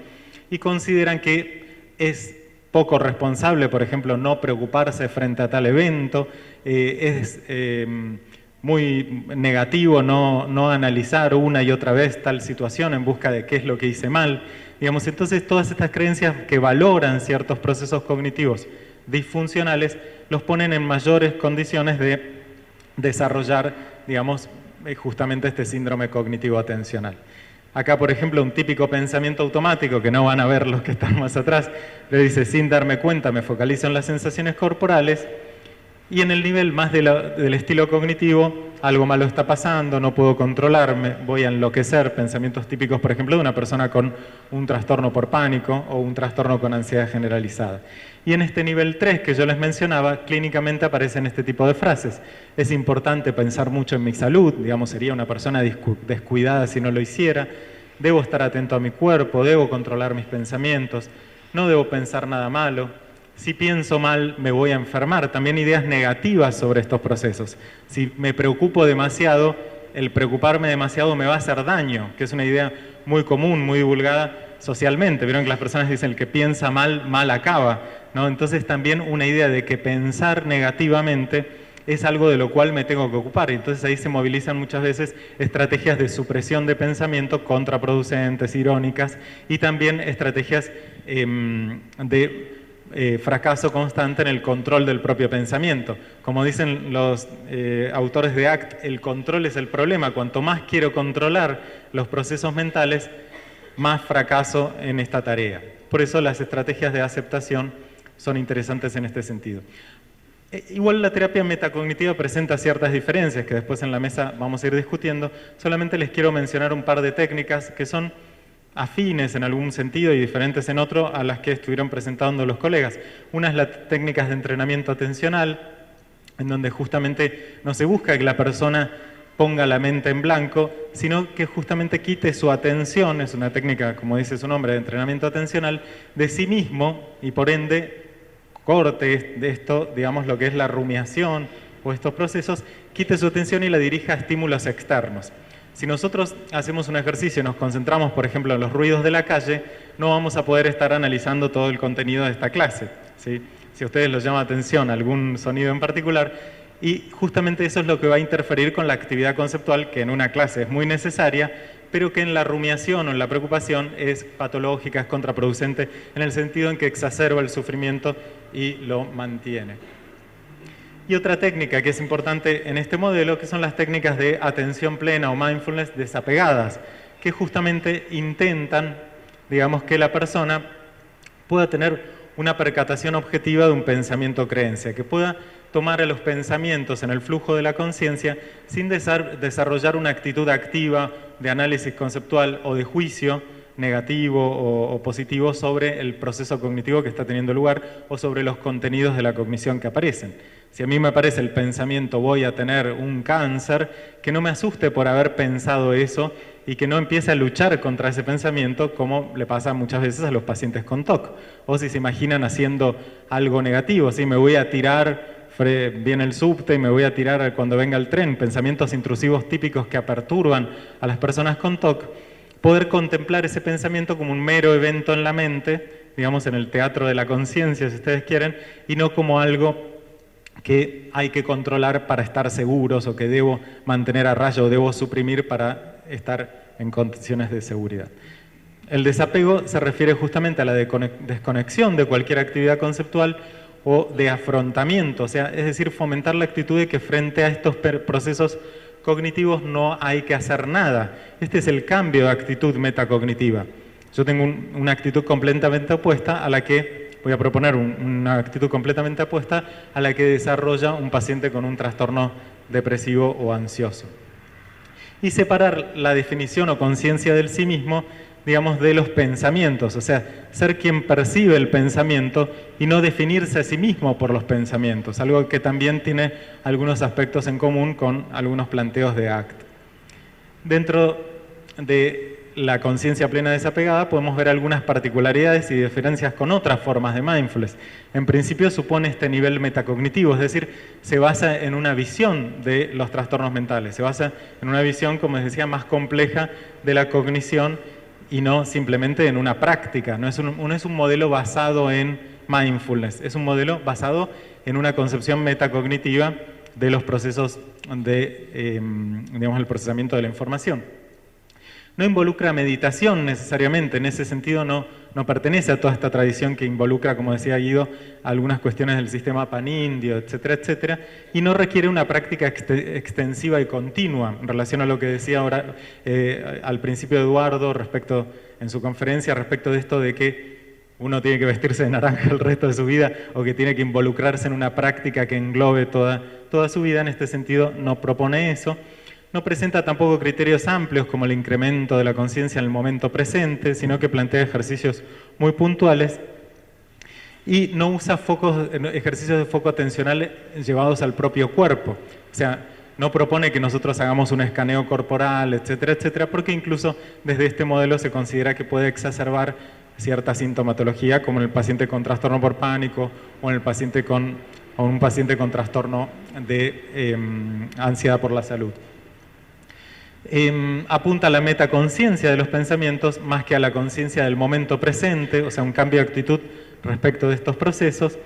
y consideran que es poco responsable, por ejemplo, no preocuparse frente a tal evento, es muy negativo no analizar una y otra vez tal situación en busca de qué es lo que hice mal. Digamos, entonces todas estas creencias que valoran ciertos procesos cognitivos disfuncionales los ponen en mayores condiciones de desarrollar, digamos, justamente este síndrome cognitivo atencional. Acá, por ejemplo, un típico pensamiento automático que no van a ver los que están más atrás, le dice: sin darme cuenta me focalizo en las sensaciones corporales. Y en el nivel más del estilo cognitivo, algo malo está pasando, no puedo controlarme, voy a enloquecer. Pensamientos típicos, por ejemplo, de una persona con un trastorno por pánico o un trastorno con ansiedad generalizada. Y en este nivel 3 que yo les mencionaba, clínicamente aparecen este tipo de frases. Es importante pensar mucho en mi salud, digamos, sería una persona descuidada si no lo hiciera. Debo estar atento a mi cuerpo, debo controlar mis pensamientos, no debo pensar nada malo. Si pienso mal, me voy a enfermar. También ideas negativas sobre estos procesos. Si me preocupo demasiado, el preocuparme demasiado me va a hacer daño, que es una idea muy común, muy divulgada socialmente. Vieron que las personas dicen: el que piensa mal, mal acaba, ¿no? Entonces también una idea de que pensar negativamente es algo de lo cual me tengo que ocupar. Y entonces ahí se movilizan muchas veces estrategias de supresión de pensamiento contraproducentes, irónicas, y también estrategias de fracaso constante en el control del propio pensamiento. Como dicen los autores de ACT, el control es el problema. Cuanto más quiero controlar los procesos mentales, más fracaso en esta tarea. Por eso las estrategias de aceptación son interesantes en este sentido. Igual la terapia metacognitiva presenta ciertas diferencias que después en la mesa vamos a ir discutiendo. Solamente les quiero mencionar un par de técnicas que son afines en algún sentido y diferentes en otro a las que estuvieron presentando los colegas. Una es las técnicas de entrenamiento atencional, en donde justamente no se busca que la persona ponga la mente en blanco, sino que justamente quite su atención, es una técnica, como dice su nombre, de entrenamiento atencional, de sí mismo, y por ende corte de esto, digamos, lo que es la rumiación o estos procesos, quite su atención y la dirija a estímulos externos. Si nosotros hacemos un ejercicio y nos concentramos, por ejemplo, en los ruidos de la calle, no vamos a poder estar analizando todo el contenido de esta clase, ¿sí? Si a ustedes les llama atención algún sonido en particular, y justamente eso es lo que va a interferir con la actividad conceptual, que en una clase es muy necesaria, pero que en la rumiación o en la preocupación es patológica, es contraproducente, en el sentido en que exacerba el sufrimiento y lo mantiene. Y otra técnica que es importante en este modelo, que son las técnicas de atención plena o mindfulness desapegadas, que justamente intentan, digamos, que la persona pueda tener una percatación objetiva de un pensamiento o creencia, que pueda tomar a los pensamientos en el flujo de la conciencia sin desarrollar una actitud activa de análisis conceptual o de juicio negativo o positivo sobre el proceso cognitivo que está teniendo lugar o sobre los contenidos de la cognición que aparecen. Si a mí me aparece el pensamiento voy a tener un cáncer, que no me asuste por haber pensado eso y que no empiece a luchar contra ese pensamiento, como le pasa muchas veces a los pacientes con TOC. O si se imaginan haciendo algo negativo, ¿sí? Me voy a tirar, viene el subte y me voy a tirar cuando venga el tren, pensamientos intrusivos típicos que perturban a las personas con TOC. poder contemplar ese pensamiento como un mero evento en la mente, digamos en el teatro de la conciencia, si ustedes quieren, y no como algo que hay que controlar para estar seguros o que debo mantener a raya o debo suprimir para estar en condiciones de seguridad. El desapego se refiere justamente a la desconexión de cualquier actividad conceptual o de afrontamiento, o sea, es decir, fomentar la actitud de que frente a estos procesos cognitivos no hay que hacer nada. Este es el cambio de actitud metacognitiva. Yo tengo una actitud completamente opuesta a la que, voy a proponer una actitud completamente opuesta a la que desarrolla un paciente con un trastorno depresivo o ansioso. Y separar la definición o conciencia del sí mismo, digamos, de los pensamientos, o sea, ser quien percibe el pensamiento y no definirse a sí mismo por los pensamientos, algo que también tiene algunos aspectos en común con algunos planteos de ACT. Dentro de la conciencia plena desapegada podemos ver algunas particularidades y diferencias con otras formas de mindfulness. En principio supone este nivel metacognitivo, es decir, se basa en una visión de los trastornos mentales, se basa en una visión, como les decía, más compleja de la cognición y no simplemente en una práctica. No es un modelo basado en mindfulness, es un modelo basado en una concepción metacognitiva de los procesos de, digamos, el procesamiento de la información. No involucra meditación necesariamente, en ese sentido no pertenece a toda esta tradición que involucra, como decía Guido, algunas cuestiones del sistema panindio, etcétera, etcétera, y no requiere una práctica extensiva y continua en relación a lo que decía ahora al principio Eduardo en su conferencia respecto de esto de que uno tiene que vestirse de naranja el resto de su vida o que tiene que involucrarse en una práctica que englobe toda su vida. En este sentido no propone eso. No presenta tampoco criterios amplios como el incremento de la conciencia en el momento presente, sino que plantea ejercicios muy puntuales y no usa ejercicios de foco atencional llevados al propio cuerpo. O sea, no propone que nosotros hagamos un escaneo corporal, etcétera, etcétera, porque incluso desde este modelo se considera que puede exacerbar cierta sintomatología, como en el paciente con trastorno por pánico o en el paciente un paciente con trastorno de ansiedad por la salud. Apunta a la metaconciencia de los pensamientos más que a la conciencia del momento presente, o sea, un cambio de actitud respecto de estos procesos,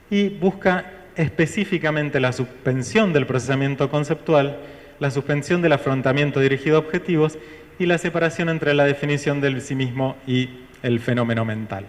y busca específicamente la suspensión del procesamiento conceptual, la suspensión del afrontamiento dirigido a objetivos y la separación entre la definición del sí mismo y el fenómeno mental.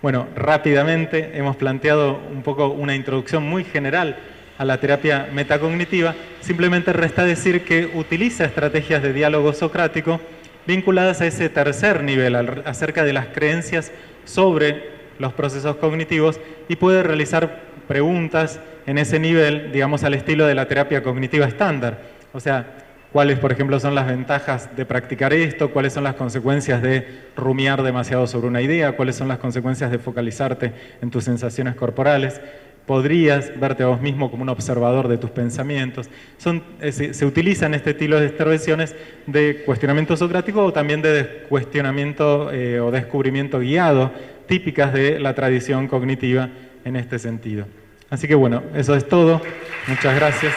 Bueno, rápidamente hemos planteado un poco una introducción muy general a la terapia metacognitiva. Simplemente resta decir que utiliza estrategias de diálogo socrático vinculadas a ese tercer nivel, acerca de las creencias sobre los procesos cognitivos, y puede realizar preguntas en ese nivel, digamos, al estilo de la terapia cognitiva estándar. O sea, cuáles, por ejemplo, son las ventajas de practicar esto, cuáles son las consecuencias de rumiar demasiado sobre una idea, cuáles son las consecuencias de focalizarte en tus sensaciones corporales. Podrías verte a vos mismo como un observador de tus pensamientos. Se utilizan este estilo de intervenciones de cuestionamiento socrático o también de cuestionamiento o descubrimiento guiado, típicas de la tradición cognitiva en este sentido. Así que bueno, eso es todo. Muchas gracias.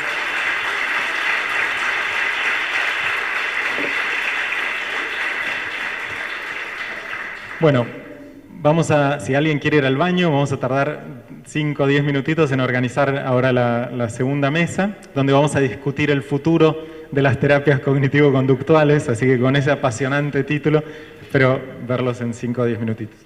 Bueno, si alguien quiere ir al baño, vamos a tardar 5 o 10 minutitos en organizar ahora la segunda mesa, donde vamos a discutir el futuro de las terapias cognitivo-conductuales, así que con ese apasionante título, espero verlos en 5 o 10 minutitos.